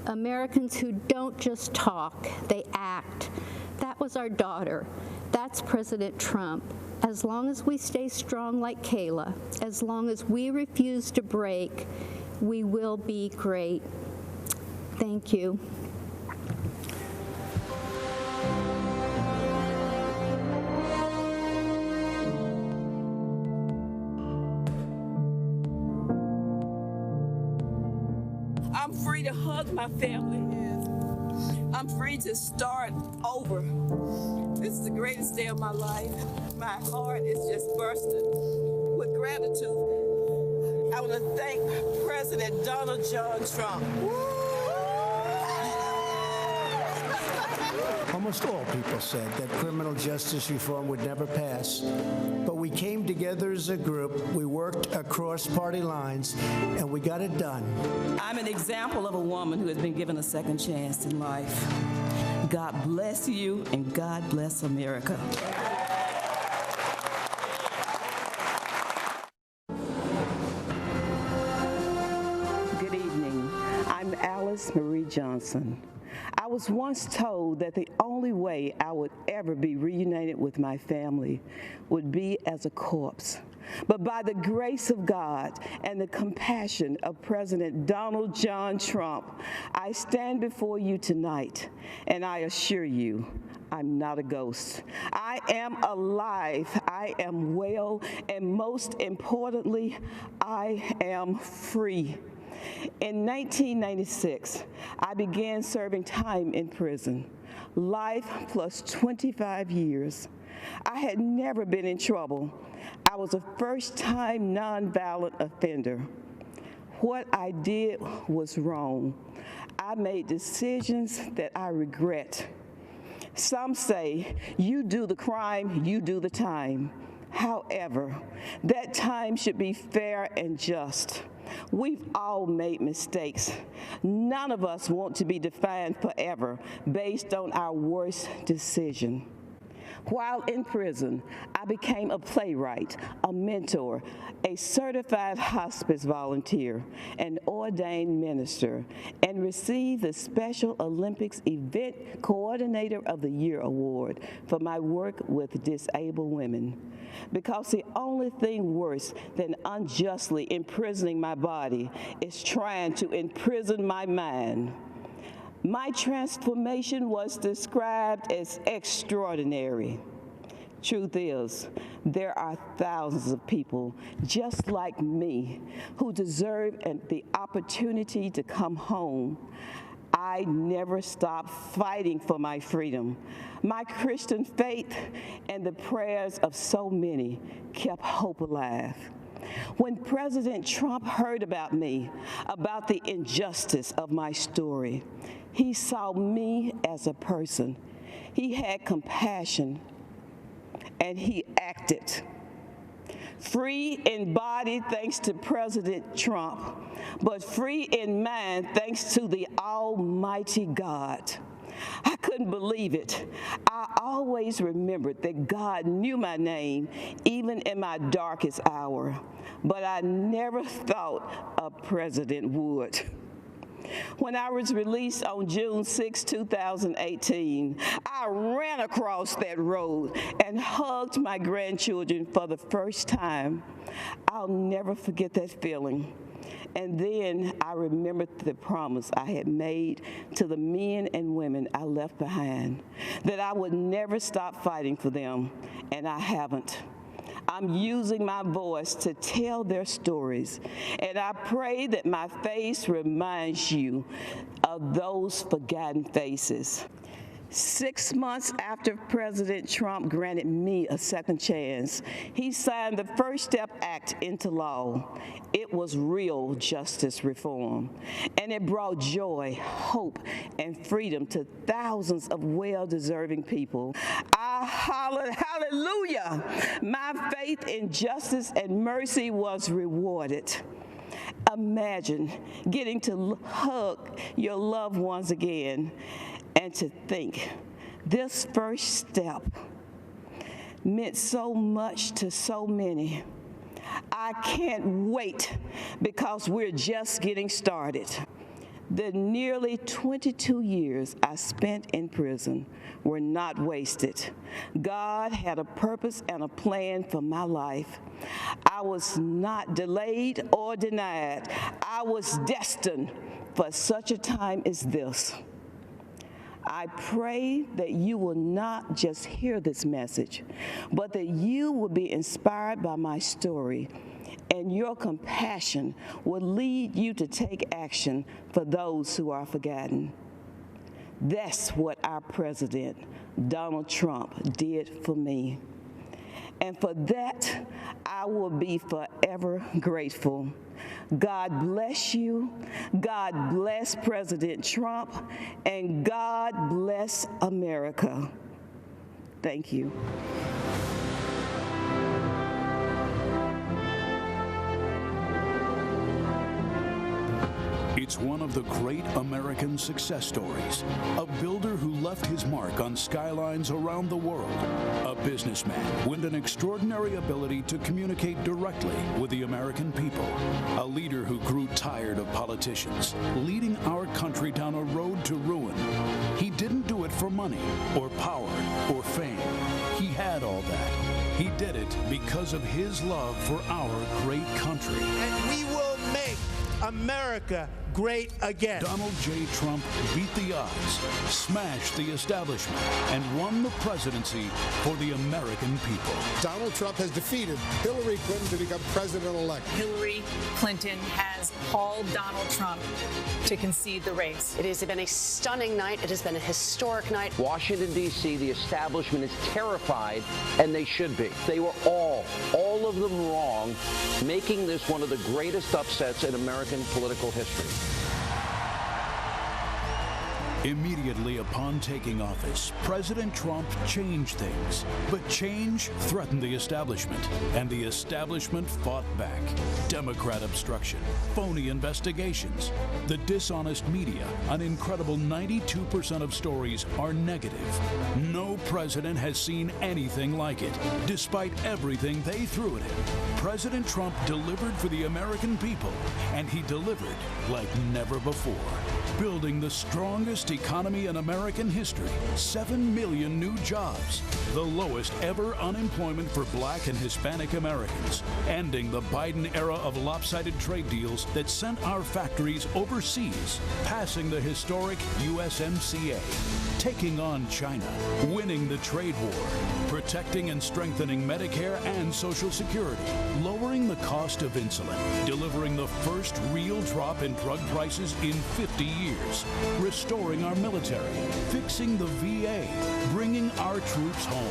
Americans who don't just talk, they act. That was our daughter. That's President Trump. As long as we stay strong like Kayla, as long as we refuse to break, we will be great. Thank you. I'm free to hug my family. I'm free to start over. This is the greatest day of my life. My heart is just bursting with gratitude. I want to thank President Donald John Trump. Almost all people said that criminal justice reform would never pass. But we came together as a group, we worked across party lines, and we got it done. I'm an example of a woman who has been given a second chance in life. God bless you, and God bless America. Good evening. I'm Alice Marie Johnson. I was once told that the only way I would ever be reunited with my family would be as a corpse. But by the grace of God and the compassion of President Donald John Trump, I stand before you tonight, and I assure you, I'm not a ghost. I am alive, I am well, and most importantly, I am free. In 1996, I began serving time in prison, life plus 25 years. I had never been in trouble. I was a first-time nonviolent offender. What I did was wrong. I made decisions that I regret. Some say, you do the crime, you do the time. However, that time should be fair and just. We've all made mistakes. None of us want to be defined forever based on our worst decision. While in prison, I became a playwright, a mentor, a certified hospice volunteer, an ordained minister, and received the Special Olympics Event Coordinator of the Year award for my work with disabled women. Because the only thing worse than unjustly imprisoning my body is trying to imprison my mind. My transformation was described as extraordinary. Truth is, there are thousands of people just like me who deserve the opportunity to come home. I never stopped fighting for my freedom. My Christian faith and the prayers of so many kept hope alive. When President Trump heard about me, about the injustice of my story, he saw me as a person. He had compassion, and he acted. Free in body thanks to President Trump, but free in mind thanks to the Almighty God. I couldn't believe it. I always remembered that God knew my name, even in my darkest hour, but I never thought a president would. When I was released on June 6, 2018, I ran across that road and hugged my grandchildren for the first time. I'll never forget that feeling. And then I remembered the promise I had made to the men and women I left behind, that I would never stop fighting for them, and I haven't. I'm using my voice to tell their stories, and I pray that my face reminds you of those forgotten faces. 6 months after President Trump granted me a second chance, he signed the First Step Act into law. It was real justice reform, and it brought joy, hope, and freedom to thousands of well-deserving people. I hollered, hallelujah! My faith in justice and mercy was rewarded. Imagine getting to hug your loved ones again, and to think this first step meant so much to so many. I can't wait because we're just getting started. The nearly 22 years I spent in prison were not wasted. God had a purpose and a plan for my life. I was not delayed or denied. I was destined for such a time as this. I pray that you will not just hear this message, but that you will be inspired by my story, and your compassion will lead you to take action for those who are forgotten. That's what our president, Donald Trump, did for me. And for that, I will be forever grateful. God bless you. God bless President Trump. And God bless America. Thank you. It's one of the great American success stories. A builder who left his mark on skylines around the world. A businessman with an extraordinary ability to communicate directly with the American people. A leader who grew tired of politicians, leading our country down a road to ruin. He didn't do it for money or power or fame. He had all that. He did it because of his love for our great country. And we will make America great again. Donald J. Trump beat the odds, smashed the establishment, and won the presidency for the American people. Donald Trump has defeated Hillary Clinton to become president-elect. Hillary Clinton has called Donald Trump to concede the race. It has been a stunning night. It has been a historic night. Washington, D.C., the establishment is terrified, and they should be. They were all of them wrong, making this one of the greatest upsets in American political history. Immediately upon taking office, President Trump changed things. But change threatened the establishment, and the establishment fought back. Democrat obstruction, phony investigations, the dishonest media, an incredible 92% of stories are negative. No president has seen anything like it. Despite everything they threw at him, President Trump delivered for the American people, and he delivered like never before. Building the strongest economy in American history, 7 million new jobs, the lowest ever unemployment for Black and Hispanic Americans, ending the Biden era of lopsided trade deals that sent our factories overseas, passing the historic USMCA, taking on China, winning the trade war, protecting and strengthening Medicare and Social Security, lowering the cost of insulin, delivering the first real drop in drug prices in 50 years, restoring our military, fixing the VA, bringing our troops home,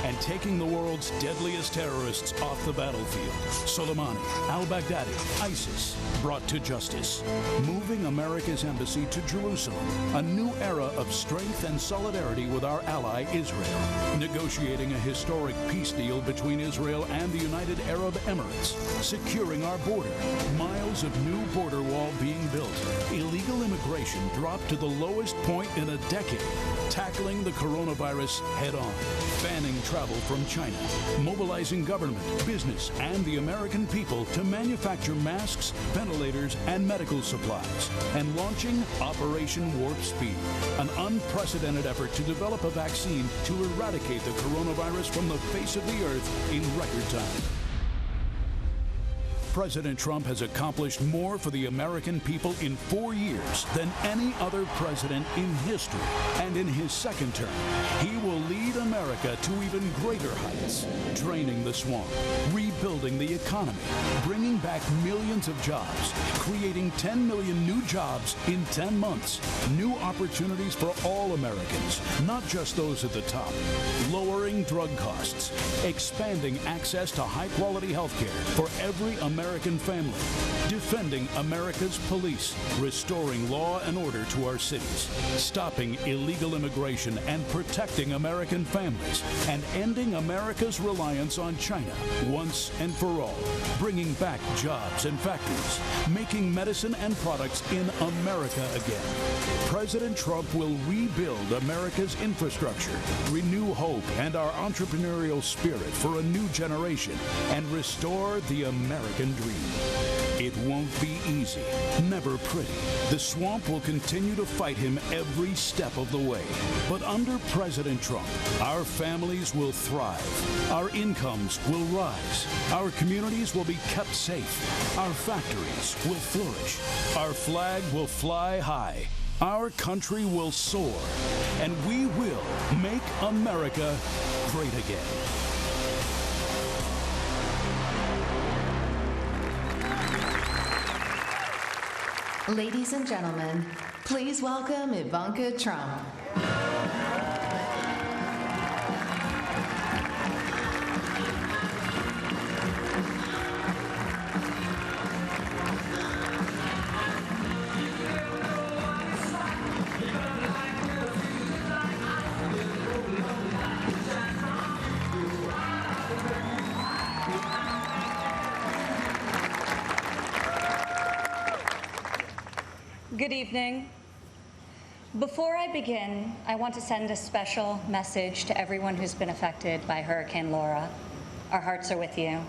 and taking the world's deadliest terrorists off the battlefield. Soleimani, al-Baghdadi, ISIS, brought to justice. Moving America's embassy to Jerusalem, a new era of strength and solidarity with our ally Israel. Negotiating a historic peace deal between Israel and the United Arab Emirates. Securing our border. Miles of new border wall being built. Illegal immigration dropped to the lowest point in a decade. Tackling the coronavirus head-on. Banning travel from China. Mobilizing government, business, and the American people to manufacture masks, ventilators, and medical supplies. And launching Operation Warp Speed, an unprecedented effort to develop a vaccine to eradicate the coronavirus from the face of the earth in record time. President Trump has accomplished more for the American people in 4 years than any other president in history. And in his second term, he will lead America to even greater heights, draining the swamp, rebuilding the economy, bringing back millions of jobs, creating 10 million new jobs in 10 months, new opportunities for all Americans, not just those at the top, lowering drug costs, expanding access to high-quality health care for every American American family, defending America's police, restoring law and order to our cities, stopping illegal immigration and protecting American families, and ending America's reliance on China once and for all, bringing back jobs and factories, making medicine and products in America again. President Trump will rebuild America's infrastructure, renew hope and our entrepreneurial spirit for a new generation, and restore the American dream. It won't be easy, never pretty. The swamp will continue to fight him every step of the way. But under President Trump, our families will thrive. Our incomes will rise. Our communities will be kept safe. Our factories will flourish. Our flag will fly high. Our country will soar. And we will make America great again. Ladies and gentlemen, please welcome Ivanka Trump. Good evening. Before I begin, I want to send a special message to everyone who's been affected by Hurricane Laura. Our hearts are with you.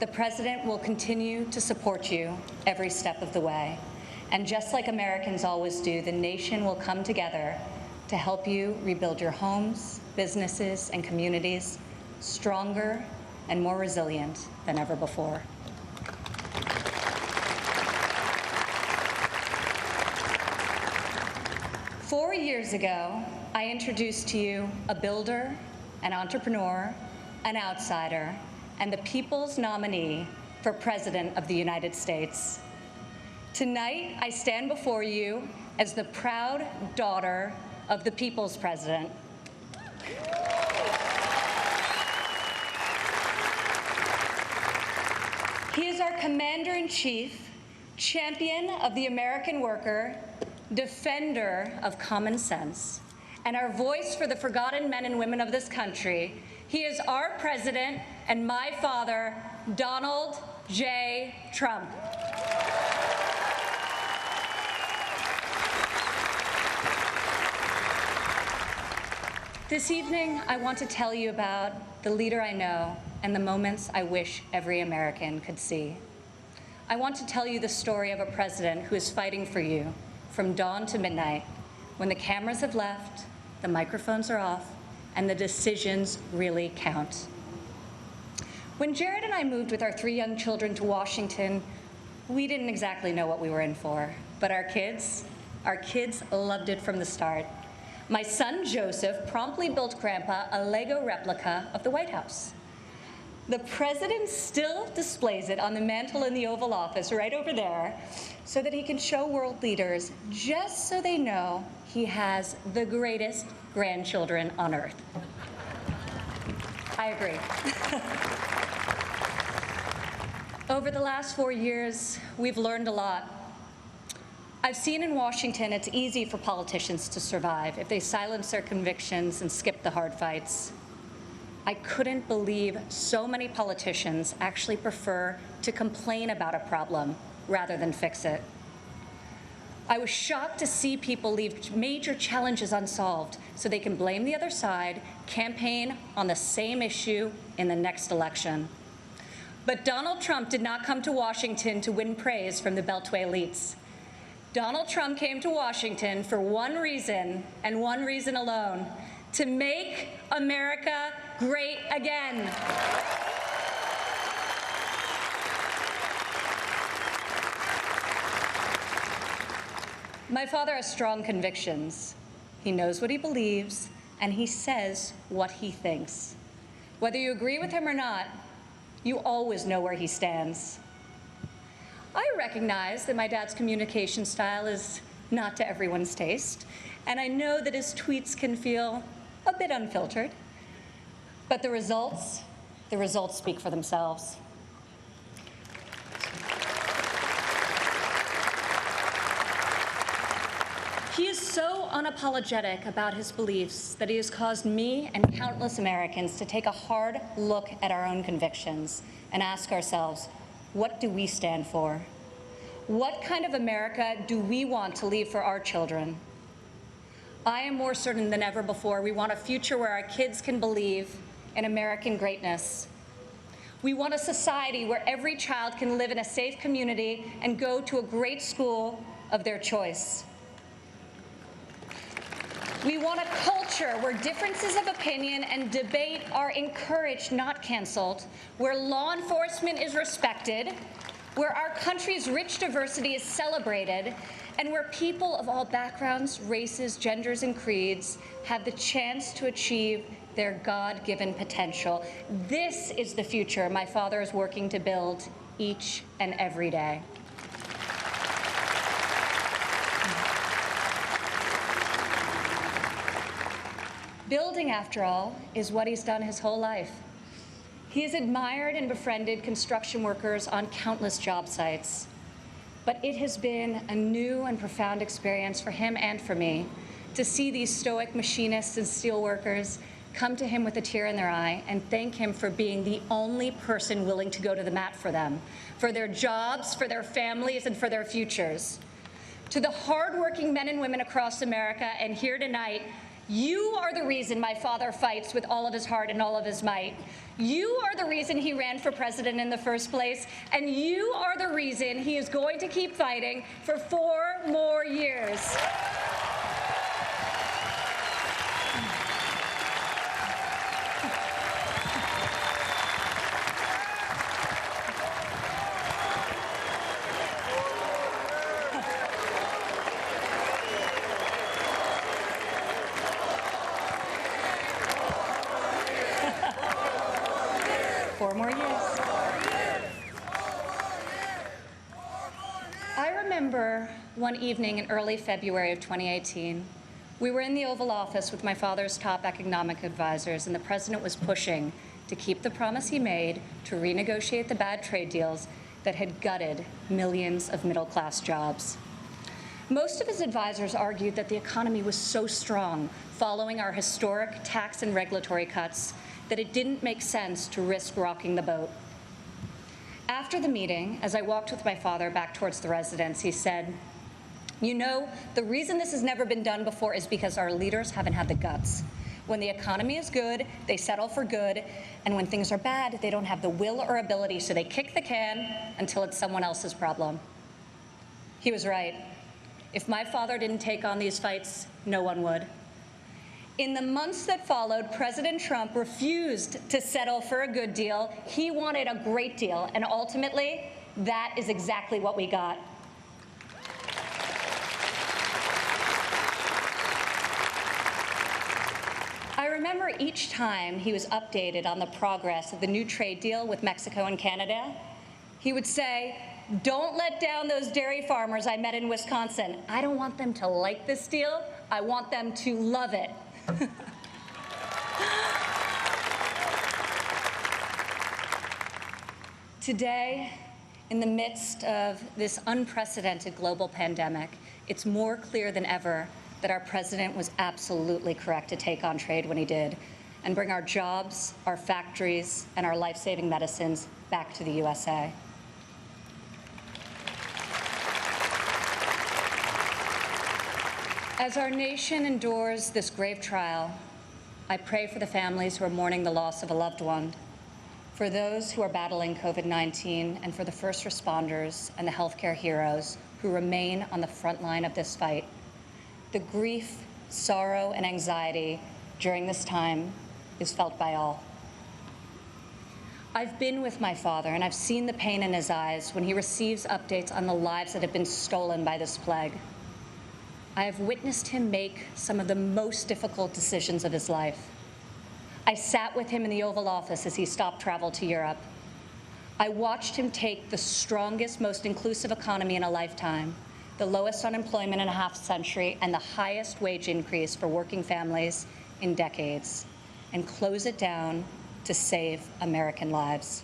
The President will continue to support you every step of the way. And just like Americans always do, the nation will come together to help you rebuild your homes, businesses, and communities stronger and more resilient than ever before. Four years ago, I introduced to you a builder, an entrepreneur, an outsider, and the people's nominee for President of the United States. Tonight, I stand before you as the proud daughter of the people's president. He is our commander-in-chief, champion of the American worker, defender of common sense, and our voice for the forgotten men and women of this country. He is our president and my father, Donald J. Trump. This evening, I want to tell you about the leader I know and the moments I wish every American could see. I want to tell you the story of a president who is fighting for you from dawn to midnight, when the cameras have left, the microphones are off, and the decisions really count. When Jared and I moved with our 3 young children to Washington, we didn't exactly know what we were in for, but our kids loved it from the start. My son, Joseph, promptly built Grandpa a Lego replica of the White House. The president still displays it on the mantle in the Oval Office right over there so that he can show world leaders, just so they know he has the greatest grandchildren on earth. I agree. Over the last 4 years, we've learned a lot. I've seen in Washington it's easy for politicians to survive if they silence their convictions and skip the hard fights. I couldn't believe so many politicians actually prefer to complain about a problem rather than fix it. I was shocked to see people leave major challenges unsolved so they can blame the other side, campaign on the same issue in the next election. But Donald Trump did not come to Washington to win praise from the Beltway elites. Donald Trump came to Washington for one reason and one reason alone: to make America great again. My father has strong convictions. He knows what he believes, and he says what he thinks. Whether you agree with him or not, you always know where he stands. I recognize that my dad's communication style is not to everyone's taste, and I know that his tweets can feel a bit unfiltered. But the results speak for themselves. He is so unapologetic about his beliefs that he has caused me and countless Americans to take a hard look at our own convictions and ask ourselves, what do we stand for? What kind of America do we want to leave for our children? I am more certain than ever before we want a future where our kids can believe in American greatness. We want a society where every child can live in a safe community and go to a great school of their choice. We want a culture where differences of opinion and debate are encouraged, not canceled, where law enforcement is respected, where our country's rich diversity is celebrated, and where people of all backgrounds, races, genders, and creeds have the chance to achieve their God-given potential. This is the future my father is working to build each and every day. Building, after all, is what he's done his whole life. He has admired and befriended construction workers on countless job sites. But it has been a new and profound experience for him and for me to see these stoic machinists and steelworkers come to him with a tear in their eye and thank him for being the only person willing to go to the mat for them, for their jobs, for their families, and for their futures. To the hardworking men and women across America and here tonight, you are the reason my father fights with all of his heart and all of his might. You are the reason he ran for president in the first place, and you are the reason he is going to keep fighting for 4 more years. One evening in early February of 2018, we were in the Oval Office with my father's top economic advisors, and the president was pushing to keep the promise he made to renegotiate the bad trade deals that had gutted millions of middle-class jobs. Most of his advisors argued that the economy was so strong following our historic tax and regulatory cuts that it didn't make sense to risk rocking the boat. After the meeting, as I walked with my father back towards the residence, he said, "You know, the reason this has never been done before is because our leaders haven't had the guts. When the economy is good, they settle for good, and when things are bad, they don't have the will or ability, so they kick the can until it's someone else's problem." He was right. If my father didn't take on these fights, no one would. In the months that followed, President Trump refused to settle for a good deal. He wanted a great deal, and ultimately, that is exactly what we got. I remember each time he was updated on the progress of the new trade deal with Mexico and Canada, he would say, "Don't let down those dairy farmers I met in Wisconsin. I don't want them to like this deal. I want them to love it." Today, in the midst of this unprecedented global pandemic, it's more clear than ever that our president was absolutely correct to take on trade when he did and bring our jobs, our factories, and our life-saving medicines back to the USA. As our nation endures this grave trial, I pray for the families who are mourning the loss of a loved one, for those who are battling COVID-19, and for the first responders and the healthcare heroes who remain on the front line of this fight. The grief, sorrow, and anxiety during this time is felt by all. I've been with my father, and I've seen the pain in his eyes when he receives updates on the lives that have been stolen by this plague. I have witnessed him make some of the most difficult decisions of his life. I sat with him in the Oval Office as he stopped travel to Europe. I watched him take the strongest, most inclusive economy in a lifetime, the lowest unemployment in a half century, and the highest wage increase for working families in decades, and close it down to save American lives.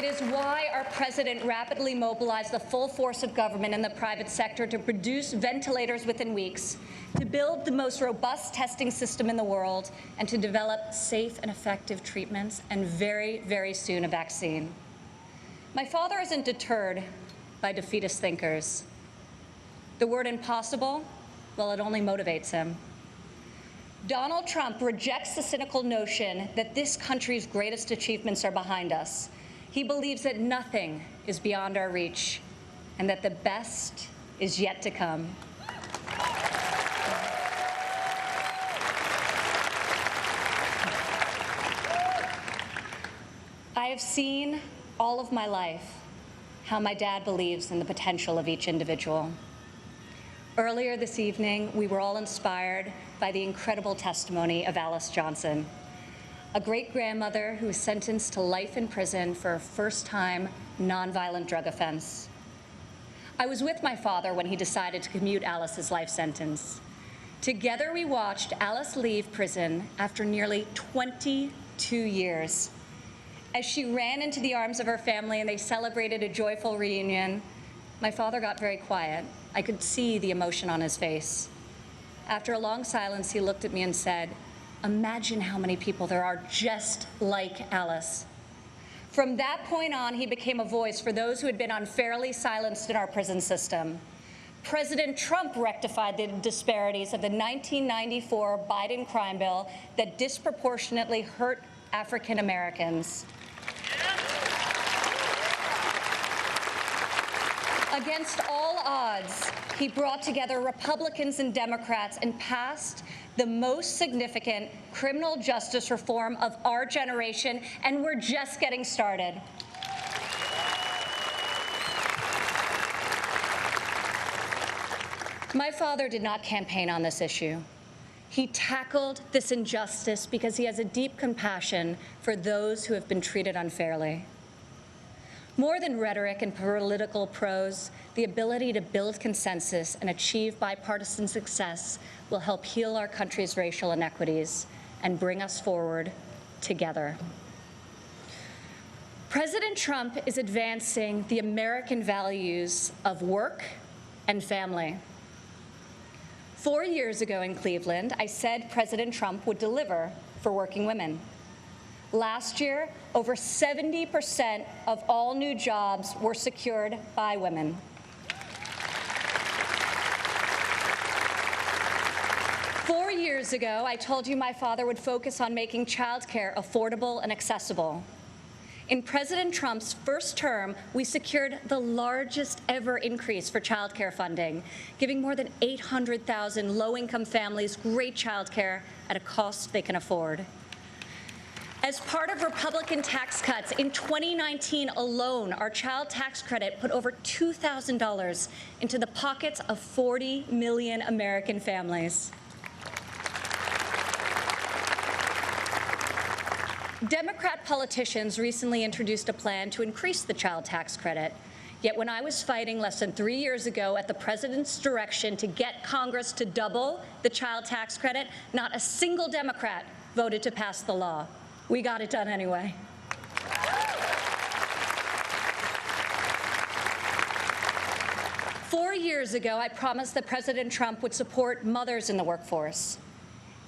It is why our president rapidly mobilized the full force of government and the private sector to produce ventilators within weeks, to build the most robust testing system in the world, and to develop safe and effective treatments, and very, very soon a vaccine. My father isn't deterred by defeatist thinkers. The word impossible, well, it only motivates him. Donald Trump rejects the cynical notion that this country's greatest achievements are behind us. He believes that nothing is beyond our reach and that the best is yet to come. I have seen all of my life how my dad believes in the potential of each individual. Earlier this evening, we were all inspired by the incredible testimony of Alice Johnson, a great-grandmother who was sentenced to life in prison for a first-time nonviolent drug offense. I was with my father when he decided to commute Alice's life sentence. Together, we watched Alice leave prison after nearly 22 years. As she ran into the arms of her family and they celebrated a joyful reunion, my father got very quiet. I could see the emotion on his face. After a long silence, he looked at me and said, "Imagine how many people there are just like Alice." From that point on, he became a voice for those who had been unfairly silenced in our prison system. President Trump rectified the disparities of the 1994 Biden crime bill that disproportionately hurt African Americans. Against all odds, he brought together Republicans and Democrats and passed the most significant criminal justice reform of our generation, and we're just getting started. My father did not campaign on this issue. He tackled this injustice because he has a deep compassion for those who have been treated unfairly. More than rhetoric and political prose, the ability to build consensus and achieve bipartisan success will help heal our country's racial inequities and bring us forward together. President Trump is advancing the American values of work and family. 4 years ago in Cleveland, I said President Trump would deliver for working women. Last year, over 70% of all new jobs were secured by women. Four years ago, I told you my father would focus on making childcare affordable and accessible. In President Trump's first term, we secured the largest ever increase for childcare funding, giving more than 800,000 low-income families great childcare at a cost they can afford. As part of Republican tax cuts, in 2019 alone, our child tax credit put over $2,000 into the pockets of 40 million American families. Democrat politicians recently introduced a plan to increase the child tax credit. Yet when I was fighting less than 3 years ago at the president's direction to get Congress to double the child tax credit, not a single Democrat voted to pass the law. We got it done anyway. Four years ago, I promised that President Trump would support mothers in the workforce.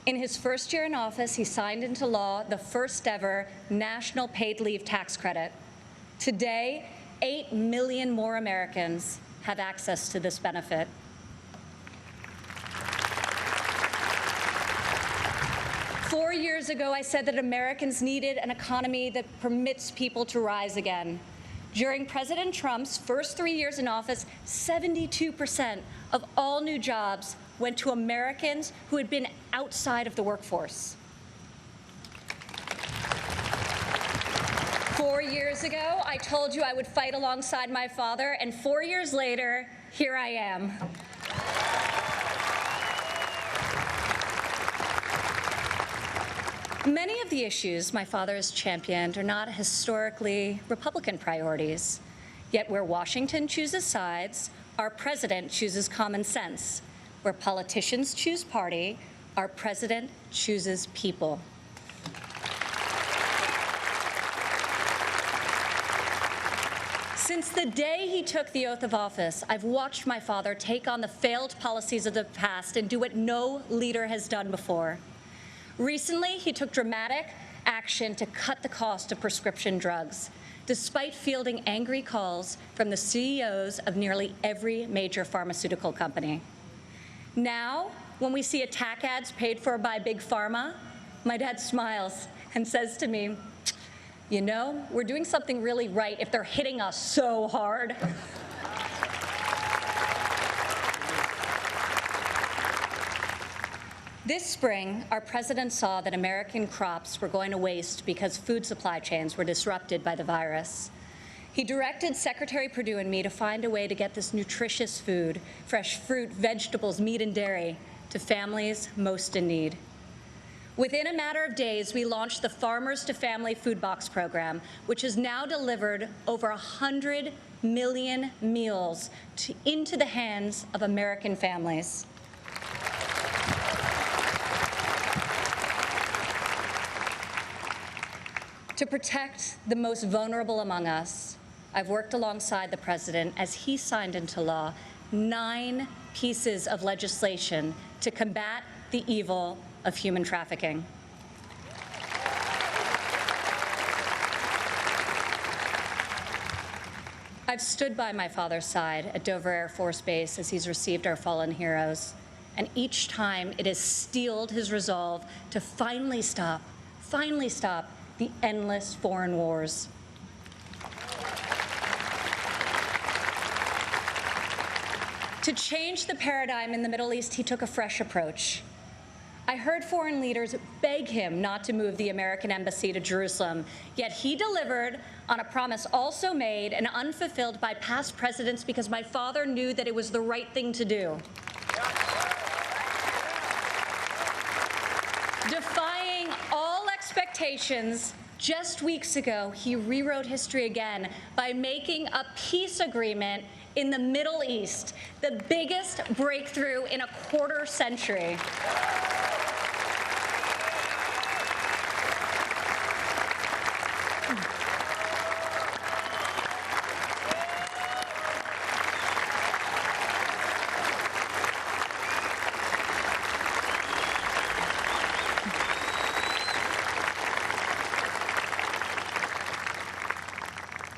In his first year in office, he signed into law the first ever national paid leave tax credit. Today, 8 million more Americans have access to this benefit. 4 years ago, I said that Americans needed an economy that permits people to rise again. During President Trump's first 3 years in office, 72% of all new jobs went to Americans who had been outside of the workforce. 4 years ago, I told you I would fight alongside my father, and 4 years later, here I am. Many of the issues my father has championed are not historically Republican priorities. Yet where Washington chooses sides, our president chooses common sense. Where politicians choose party, our president chooses people. Since the day he took the oath of office, I've watched my father take on the failed policies of the past and do what no leader has done before. Recently, he took dramatic action to cut the cost of prescription drugs, despite fielding angry calls from the CEOs of nearly every major pharmaceutical company. Now, when we see attack ads paid for by Big Pharma, my dad smiles and says to me, "You know, we're doing something really right if they're hitting us so hard." This spring, our president saw that American crops were going to waste because food supply chains were disrupted by the virus. He directed Secretary Perdue and me to find a way to get this nutritious food, fresh fruit, vegetables, meat, and dairy, to families most in need. Within a matter of days, we launched the Farmers to Family Food Box program, which has now delivered over 100 million meals into the hands of American families. To protect the most vulnerable among us, I've worked alongside the president as he signed into law 9 pieces of legislation to combat the evil of human trafficking. I've stood by my father's side at Dover Air Force Base as he's received our fallen heroes, and each time it has steeled his resolve to finally stop the endless foreign wars. To change the paradigm in the Middle East, he took a fresh approach. I heard foreign leaders beg him not to move the American embassy to Jerusalem, yet he delivered on a promise also made and unfulfilled by past presidents because my father knew that it was the right thing to do. Defying all expectations, just weeks ago, he rewrote history again by making a peace agreement in the Middle East, the biggest breakthrough in a quarter century.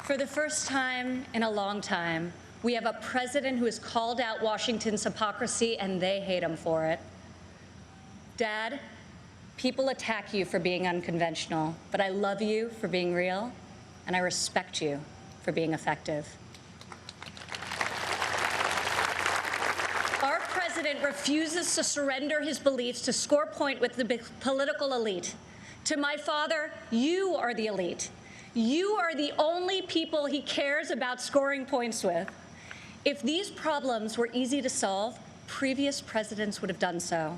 For the first time in a long time, we have a president who has called out Washington's hypocrisy, and they hate him for it. Dad, people attack you for being unconventional, but I love you for being real, and I respect you for being effective. Our president refuses to surrender his beliefs to score point with the political elite. To my father, you are the elite. You are the only people he cares about scoring points with. If these problems were easy to solve, previous presidents would have done so.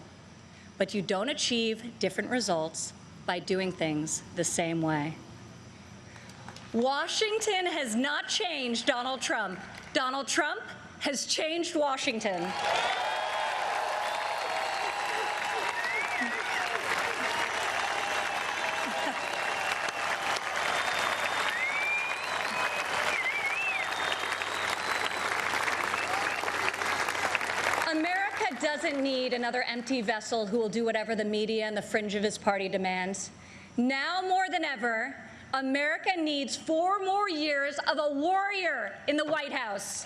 But you don't achieve different results by doing things the same way. Washington has not changed Donald Trump. Donald Trump has changed Washington. Doesn't need another empty vessel who will do whatever the media and the fringe of his party demands. Now more than ever, America needs 4 more years of a warrior in the White House.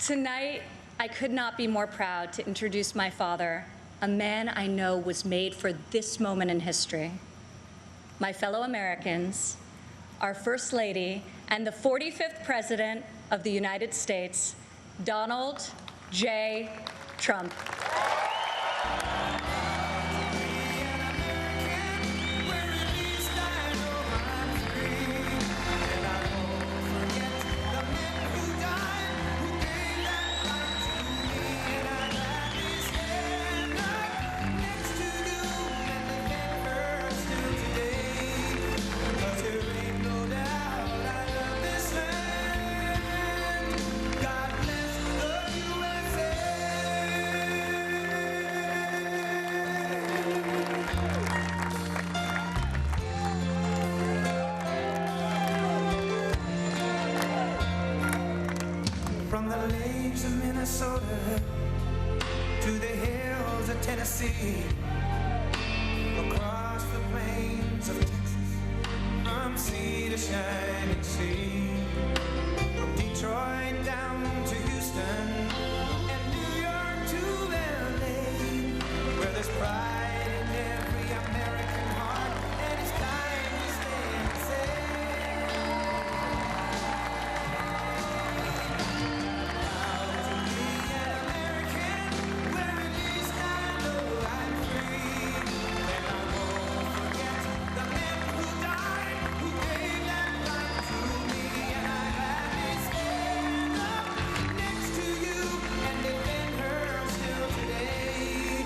Tonight, I could not be more proud to introduce my father, a man I know was made for this moment in history. My fellow Americans, our First Lady, and the 45th President of the United States, Donald J. Trump. plains of Minnesota to the hills of Tennessee, across the plains of Texas, from sea to shining sea, from Detroit down to Houston and New York to LA, where there's pride in every American heart, and it's time to stand and say, proud to be an American, where at least I know I'm free, and I won't forget the men who died, who gave that right to me, and I gladly stand up next to you and defend her still today,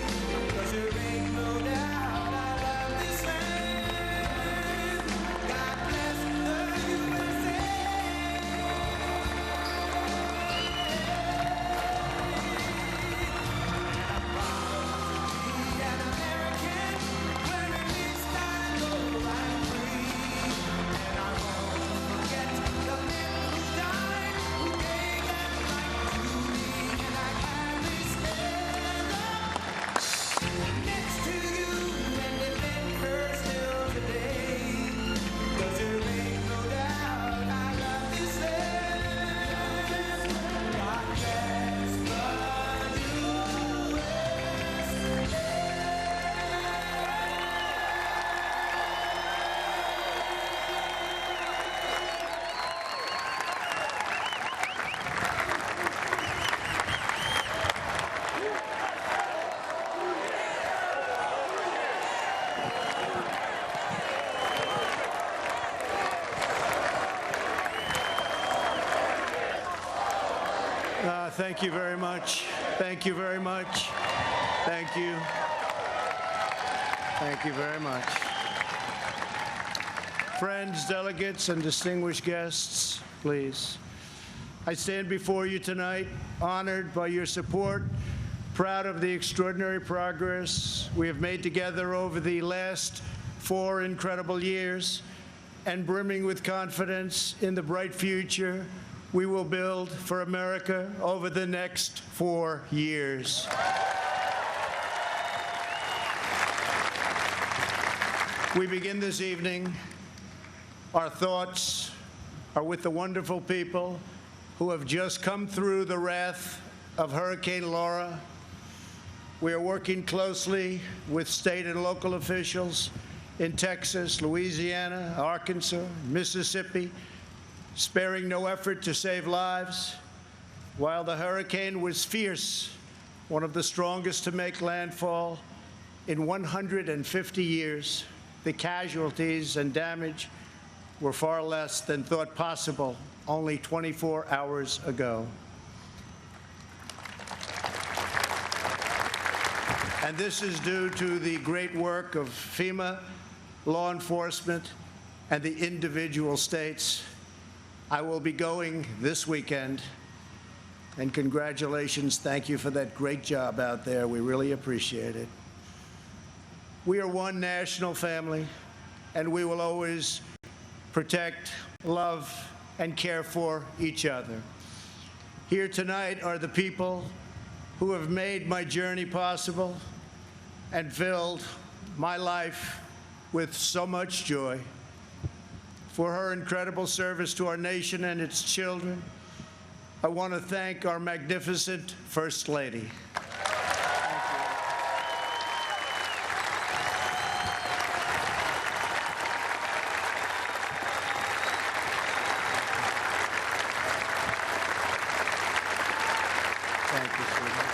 'cause there ain't no doubt I love this land. God bless the USA. Be an American, where at least I know I'm free, and I won't forget the men who died, who gave that right to me, and I gladly stand up next to you and defend her still today, 'cause there ain't no doubt I love this land. God bless the USA. Thank you very much. Thank you very much. Thank you. Thank you very much. Friends, delegates, and distinguished guests, please. I stand before you tonight, honored by your support, proud of the extraordinary progress we have made together over the last 4 incredible years, and brimming with confidence in the bright future we will build for America over the next 4 years. We begin this evening. Our thoughts are with the wonderful people who have just come through the wrath of Hurricane Laura. We are working closely with state and local officials in Texas, Louisiana, Arkansas, Mississippi, sparing no effort to save lives. While the hurricane was fierce, one of the strongest to make landfall in 150 years, the casualties and damage were far less than thought possible only 24 hours ago. And this is due to the great work of FEMA, law enforcement, and the individual states. I will be going this weekend, and congratulations. Thank you for that great job out there. We really appreciate it. We are one national family, and we will always protect, love, and care for each other. Here tonight are the people who have made my journey possible and filled my life with so much joy. For her incredible service to our nation and its children, I want to thank our magnificent First Lady. Thank you, sweetheart.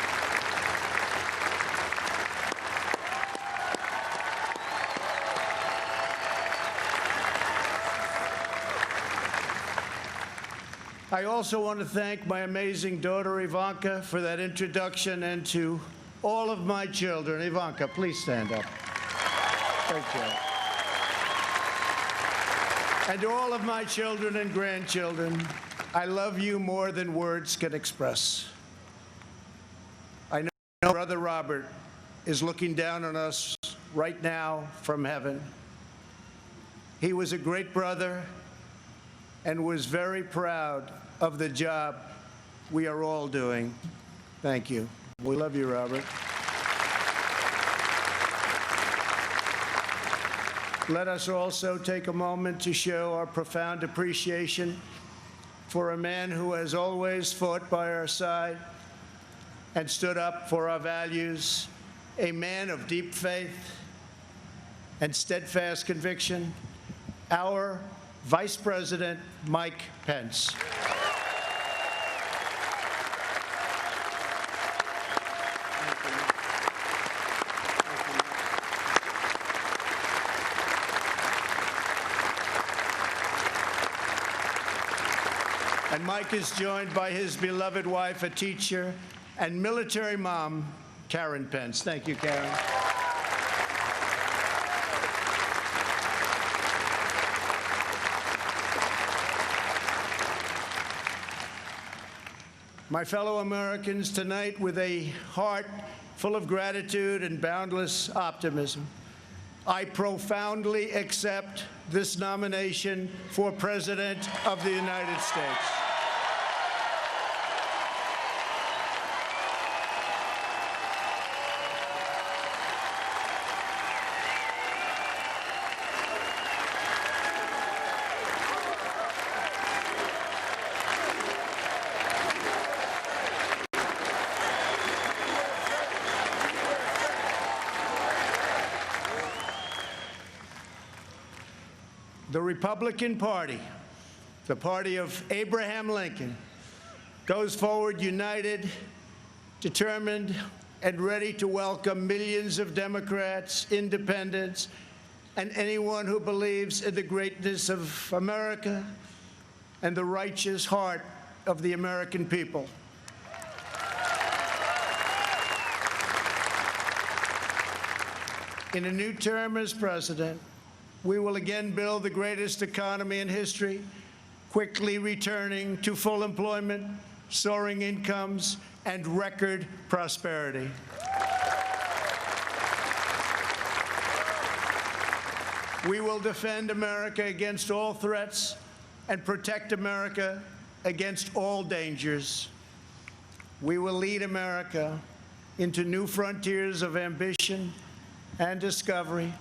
I also want to thank my amazing daughter, Ivanka, for that introduction, and to all of my children. Ivanka, please stand up. Great job. And to all of my children and grandchildren, I love you more than words can express. I know Brother Robert is looking down on us right now from heaven. He was a great brother and was very proud of the job we are all doing. Thank you. We love you, Robert. Let us also take a moment to show our profound appreciation for a man who has always fought by our side and stood up for our values, a man of deep faith and steadfast conviction, our Vice President Mike Pence. And Mike is joined by his beloved wife, a teacher, and military mom, Karen Pence. Thank you, Karen. My fellow Americans, tonight, with a heart full of gratitude and boundless optimism, I profoundly accept this nomination for President of the United States. The Republican Party, the party of Abraham Lincoln, goes forward united, determined, and ready to welcome millions of Democrats, independents, and anyone who believes in the greatness of America and the righteous heart of the American people. In a new term as president, we will again build the greatest economy in history, quickly returning to full employment, soaring incomes, and record prosperity. We will defend America against all threats and protect America against all dangers. We will lead America into new frontiers of ambition and discovery,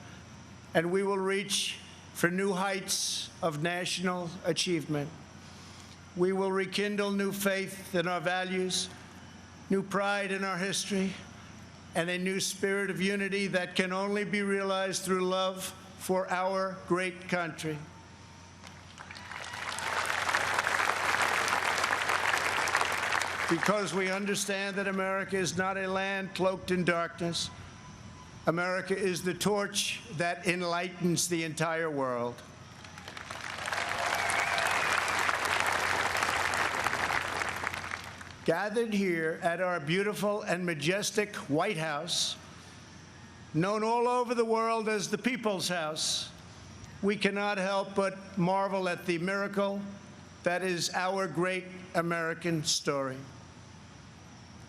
and we will reach for new heights of national achievement. We will rekindle new faith in our values, new pride in our history, and a new spirit of unity that can only be realized through love for our great country. Because we understand that America is not a land cloaked in darkness. America is the torch that enlightens the entire world. Gathered here at our beautiful and majestic White House, known all over the world as the People's House, we cannot help but marvel at the miracle that is our great American story.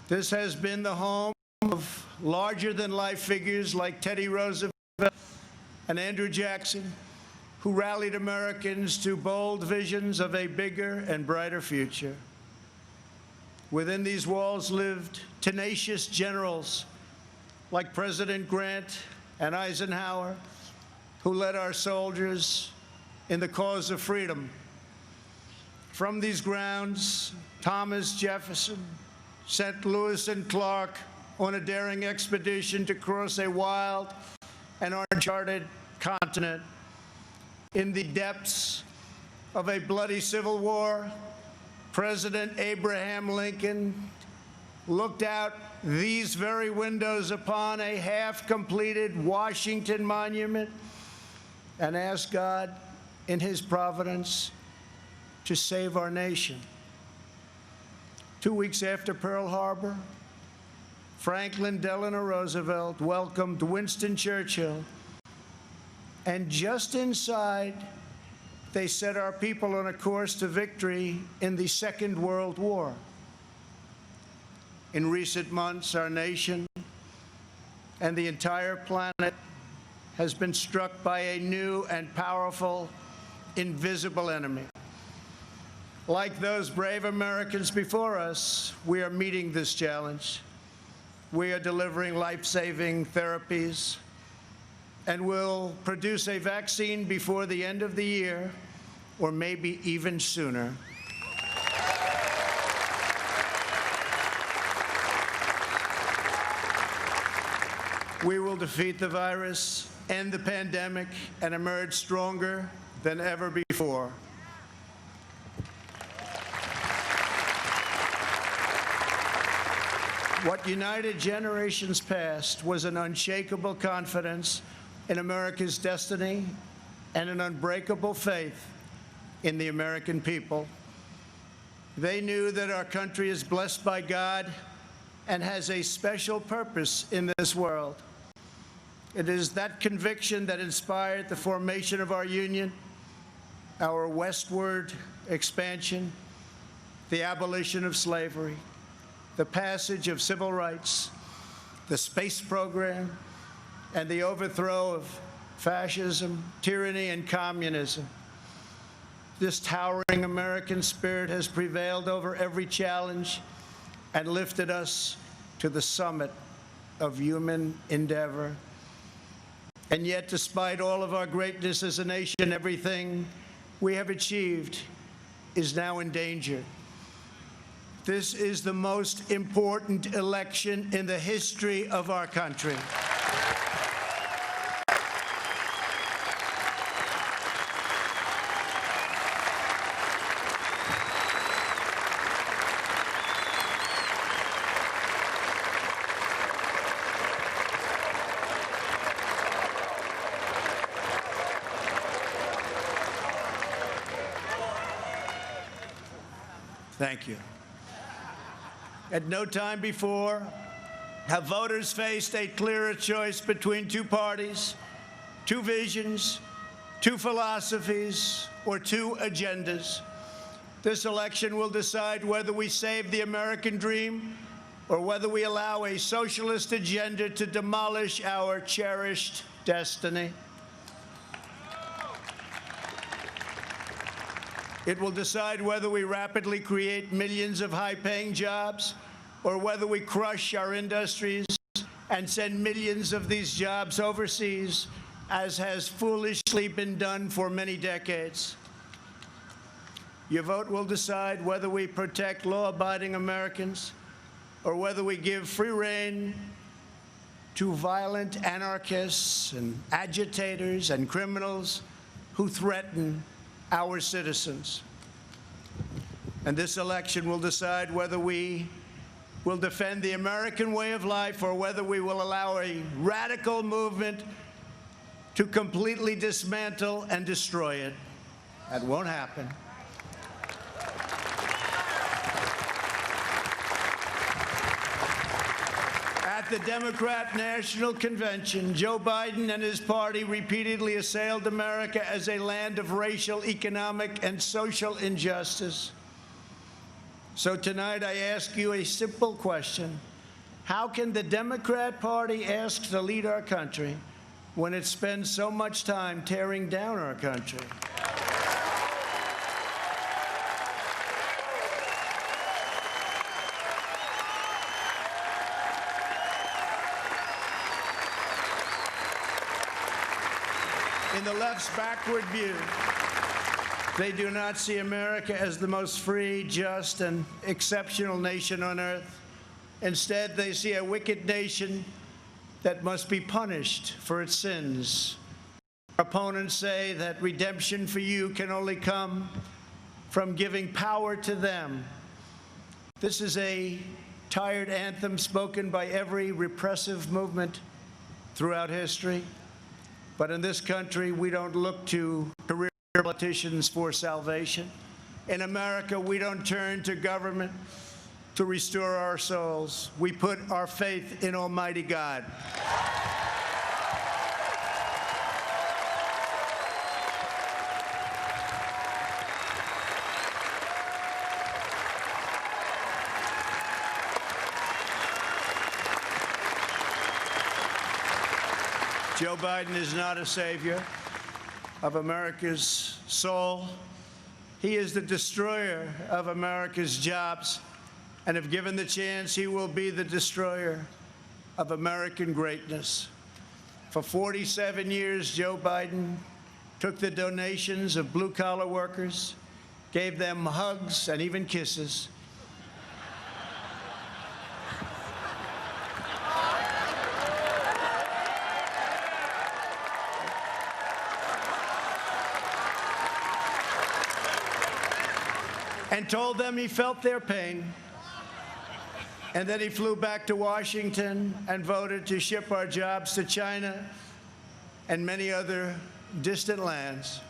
This has been the home of larger-than-life figures like Teddy Roosevelt and Andrew Jackson, who rallied Americans to bold visions of a bigger and brighter future. Within these walls lived tenacious generals like President Grant and Eisenhower, who led our soldiers in the cause of freedom. From these grounds, Thomas Jefferson sent Lewis and Clark on a daring expedition to cross a wild and uncharted continent. In the depths of a bloody civil war, President Abraham Lincoln looked out these very windows upon a half-completed Washington Monument and asked God, in his providence, to save our nation. 2 weeks after Pearl Harbor, Franklin Delano Roosevelt welcomed Winston Churchill, and just inside, they set our people on a course to victory in the Second World War. In recent months, our nation and the entire planet has been struck by a new and powerful, invisible enemy. Like those brave Americans before us, we are meeting this challenge. We are delivering life-saving therapies and will produce a vaccine before the end of the year, or maybe even sooner. We will defeat the virus, end the pandemic, and emerge stronger than ever before. What united generations past was an unshakable confidence in America's destiny and an unbreakable faith in the American people. They knew that our country is blessed by God and has a special purpose in this world. It is that conviction that inspired the formation of our union, our westward expansion, the abolition of slavery, the passage of civil rights, the space program, and the overthrow of fascism, tyranny, and communism. This towering American spirit has prevailed over every challenge and lifted us to the summit of human endeavor. And yet, despite all of our greatness as a nation, everything we have achieved is now in danger. This is the most important election in the history of our country. Thank you. At no time before have voters faced a clearer choice between two parties, two visions, two philosophies, or two agendas. This election will decide whether we save the American dream or whether we allow a socialist agenda to demolish our cherished destiny. It will decide whether we rapidly create millions of high-paying jobs or whether we crush our industries and send millions of these jobs overseas, as has foolishly been done for many decades. Your vote will decide whether we protect law-abiding Americans or whether we give free rein to violent anarchists and agitators and criminals who threaten our citizens. And this election will decide whether we will defend the American way of life or whether we will allow a radical movement to completely dismantle and destroy it. That won't happen. At the Democrat National Convention, Joe Biden and his party repeatedly assailed America as a land of racial, economic, and social injustice. So tonight I ask you a simple question. How can the Democrat Party ask to lead our country when it spends so much time tearing down our country? In the left's backward view, they do not see America as the most free, just, and exceptional nation on earth. Instead, they see a wicked nation that must be punished for its sins. Our opponents say that redemption for you can only come from giving power to them. This is a tired anthem spoken by every repressive movement throughout history. But in this country, we don't look to career politicians for salvation. In America, we don't turn to government to restore our souls. We put our faith in Almighty God. Joe Biden is not a savior of America's soul. He is the destroyer of America's jobs, and if given the chance, he will be the destroyer of American greatness. For 47 years, Joe Biden took the donations of blue-collar workers, gave them hugs and even kisses, and told them he felt their pain. And then he flew back to Washington and voted to ship our jobs to China and many other distant lands.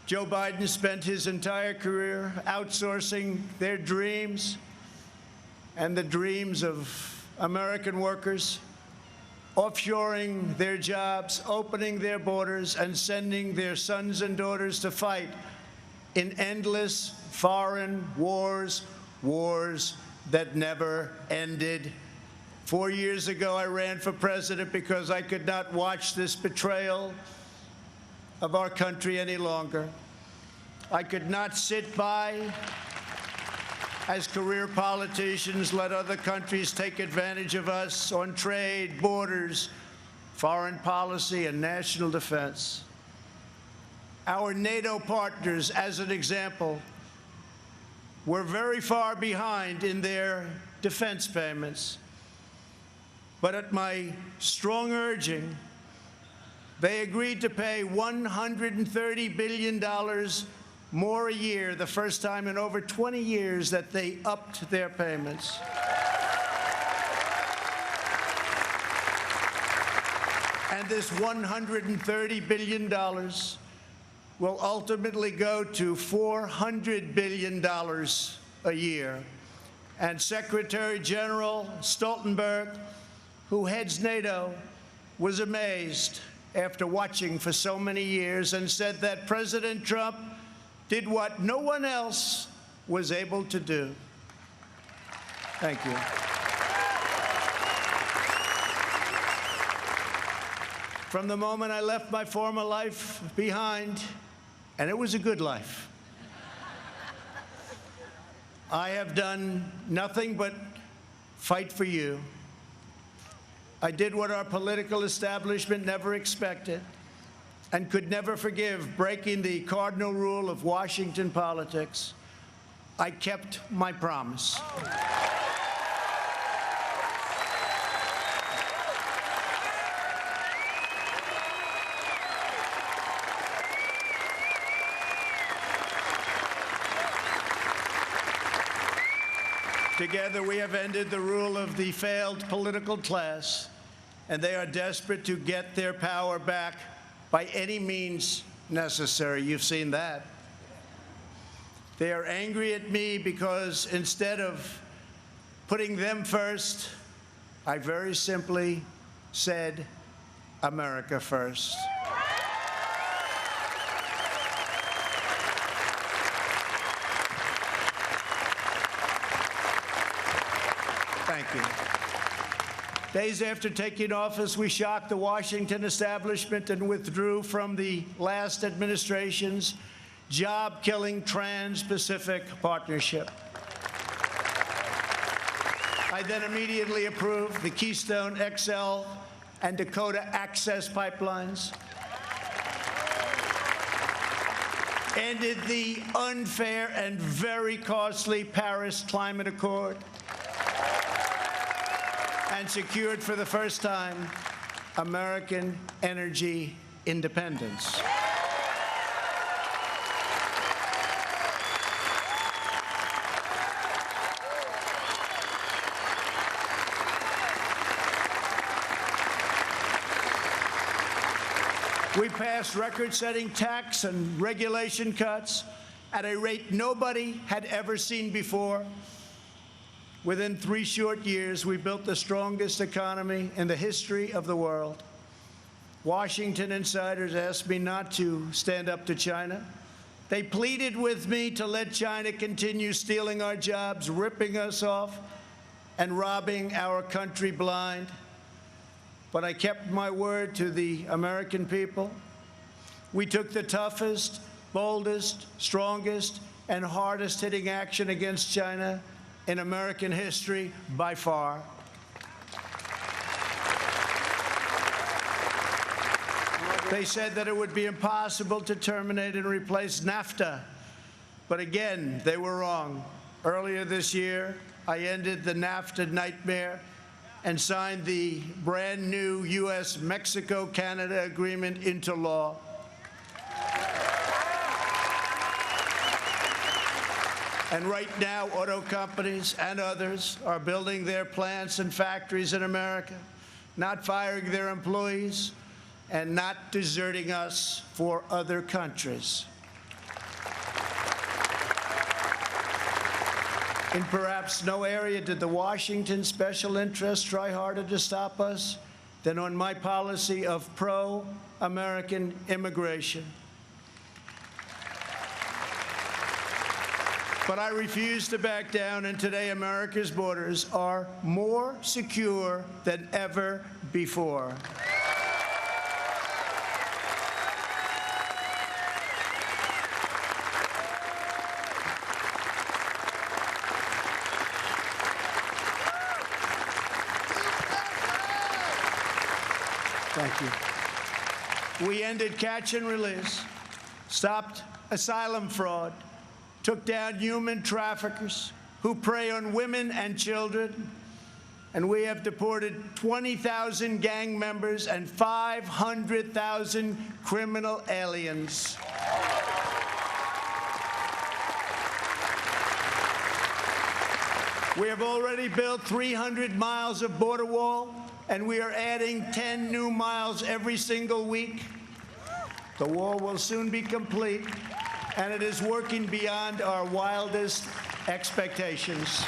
Joe Biden spent his entire career outsourcing their dreams and the dreams of American workers, offshoring their jobs, opening their borders, and sending their sons and daughters to fight in endless foreign wars, wars that never ended. 4 years ago, I ran for president because I could not watch this betrayal of our country any longer. I could not sit by as career politicians let other countries take advantage of us on trade, borders, foreign policy, and national defense. Our NATO partners, as an example, were very far behind in their defense payments. But at my strong urging, they agreed to pay $130 billion more a year, the first time in over 20 years that they upped their payments. And this $130 billion will ultimately go to $400 billion a year. And Secretary General Stoltenberg, who heads NATO, was amazed after watching for so many years and said that President Trump did what no one else was able to do. Thank you. From the moment I left my former life behind, and it was a good life, I have done nothing but fight for you. I did what our political establishment never expected and could never forgive, breaking the cardinal rule of Washington politics. I kept my promise. Together, we have ended the rule of the failed political class, and they are desperate to get their power back by any means necessary. You've seen that. They are angry at me because instead of putting them first, I very simply said, America first. Thank you. Days after taking office, we shocked the Washington establishment and withdrew from the last administration's job-killing Trans-Pacific Partnership. I then immediately approved the Keystone XL and Dakota Access pipelines, ended the unfair and very costly Paris Climate Accord, and secured for the first time American energy independence. We passed record-setting tax and regulation cuts at a rate nobody had ever seen before. Within 3 short years, we built the strongest economy in the history of the world. Washington insiders asked me not to stand up to China. They pleaded with me to let China continue stealing our jobs, ripping us off, and robbing our country blind. But I kept my word to the American people. We took the toughest, boldest, strongest, and hardest hitting action against China in American history by far. They said that it would be impossible to terminate and replace NAFTA. But again, they were wrong. Earlier this year, I ended the NAFTA nightmare and signed the brand new U.S.-Mexico-Canada agreement into law. And right now, auto companies and others are building their plants and factories in America, not firing their employees, and not deserting us for other countries. In perhaps no area did the Washington special interests try harder to stop us than on my policy of pro-American immigration. But I refuse to back down, and today America's borders are more secure than ever before. Thank you. We ended catch and release, stopped asylum fraud, took down human traffickers who prey on women and children, and we have deported 20,000 gang members and 500,000 criminal aliens. We have already built 300 miles of border wall, and we are adding 10 new miles every single week. The wall will soon be complete, and it is working beyond our wildest expectations.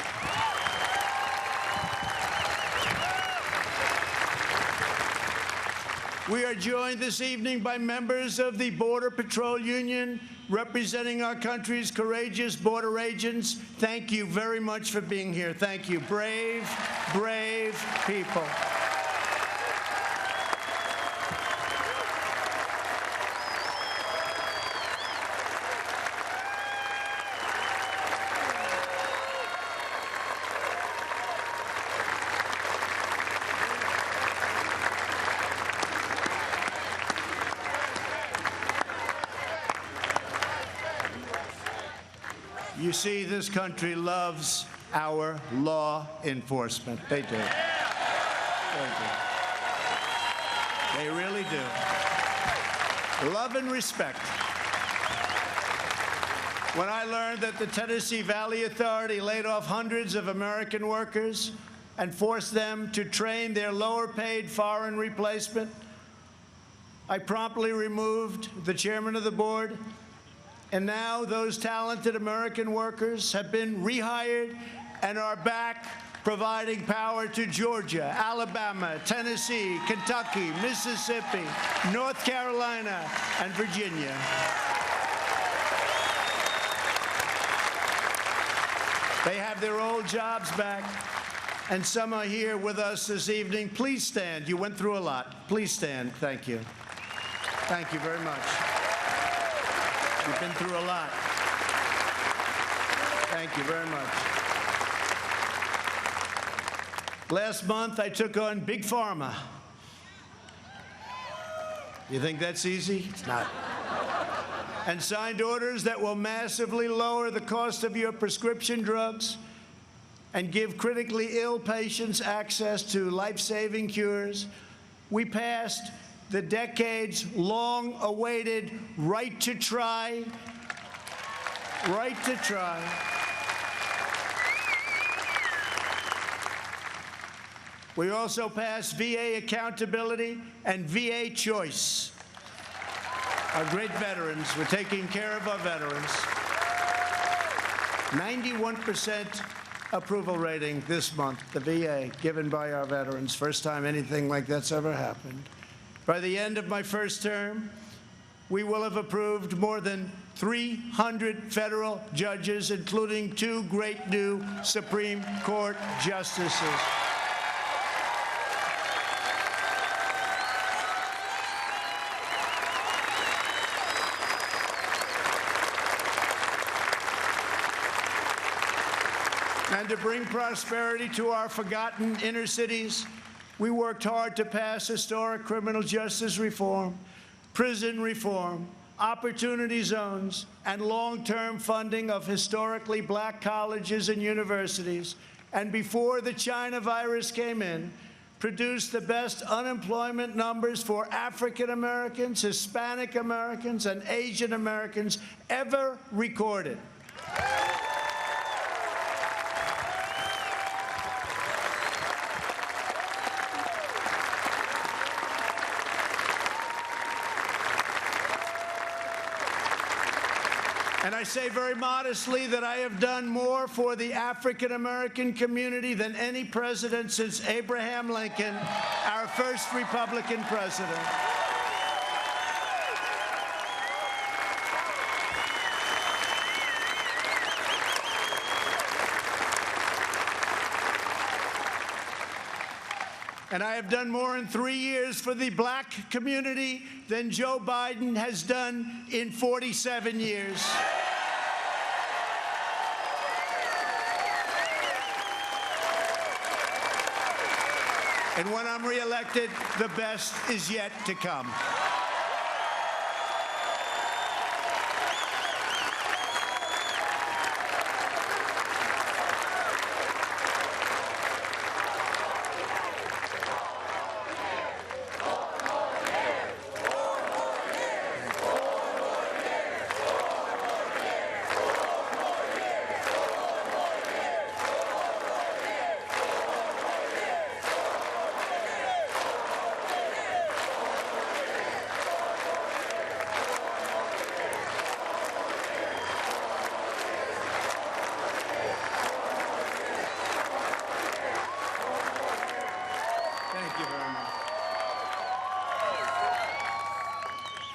We are joined this evening by members of the Border Patrol Union representing our country's courageous border agents. Thank you very much for being here. Thank you. Brave, brave people. You see, this country loves our law enforcement. They do. They do. They really do. Love and respect. When I learned that the Tennessee Valley Authority laid off hundreds of American workers and forced them to train their lower-paid foreign replacement, I promptly removed the chairman of the board. And now those talented American workers have been rehired and are back providing power to Georgia, Alabama, Tennessee, Kentucky, Mississippi, North Carolina, and Virginia. They have their old jobs back, and some are here with us this evening. Please stand. You went through a lot. Please stand. Thank you. Thank you very much. You've been through a lot. Thank you very much. Last month, I took on Big Pharma. You think that's easy? It's not. And signed orders that will massively lower the cost of your prescription drugs and give critically ill patients access to life-saving cures. We passed the decades-long-awaited right to try. Right to try. We also passed VA accountability and VA choice. Our great veterans, we're taking care of our veterans. 91% approval rating this month, the VA, given by our veterans. First time anything like that's ever happened. By the end of my first term, we will have approved more than 300 federal judges, including 2 great new Supreme Court justices. And to bring prosperity to our forgotten inner cities, we worked hard to pass historic criminal justice reform, prison reform, opportunity zones, and long-term funding of historically black colleges and universities. And before the China virus came in, produced the best unemployment numbers for African Americans, Hispanic Americans, and Asian Americans ever recorded. And I say very modestly that I have done more for the African American community than any president since Abraham Lincoln, our first Republican president. And I have done more in 3 years for the black community than Joe Biden has done in 47 years. And when I'm reelected, the best is yet to come.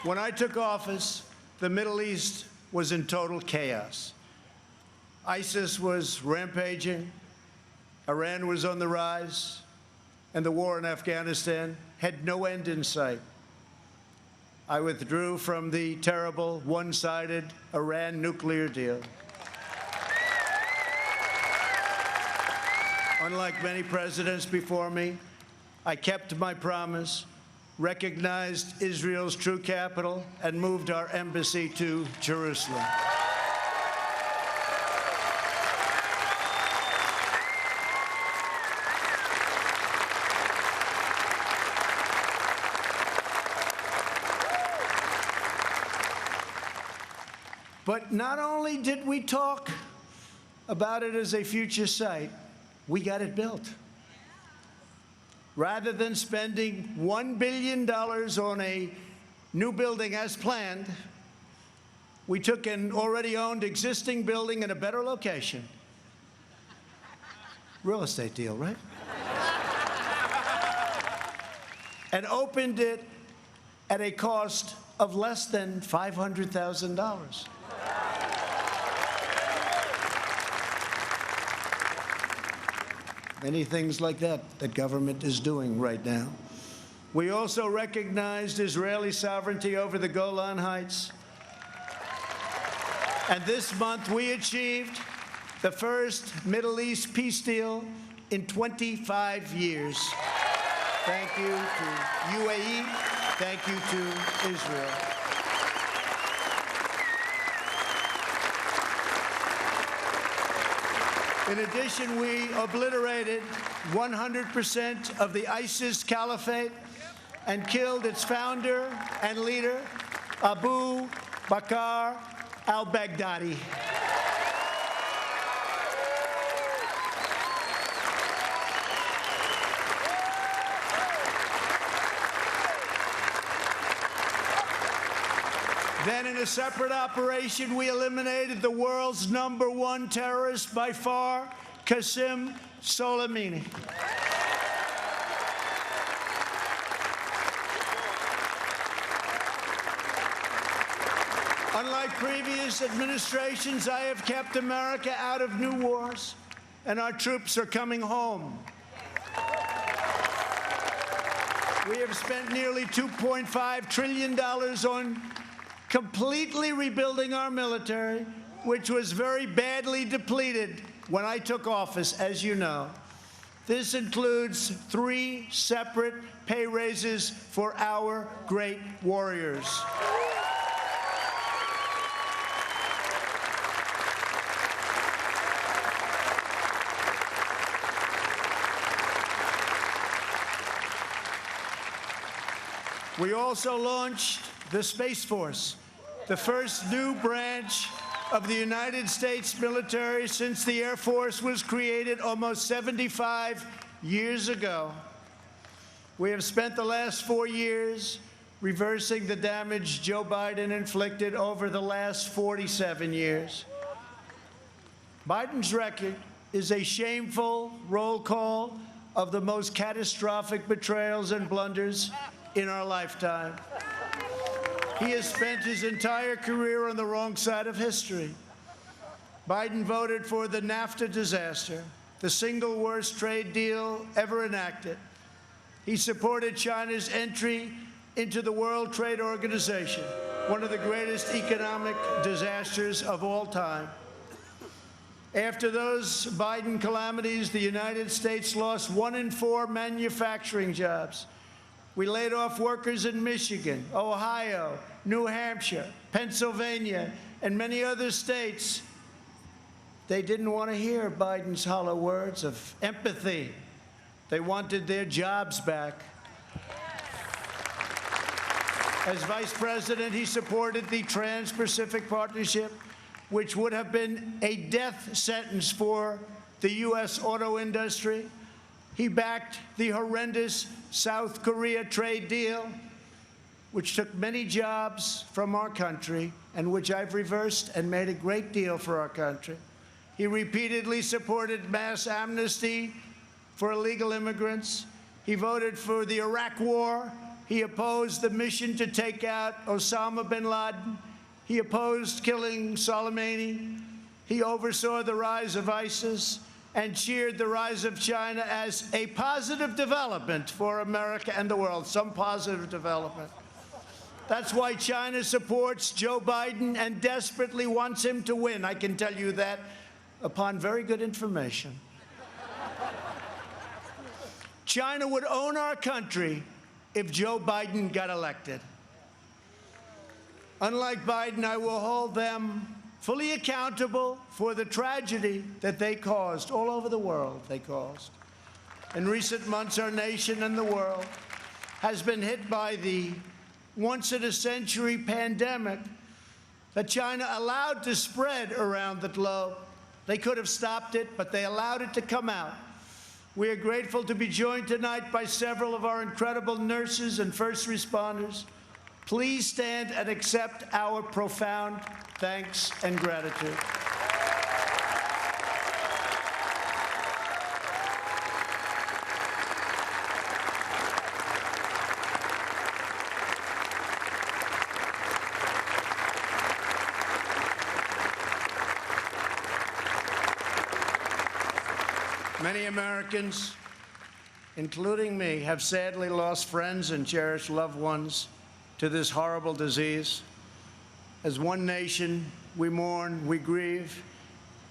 When I took office, the Middle East was in total chaos. ISIS was rampaging, Iran was on the rise, and the war in Afghanistan had no end in sight. I withdrew from the terrible one-sided Iran nuclear deal. Unlike many presidents before me, I kept my promise, recognized Israel's true capital, and moved our embassy to Jerusalem. But not only did we talk about it as a future site, we got it built. Rather than spending $1 billion on a new building as planned, we took an already owned existing building in a better location. Real estate deal, right? And opened it at a cost of less than $500,000. Many things like that government is doing right now. We also recognized Israeli sovereignty over the Golan Heights. And this month we achieved the first Middle East peace deal in 25 years. Thank you to UAE. Thank you to Israel. In addition, we obliterated 100% of the ISIS caliphate and killed its founder and leader, Abu Bakr al-Baghdadi. Then, in a separate operation, we eliminated the world's #1 terrorist by far, Qasem Soleimani. Unlike previous administrations, I have kept America out of new wars, and our troops are coming home. We have spent nearly $2.5 trillion on completely rebuilding our military, which was very badly depleted when I took office, as you know. This includes 3 separate pay raises for our great warriors. We also launched the Space Force, the first new branch of the United States military since the Air Force was created almost 75 years ago. We have spent the last 4 years reversing the damage Joe Biden inflicted over the last 47 years. Biden's record is a shameful roll call of the most catastrophic betrayals and blunders in our lifetime. He has spent his entire career on the wrong side of history. Biden voted for the NAFTA disaster, the single worst trade deal ever enacted. He supported China's entry into the World Trade Organization, one of the greatest economic disasters of all time. After those Biden calamities, the United States lost 1 in 4 manufacturing jobs. We laid off workers in Michigan, Ohio, New Hampshire, Pennsylvania, and many other states. They didn't want to hear Biden's hollow words of empathy. They wanted their jobs back. As vice president, he supported the Trans-Pacific Partnership, which would have been a death sentence for the U.S. auto industry. He backed the horrendous South Korea trade deal, which took many jobs from our country and which I've reversed and made a great deal for our country. He repeatedly supported mass amnesty for illegal immigrants. He voted for the Iraq War. He opposed the mission to take out Osama bin Laden. He opposed killing Soleimani. He oversaw the rise of ISIS and cheered the rise of China as a positive development for America and the world, some positive development. That's why China supports Joe Biden and desperately wants him to win. I can tell you that upon very good information. China would own our country if Joe Biden got elected. Unlike Biden, I will hold them fully accountable for the tragedy that they caused all over the world. In recent months, our nation and the world has been hit by the once-in-a-century pandemic that China allowed to spread around the globe. They could have stopped it, but they allowed it to come out. We are grateful to be joined tonight by several of our incredible nurses and first responders. Please stand and accept our profound thanks and gratitude. Many Americans, including me, have sadly lost friends and cherished loved ones to this horrible disease. As one nation, we mourn, we grieve,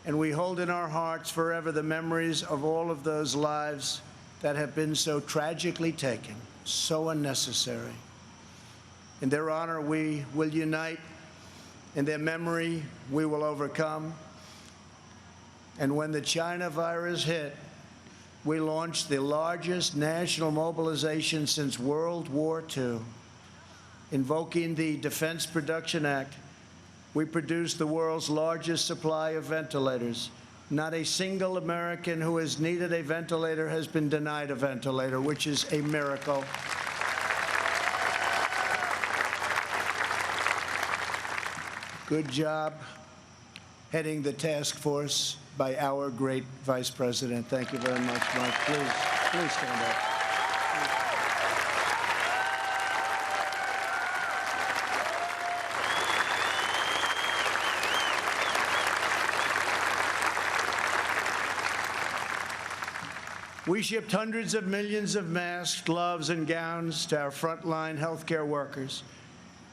and we hold in our hearts forever the memories of all of those lives that have been so tragically taken, so unnecessary. In their honor, we will unite. In their memory, we will overcome. And when the China virus hit, we launched the largest national mobilization since World War II. Invoking the Defense Production Act, we produced the world's largest supply of ventilators. Not a single American who has needed a ventilator has been denied a ventilator, which is a miracle. Good job heading the task force by our great Vice President. Thank you very much, Mike. Please stand up. We shipped hundreds of millions of masks, gloves, and gowns to our frontline healthcare workers.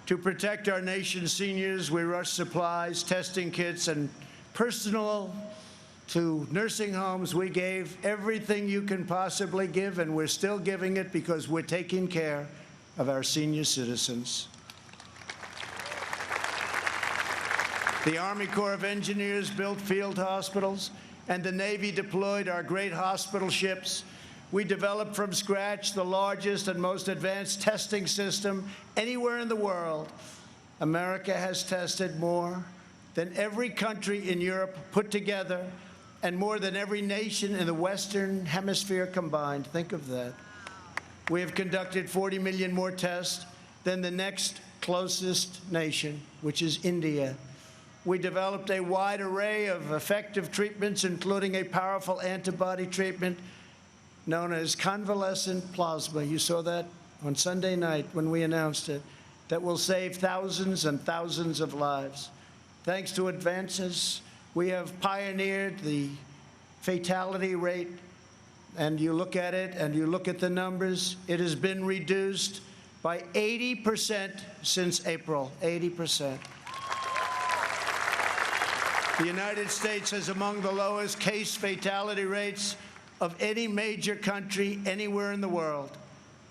To protect our nation's seniors, we rushed supplies, testing kits, and personal to nursing homes. We gave everything you can possibly give, and we're still giving it because we're taking care of our senior citizens. The Army Corps of Engineers built field hospitals, and the Navy deployed our great hospital ships. We developed from scratch the largest and most advanced testing system anywhere in the world. America has tested more than every country in Europe put together and more than every nation in the Western Hemisphere combined. Think of that. We have conducted 40 million more tests than the next closest nation, which is India. We developed a wide array of effective treatments, including a powerful antibody treatment known as convalescent plasma. You saw that on Sunday night when we announced it, that will save thousands and thousands of lives. Thanks to advances, we have pioneered the fatality rate, and you look at it and you look at the numbers, it has been reduced by 80% since April, 80%. The United States has among the lowest case fatality rates of any major country anywhere in the world.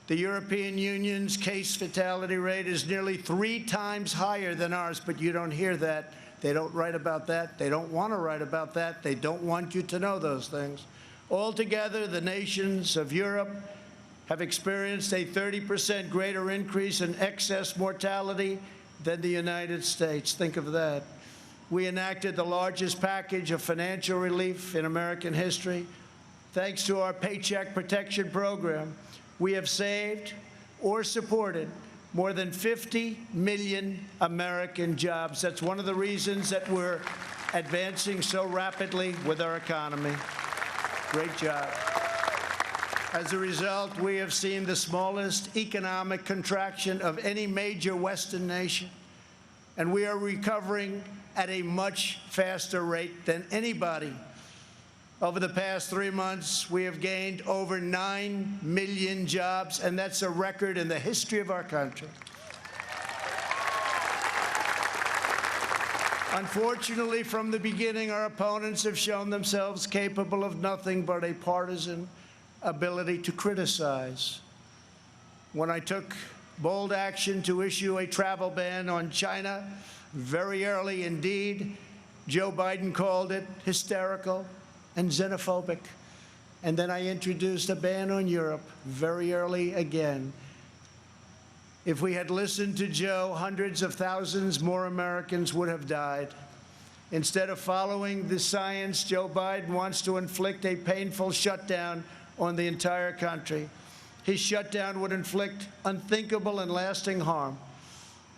The European Union's case fatality rate is nearly 3 times higher than ours, but you don't hear that. They don't write about that. They don't want to write about that. They don't want you to know those things. Altogether, the nations of Europe have experienced a 30% greater increase in excess mortality than the United States. Think of that. We enacted the largest package of financial relief in American history. Thanks to our Paycheck Protection Program, we have saved or supported more than 50 million American jobs. That's one of the reasons that we're advancing so rapidly with our economy. Great job. As a result, we have seen the smallest economic contraction of any major Western nation, and we are recovering at a much faster rate than anybody. Over the past 3 months, we have gained over 9 million jobs, and that's a record in the history of our country. Unfortunately, from the beginning, our opponents have shown themselves capable of nothing but a partisan ability to criticize. When I took bold action to issue a travel ban on China very early indeed, Joe Biden called it hysterical and xenophobic. And then I introduced a ban on Europe very early again. If we had listened to Joe, hundreds of thousands more Americans would have died. Instead of following the science, Joe Biden wants to inflict a painful shutdown on the entire country. His shutdown would inflict unthinkable and lasting harm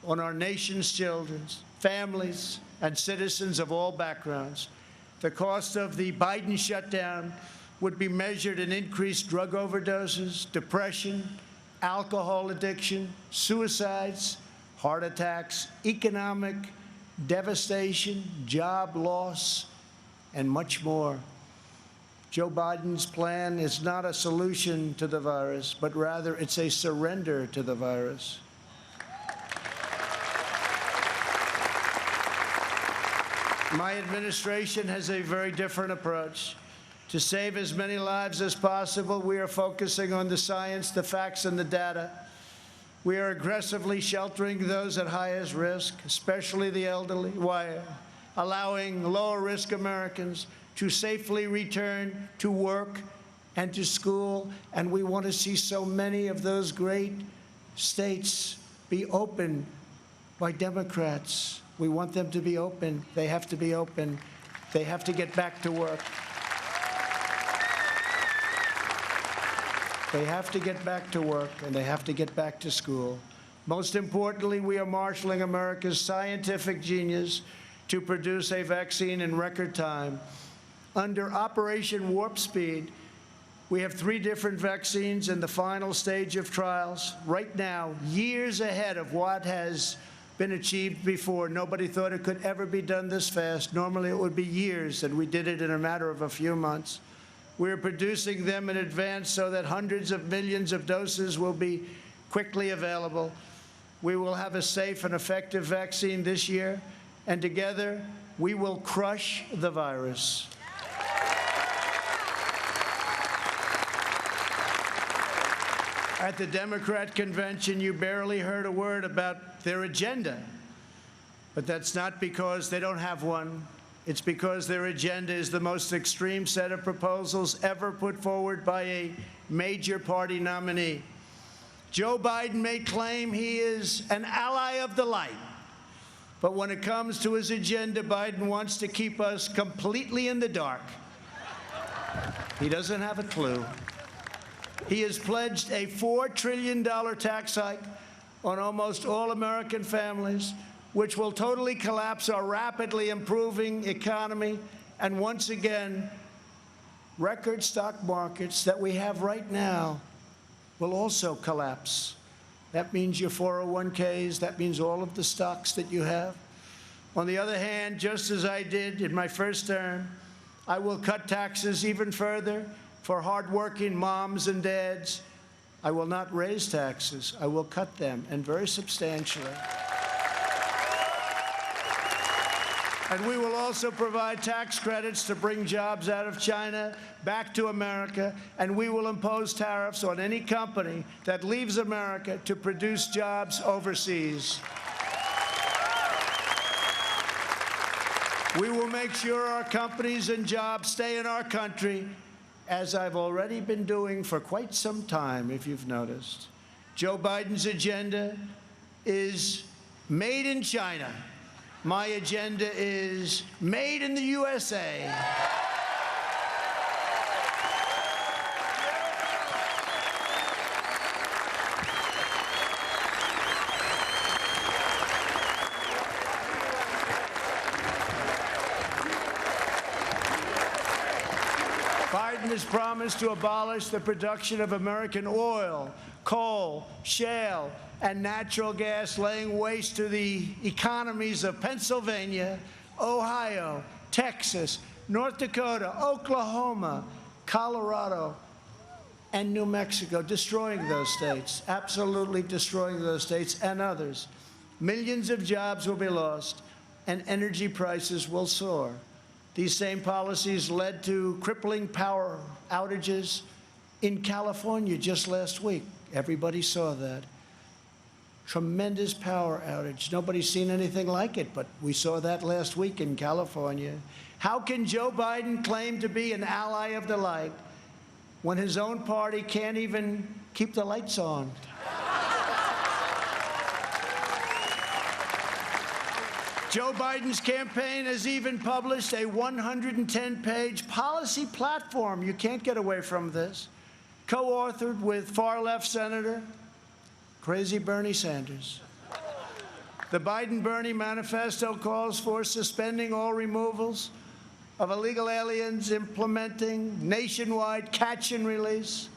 on our nation's children, families, and citizens of all backgrounds. The cost of the Biden shutdown would be measured in increased drug overdoses, depression, alcohol addiction, suicides, heart attacks, economic devastation, job loss, and much more. Joe Biden's plan is not a solution to the virus, but rather it's a surrender to the virus. My administration has a very different approach. To save as many lives as possible, we are focusing on the science, the facts, and the data. We are aggressively sheltering those at highest risk, especially the elderly, while allowing lower-risk Americans to safely return to work and to school. And we want to see so many of those great states be opened by Democrats. We want them to be open. They have to be open. They have to get back to work. They have to get back to work, and they have to get back to school. Most importantly, we are marshaling America's scientific genius to produce a vaccine in record time. Under Operation Warp Speed, we have 3 different vaccines in the final stage of trials. Right now, years ahead of what has been achieved before. Nobody thought it could ever be done this fast. Normally, it would be years, and we did it in a matter of a few months. We're producing them in advance so that hundreds of millions of doses will be quickly available. We will have a safe and effective vaccine this year, and together we will crush the virus. At the Democrat convention, you barely heard a word about their agenda. But that's not because they don't have one. It's because their agenda is the most extreme set of proposals ever put forward by a major party nominee. Joe Biden may claim he is an ally of the light, but when it comes to his agenda, Biden wants to keep us completely in the dark. He doesn't have a clue. He has pledged a $4 trillion tax hike on almost all American families, which will totally collapse our rapidly improving economy and once again, record stock markets that we have right now will also collapse. That means your 401ks, that means all of the stocks that you have. On the other hand, just as I did in my first term, I will cut taxes even further for hardworking moms and dads. I will not raise taxes. I will cut them, and very substantially. And we will also provide tax credits to bring jobs out of China back to America, and we will impose tariffs on any company that leaves America to produce jobs overseas. We will make sure our companies and jobs stay in our country, as I've already been doing for quite some time, if you've noticed. Joe Biden's agenda is made in China. My agenda is made in the USA. Biden has promised to abolish the production of American oil, coal, shale, and natural gas, laying waste to the economies of Pennsylvania, Ohio, Texas, North Dakota, Oklahoma, Colorado, and New Mexico, destroying those states, absolutely destroying those states and others. Millions of jobs will be lost, and energy prices will soar. These same policies led to crippling power outages in California just last week. Everybody saw that. Tremendous power outage. Nobody's seen anything like it, but we saw that last week in California. How can Joe Biden claim to be an ally of the light when his own party can't even keep the lights on? Joe Biden's campaign has even published a 110-page policy platform. You can't get away from this. Co-authored with far-left Senator crazy Bernie Sanders. The Biden-Bernie manifesto calls for suspending all removals of illegal aliens, implementing nationwide catch and release,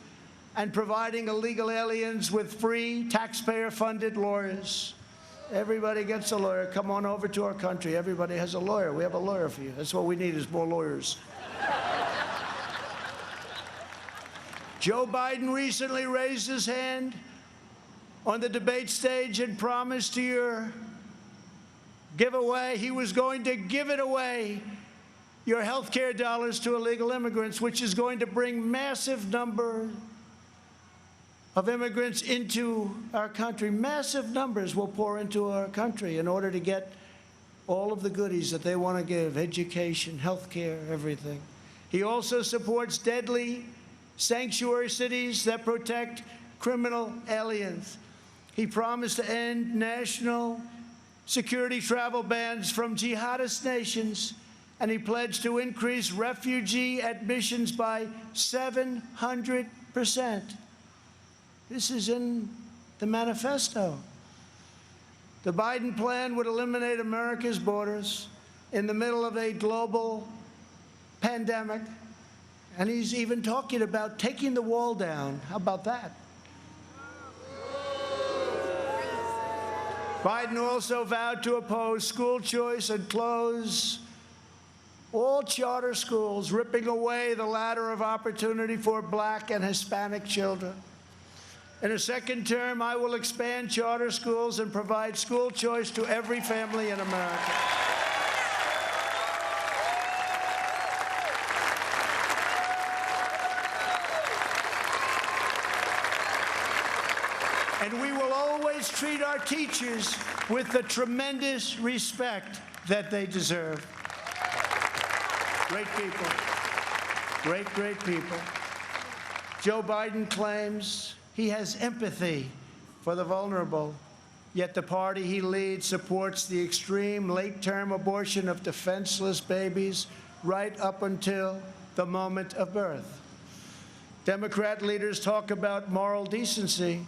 and providing illegal aliens with free taxpayer-funded lawyers. Everybody gets a lawyer. Come on over to our country. Everybody has a lawyer. We have a lawyer for you. That's what we need, is more lawyers. Joe Biden recently raised his hand on the debate stage and promised to your giveaway, he was going to give it away, your health care dollars to illegal immigrants, which is going to bring massive number of immigrants into our country. Massive numbers will pour into our country in order to get all of the goodies that they want to give, education, health care, everything. He also supports deadly sanctuary cities that protect criminal aliens. He promised to end national security travel bans from jihadist nations, and he pledged to increase refugee admissions by 700%. This is in the manifesto. The Biden plan would eliminate America's borders in the middle of a global pandemic, and he's even talking about taking the wall down. How about that? Biden also vowed to oppose school choice and close all charter schools, ripping away the ladder of opportunity for Black and Hispanic children. In a second term, I will expand charter schools and provide school choice to every family in America. And we will always treat our teachers with the tremendous respect that they deserve. Great people. Great, great people. Joe Biden claims he has empathy for the vulnerable, yet the party he leads supports the extreme late-term abortion of defenseless babies right up until the moment of birth. Democrat leaders talk about moral decency,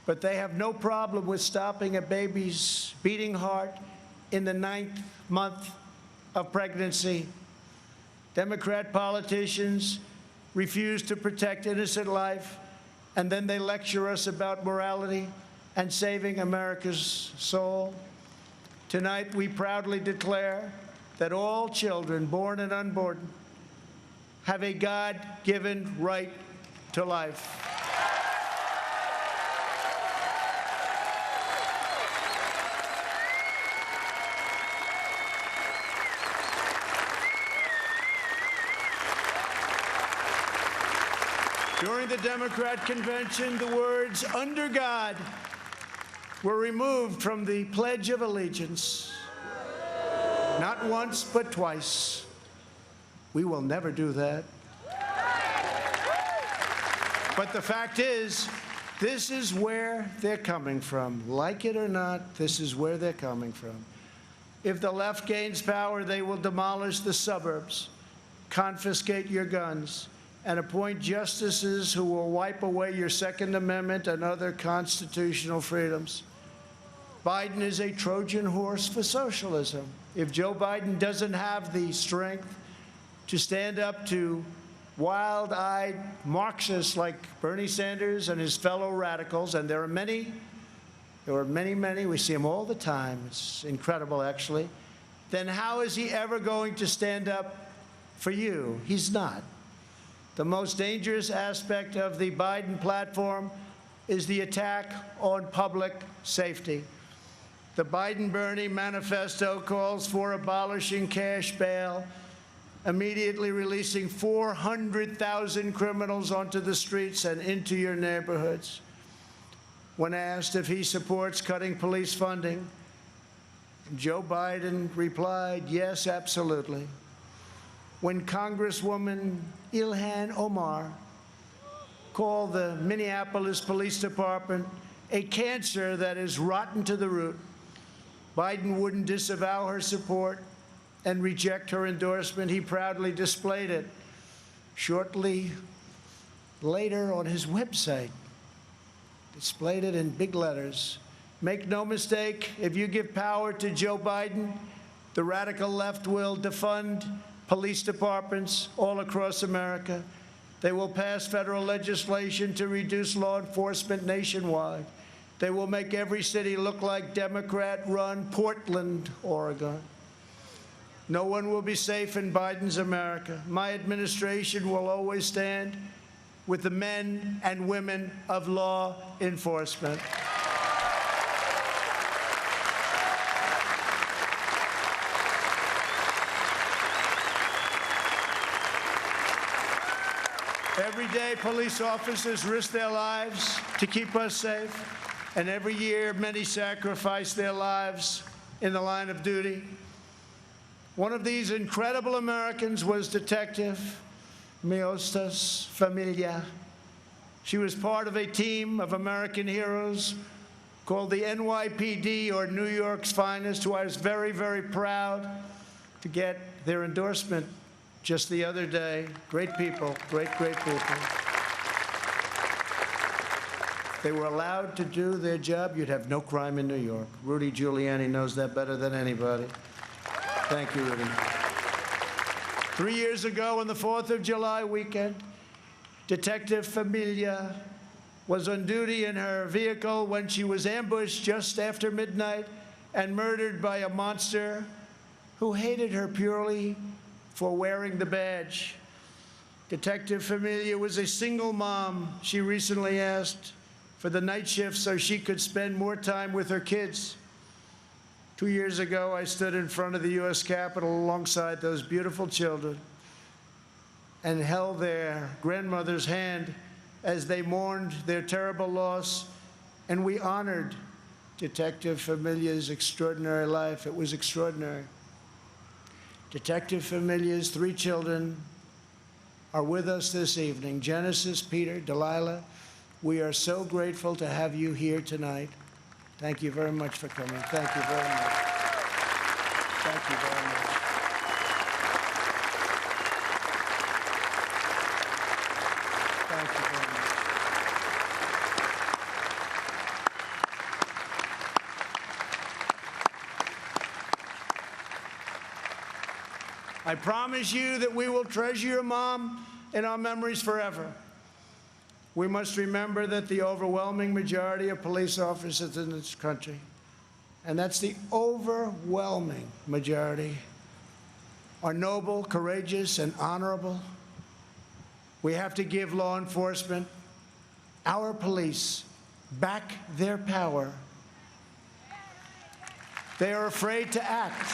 but they have no problem with stopping a baby's beating heart in the 9th month of pregnancy. Democrat politicians refuse to protect innocent life, and then they lecture us about morality and saving America's soul. Tonight, we proudly declare that all children, born and unborn, have a God-given right to life. During the Democrat convention, the words "under God" were removed from the Pledge of Allegiance. Not once, but twice. We will never do that. But the fact is, this is where they're coming from. Like it or not, this is where they're coming from. If the left gains power, they will demolish the suburbs, confiscate your guns, and appoint justices who will wipe away your Second Amendment and other constitutional freedoms. Biden is a Trojan horse for socialism. If Joe Biden doesn't have the strength to stand up to wild-eyed Marxists like Bernie Sanders and his fellow radicals, and there are many, we see them all the time, it's incredible actually, then how is he ever going to stand up for you? He's not. The most dangerous aspect of the Biden platform is the attack on public safety. The Biden-Bernie manifesto calls for abolishing cash bail, immediately releasing 400,000 criminals onto the streets and into your neighborhoods. When asked if he supports cutting police funding, Joe Biden replied, "Yes, absolutely." When Congresswoman Ilhan Omar called the Minneapolis Police Department a cancer that is rotten to the root, Biden wouldn't disavow her support and reject her endorsement. He proudly displayed it shortly later on his website. Displayed it in big letters. Make no mistake, if you give power to Joe Biden, the radical left will defund police departments all across America. They will pass federal legislation to reduce law enforcement nationwide. They will make every city look like Democrat-run Portland, Oregon. No one will be safe in Biden's America. My administration will always stand with the men and women of law enforcement. Every day, police officers risk their lives to keep us safe, and every year, many sacrifice their lives in the line of duty. One of these incredible Americans was Detective Miostas Familia. She was part of a team of American heroes called the NYPD, or New York's Finest, who I was very, very proud to get their endorsement just the other day. Great people, great, great people. They were allowed to do their job. You'd have no crime in New York. Rudy Giuliani knows that better than anybody. Thank you, Rudy. 3 years ago, on the 4th of July weekend, Detective Familia was on duty in her vehicle when she was ambushed just after midnight and murdered by a monster who hated her purely for wearing the badge. Detective Familia was a single mom. She recently asked for the night shift so she could spend more time with her kids. 2 years ago, I stood in front of the U.S. Capitol alongside those beautiful children and held their grandmother's hand as they mourned their terrible loss, and we honored Detective Familia's extraordinary life. It was extraordinary. Detective Familia's 3 children are with us this evening. Genesis, Peter, Delilah, we are so grateful to have you here tonight. Thank you very much for coming. Thank you very much. Thank you very much. Thank you very much. I promise you that we will treasure your mom in our memories forever. We must remember that the overwhelming majority of police officers in this country, and that's the overwhelming majority, are noble, courageous, and honorable. We have to give law enforcement, our police, back their power. They are afraid to act.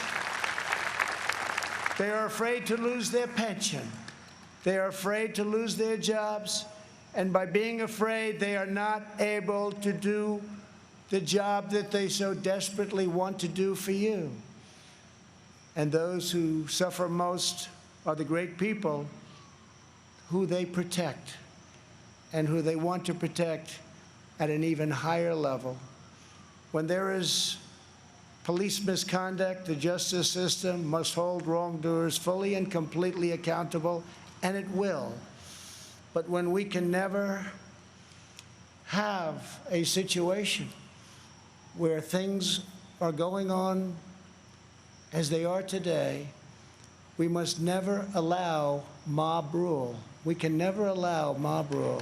They are afraid to lose their pension. They are afraid to lose their jobs. And by being afraid, they are not able to do the job that they so desperately want to do for you. And those who suffer most are the great people who they protect and who they want to protect at an even higher level. When there is police misconduct, the justice system must hold wrongdoers fully and completely accountable, and it will. But when we can never have a situation where things are going on as they are today, we must never allow mob rule. We can never allow mob rule.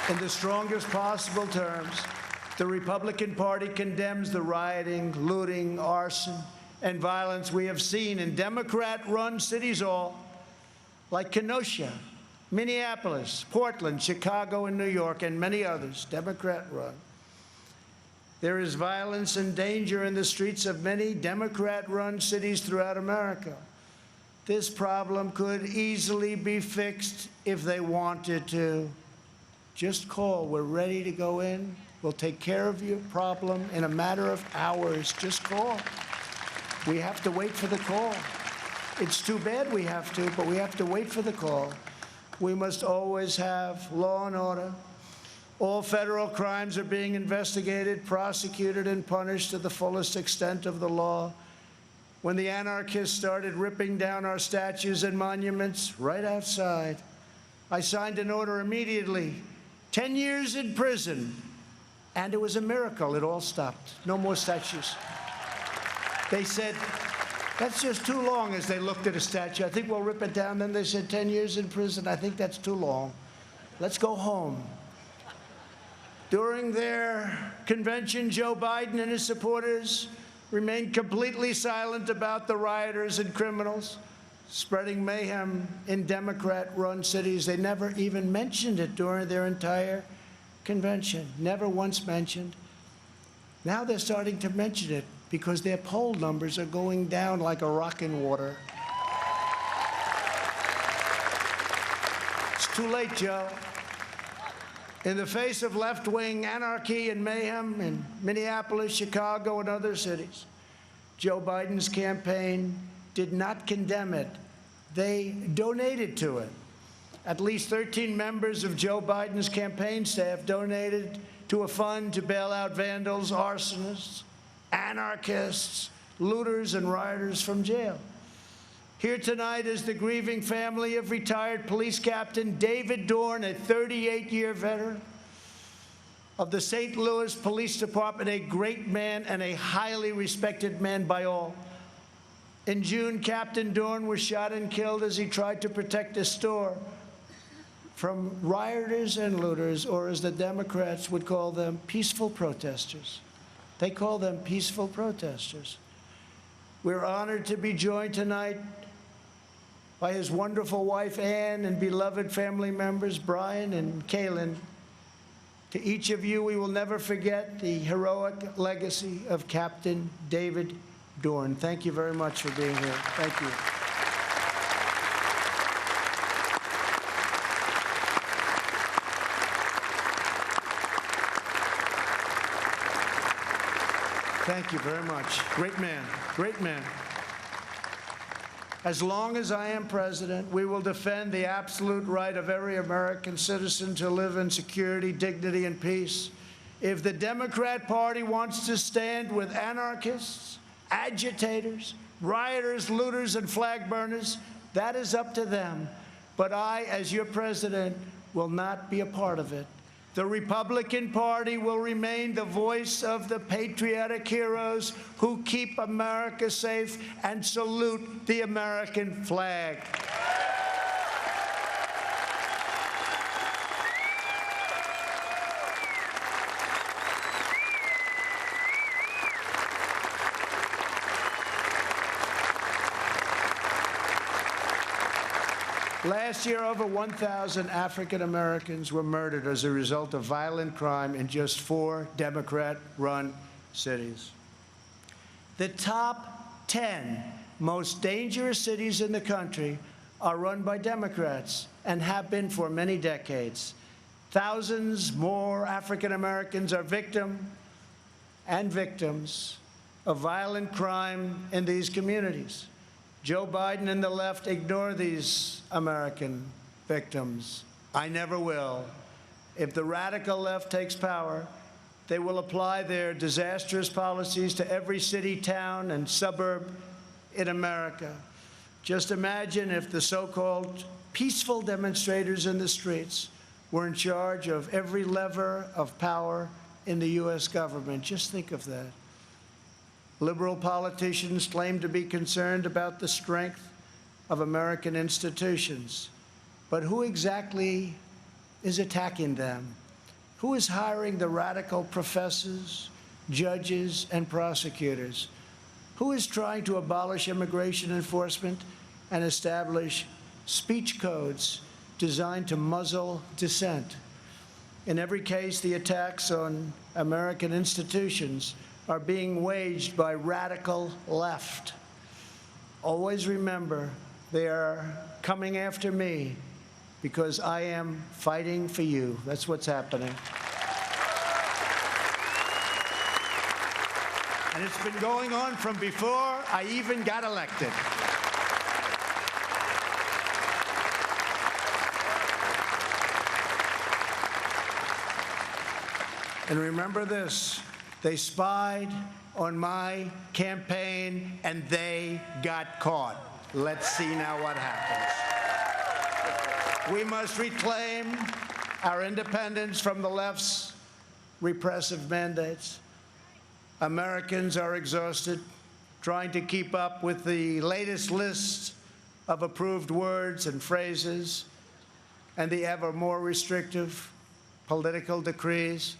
In the strongest possible terms, the Republican Party condemns the rioting, looting, arson, and violence we have seen in Democrat-run cities all, like Kenosha, Minneapolis, Portland, Chicago, and New York, and many others, Democrat-run. There is violence and danger in the streets of many Democrat-run cities throughout America. This problem could easily be fixed if they wanted to. Just call. We're ready to go in. We'll take care of your problem in a matter of hours. Just call. We have to wait for the call. It's too bad we have to, but we have to wait for the call. We must always have law and order. All federal crimes are being investigated, prosecuted, and punished to the fullest extent of the law. When the anarchists started ripping down our statues and monuments right outside, I signed an order immediately, 10 years in prison, and it was a miracle. It all stopped. No more statues. They said, that's just too long, as they looked at a statue. I think we'll rip it down. Then they said 10 years in prison. I think that's too long. Let's go home. During their convention, Joe Biden and his supporters remained completely silent about the rioters and criminals spreading mayhem in Democrat-run cities. They never even mentioned it during their entire convention. Never once mentioned. Now they're starting to mention it because their poll numbers are going down like a rock in water. It's too late, Joe. In the face of left-wing anarchy and mayhem in Minneapolis, Chicago, and other cities, Joe Biden's campaign did not condemn it. They donated to it. At least 13 members of Joe Biden's campaign staff donated to a fund to bail out vandals, arsonists, anarchists, looters, and rioters from jail. Here tonight is the grieving family of retired police captain David Dorn, a 38-year veteran of the St. Louis Police Department, a great man and a highly respected man by all. In June, Captain Dorn was shot and killed as he tried to protect a store from rioters and looters, or as the Democrats would call them, peaceful protesters. They call them peaceful protesters. We're honored to be joined tonight by his wonderful wife, Ann, and beloved family members, Brian and Kaylin. To each of you, we will never forget the heroic legacy of Captain David Dorn. Thank you very much for being here. Thank you. Thank you very much. Great man, great man. As long as I am president, we will defend the absolute right of every American citizen to live in security, dignity, and peace. If the Democrat Party wants to stand with anarchists, agitators, rioters, looters, and flag burners, that is up to them. But I, as your president, will not be a part of it. The Republican Party will remain the voice of the patriotic heroes who keep America safe and salute the American flag. Last year, over 1,000 African Americans were murdered as a result of violent crime in just 4 Democrat-run cities. The top 10 most dangerous cities in the country are run by Democrats and have been for many decades. Thousands more African Americans are victims of violent crime in these communities. Joe Biden and the left ignore these American victims. I never will. If the radical left takes power, they will apply their disastrous policies to every city, town, and suburb in America. Just imagine if the so-called peaceful demonstrators in the streets were in charge of every lever of power in the U.S. government. Just think of that. Liberal politicians claim to be concerned about the strength of American institutions. But who exactly is attacking them? Who is hiring the radical professors, judges, and prosecutors? Who is trying to abolish immigration enforcement and establish speech codes designed to muzzle dissent? In every case, the attacks on American institutions are being waged by radical left. Always remember, they are coming after me because I am fighting for you. That's what's happening. And it's been going on from before I even got elected. And remember this. They spied on my campaign, and they got caught. Let's see now what happens. We must reclaim our independence from the left's repressive mandates. Americans are exhausted trying to keep up with the latest list of approved words and phrases and the ever more restrictive political decrees.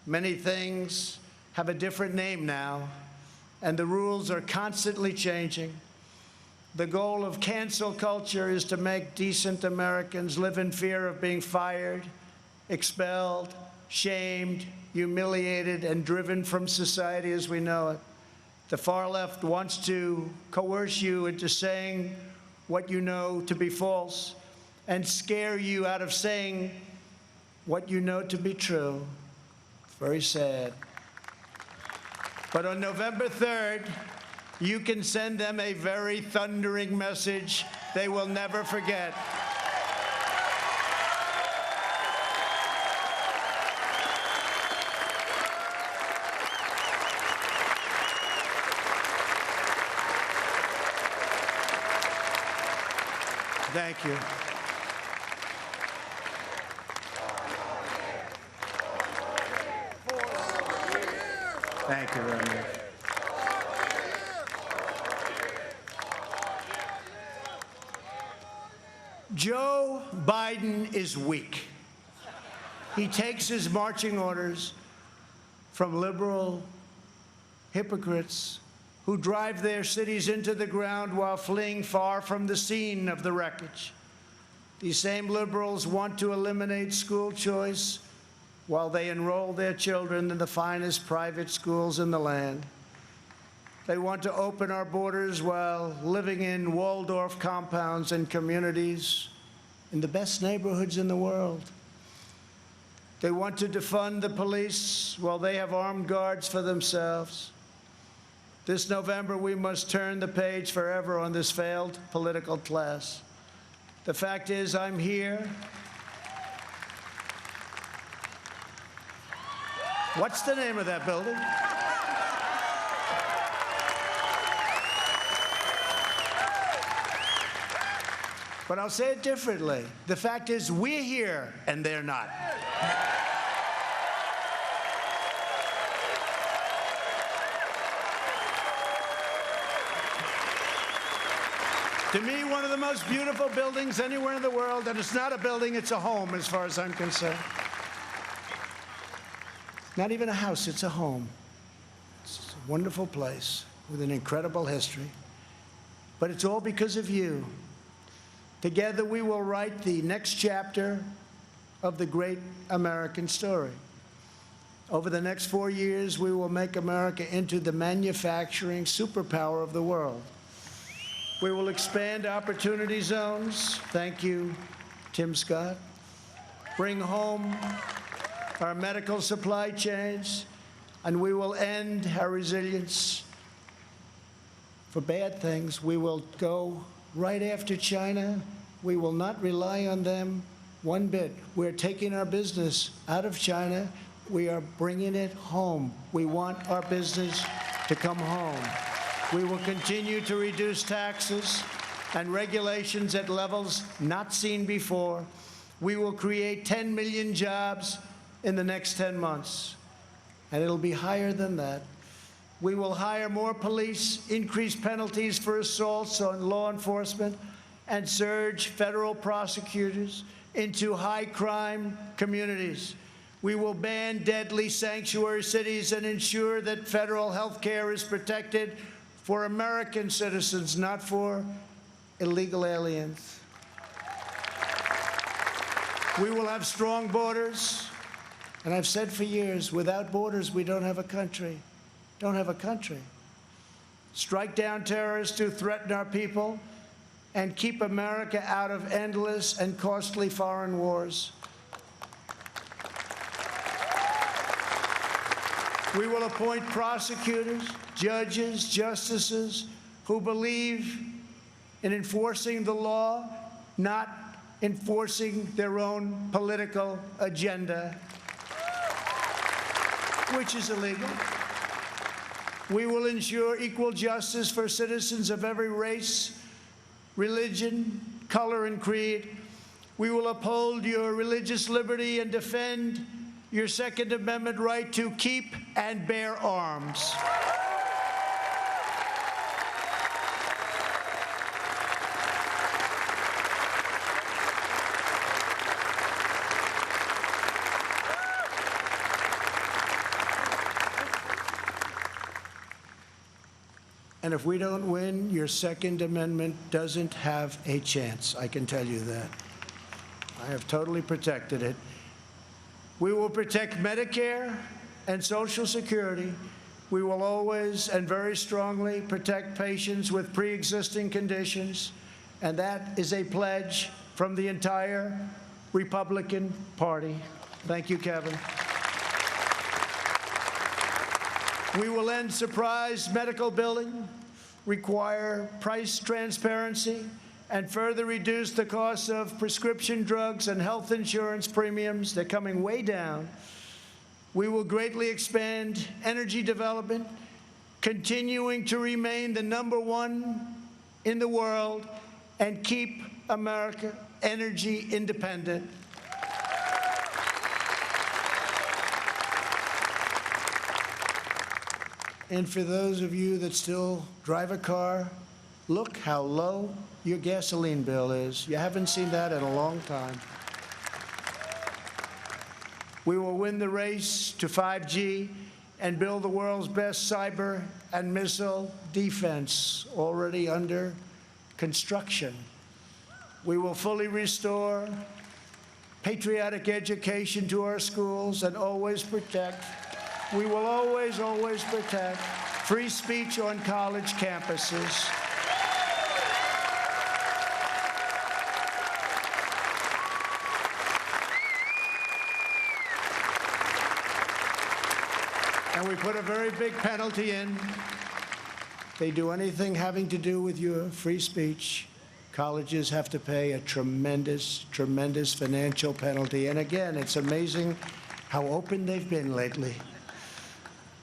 Many things have a different name now, and the rules are constantly changing. The goal of cancel culture is to make decent Americans live in fear of being fired, expelled, shamed, humiliated, and driven from society as we know it. The far left wants to coerce you into saying what you know to be false and scare you out of saying what you know to be true. Very sad. But on November 3rd, you can send them a very thundering message they will never forget. Thank you. Thank you very much. Joe Biden is weak. He takes his marching orders from liberal hypocrites who drive their cities into the ground while fleeing far from the scene of the wreckage. These same liberals want to eliminate school choice while they enroll their children in the finest private schools in the land. They want to open our borders while living in Waldorf compounds and communities in the best neighborhoods in the world. They want to defund the police while they have armed guards for themselves. This November, we must turn the page forever on this failed political class. The fact is, I'm here. What's the name of that building? But I'll say it differently. The fact is, we're here and they're not. To me, one of the most beautiful buildings anywhere in the world, and it's not a building, it's a home as far as I'm concerned. Not even a house, it's a home. It's a wonderful place with an incredible history. But it's all because of you. Together we will write the next chapter of the great American story. Over the next 4 years, we will make America into the manufacturing superpower of the world. We will expand opportunity zones. Thank you, Tim Scott. Bring home our medical supply chains, and we will end our resilience for bad things. We will go right after China. We will not rely on them one bit. We're taking our business out of China. We are bringing it home. We want our business to come home. We will continue to reduce taxes and regulations at levels not seen before. We will create 10 million jobs in the next 10 months, and it'll be higher than that. We will hire more police, increase penalties for assaults on law enforcement, and surge federal prosecutors into high-crime communities. We will ban deadly sanctuary cities and ensure that federal health care is protected for American citizens, not for illegal aliens. We will have strong borders, and I've said for years, without borders, we don't have a country. Don't have a country. Strike down terrorists who threaten our people, and keep America out of endless and costly foreign wars. We will appoint prosecutors, judges, justices who believe in enforcing the law, not enforcing their own political agenda, which is illegal. We will ensure equal justice for citizens of every race, religion, color, and creed. We will uphold your religious liberty and defend your Second Amendment right to keep and bear arms. And if we don't win, your Second Amendment doesn't have a chance. I can tell you that. I have totally protected it. We will protect Medicare and Social Security. We will always and very strongly protect patients with pre-existing conditions, and that is a pledge from the entire Republican Party. Thank you, Kevin. We will end surprise medical billing, require price transparency, and further reduce the cost of prescription drugs and health insurance premiums. They're coming way down. We will greatly expand energy development, continuing to remain the #1 in the world, and keep America energy independent. And for those of you that still drive a car, look how low your gasoline bill is. You haven't seen that in a long time. We will win the race to 5G and build the world's best cyber and missile defense, already under construction. We will fully restore patriotic education to our schools and always protect, we will always, always protect free speech on college campuses. And we put a very big penalty in. If they do anything having to do with your free speech, colleges have to pay a tremendous, tremendous financial penalty. And again, it's amazing how open they've been lately.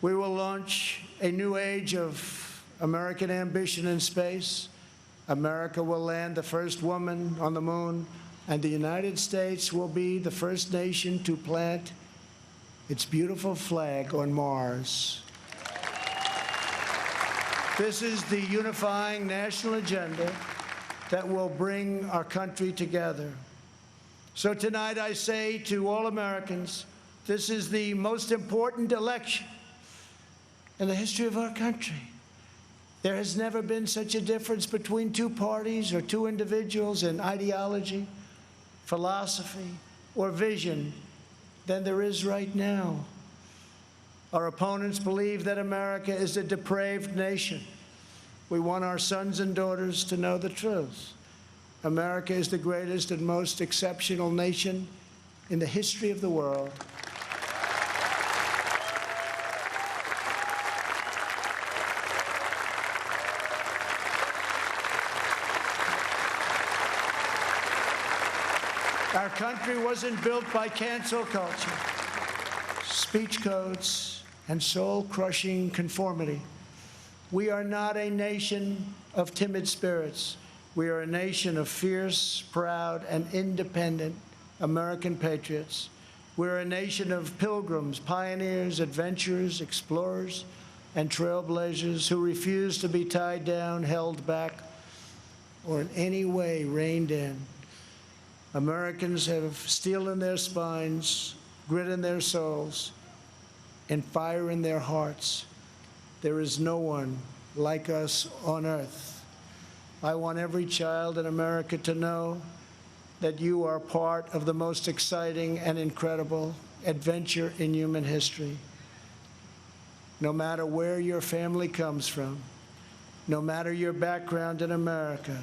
We will launch a new age of American ambition in space. America will land the first woman on the moon, and the United States will be the first nation to plant its beautiful flag on Mars. This is the unifying national agenda that will bring our country together. So tonight I say to all Americans, this is the most important election in the history of our country. There has never been such a difference between two parties or two individuals in ideology, philosophy, or vision than there is right now. Our opponents believe that America is a depraved nation. We want our sons and daughters to know the truth. America is the greatest and most exceptional nation in the history of the world. Our country wasn't built by cancel culture, speech codes, and soul-crushing conformity. We are not a nation of timid spirits. We are a nation of fierce, proud, and independent American patriots. We're a nation of pilgrims, pioneers, adventurers, explorers, and trailblazers who refuse to be tied down, held back, or in any way reined in. Americans have steel in their spines, grit in their souls, and fire in their hearts. There is no one like us on earth. I want every child in America to know that you are part of the most exciting and incredible adventure in human history. No matter where your family comes from, no matter your background in America,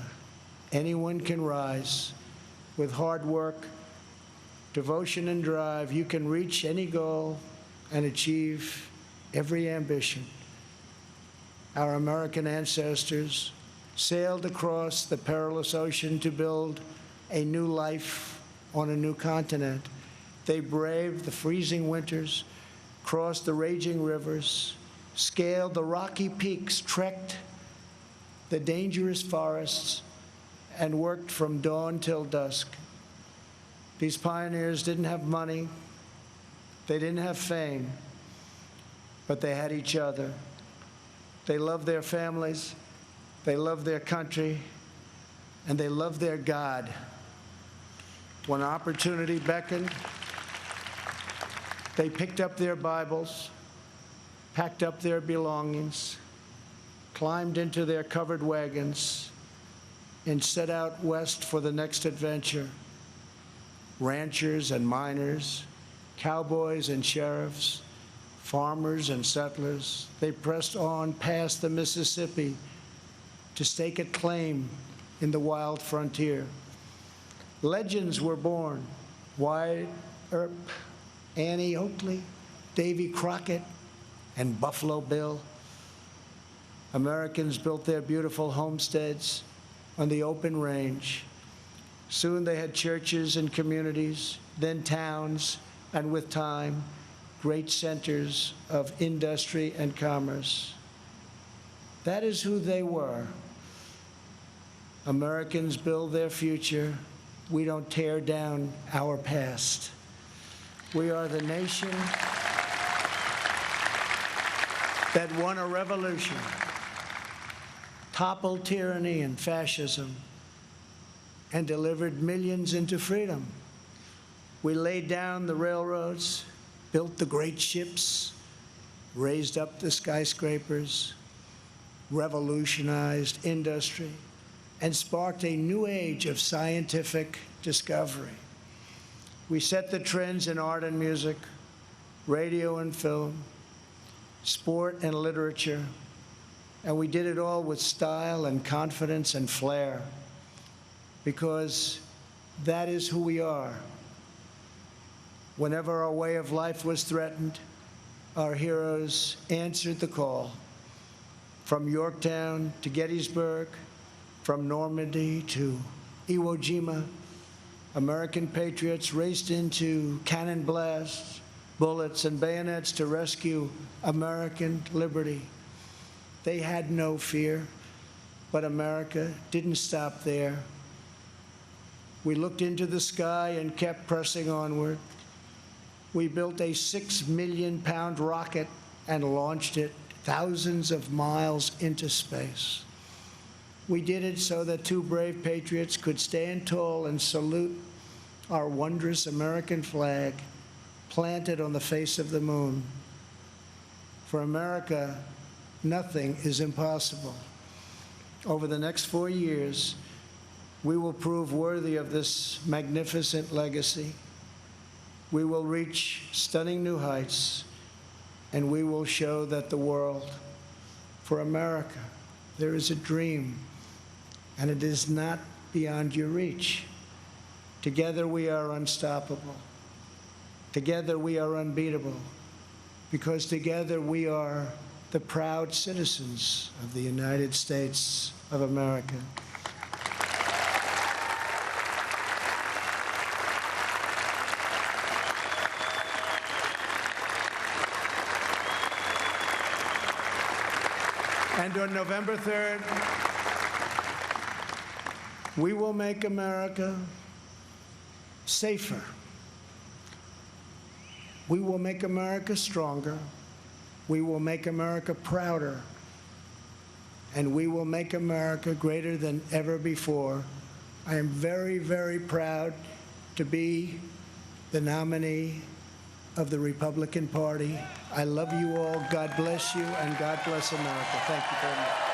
anyone can rise. With hard work, devotion, and drive, you can reach any goal and achieve every ambition. Our American ancestors sailed across the perilous ocean to build a new life on a new continent. They braved the freezing winters, crossed the raging rivers, scaled the rocky peaks, trekked the dangerous forests, and worked from dawn till dusk. These pioneers didn't have money, they didn't have fame, but they had each other. They loved their families, they loved their country, and they loved their God. When opportunity beckoned, they picked up their Bibles, packed up their belongings, climbed into their covered wagons, and set out west for the next adventure. Ranchers and miners, cowboys and sheriffs, farmers and settlers, they pressed on past the Mississippi to stake a claim in the wild frontier. Legends were born: Wyatt Earp, Annie Oakley, Davy Crockett, and Buffalo Bill. Americans built their beautiful homesteads on the open range. Soon they had churches and communities, then towns, and with time, great centers of industry and commerce. That is who they were. Americans build their future. We don't tear down our past. We are the nation that won a revolution, toppled tyranny and fascism, and delivered millions into freedom. We laid down the railroads, built the great ships, raised up the skyscrapers, revolutionized industry, and sparked a new age of scientific discovery. We set the trends in art and music, radio and film, sport and literature, and we did it all with style and confidence and flair, because that is who we are. Whenever our way of life was threatened, our heroes answered the call. From Yorktown to Gettysburg, from Normandy to Iwo Jima, American patriots raced into cannon blasts, bullets, and bayonets to rescue American liberty. They had no fear, but America didn't stop there. We looked into the sky and kept pressing onward. We built a 6 million pound rocket and launched it thousands of miles into space. We did it so that two brave patriots could stand tall and salute our wondrous American flag planted on the face of the moon. For America, nothing is impossible. Over the next 4 years, we will prove worthy of this magnificent legacy. We will reach stunning new heights, and we will show that the world, for America, there is a dream, and it is not beyond your reach. Together we are unstoppable. Together we are unbeatable, because together we are the proud citizens of the United States of America. And on November 3rd, we will make America safer. We will make America stronger. We will make America prouder. And we will make America greater than ever before. I am very, very proud to be the nominee of the Republican Party. I love you all. God bless you, and God bless America. Thank you very much.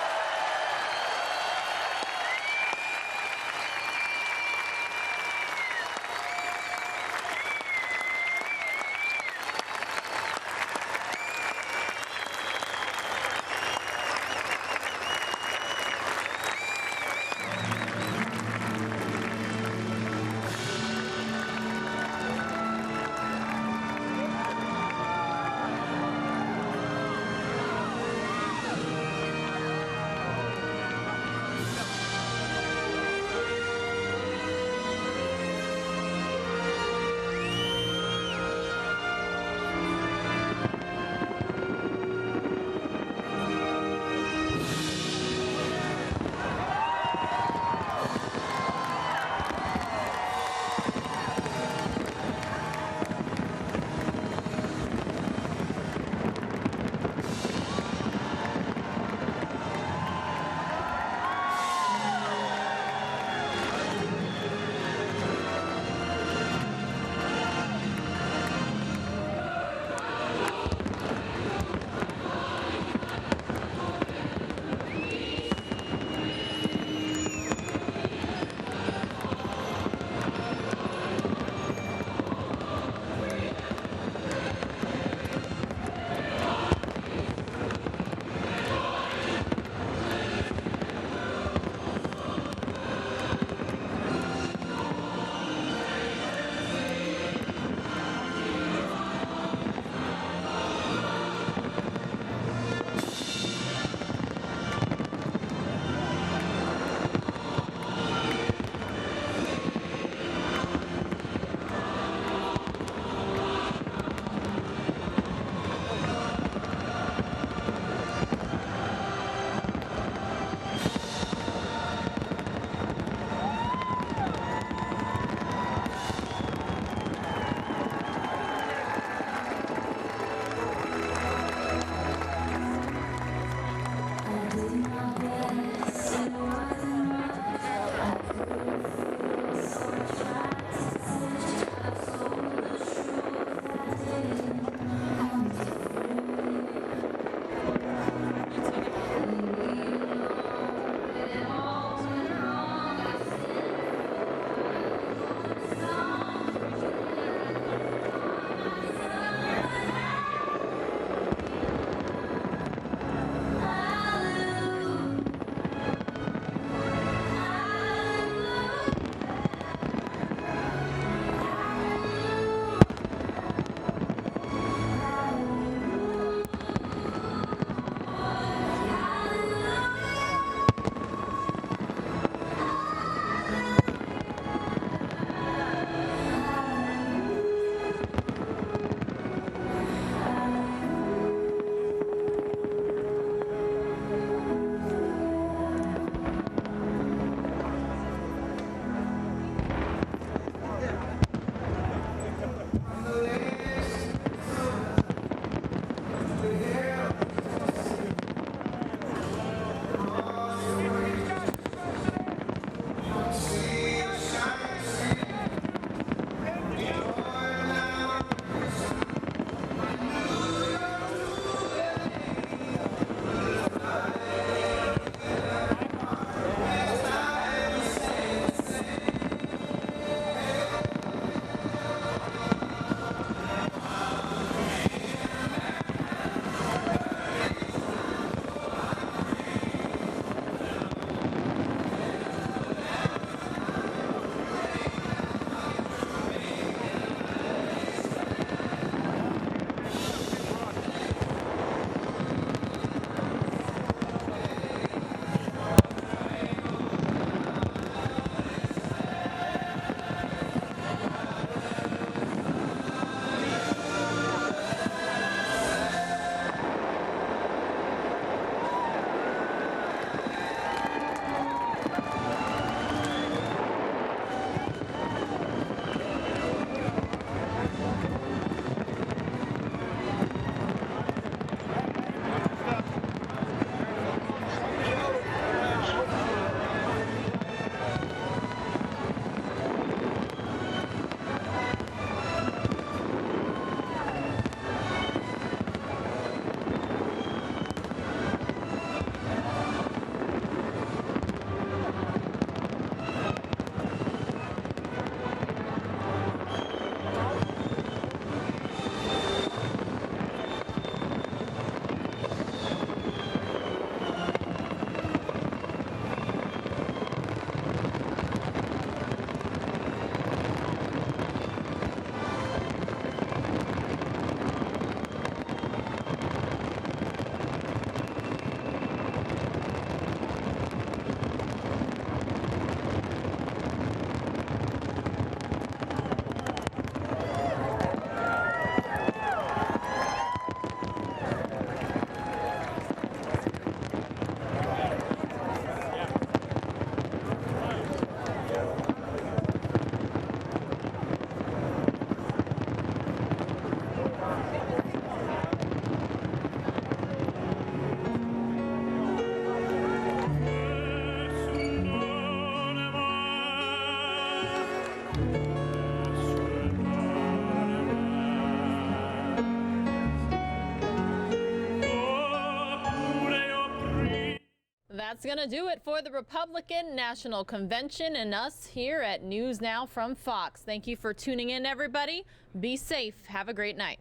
That's going to do it for the Republican National Convention and us here at News Now from Fox. Thank you for tuning in, everybody. Be safe. Have a great night.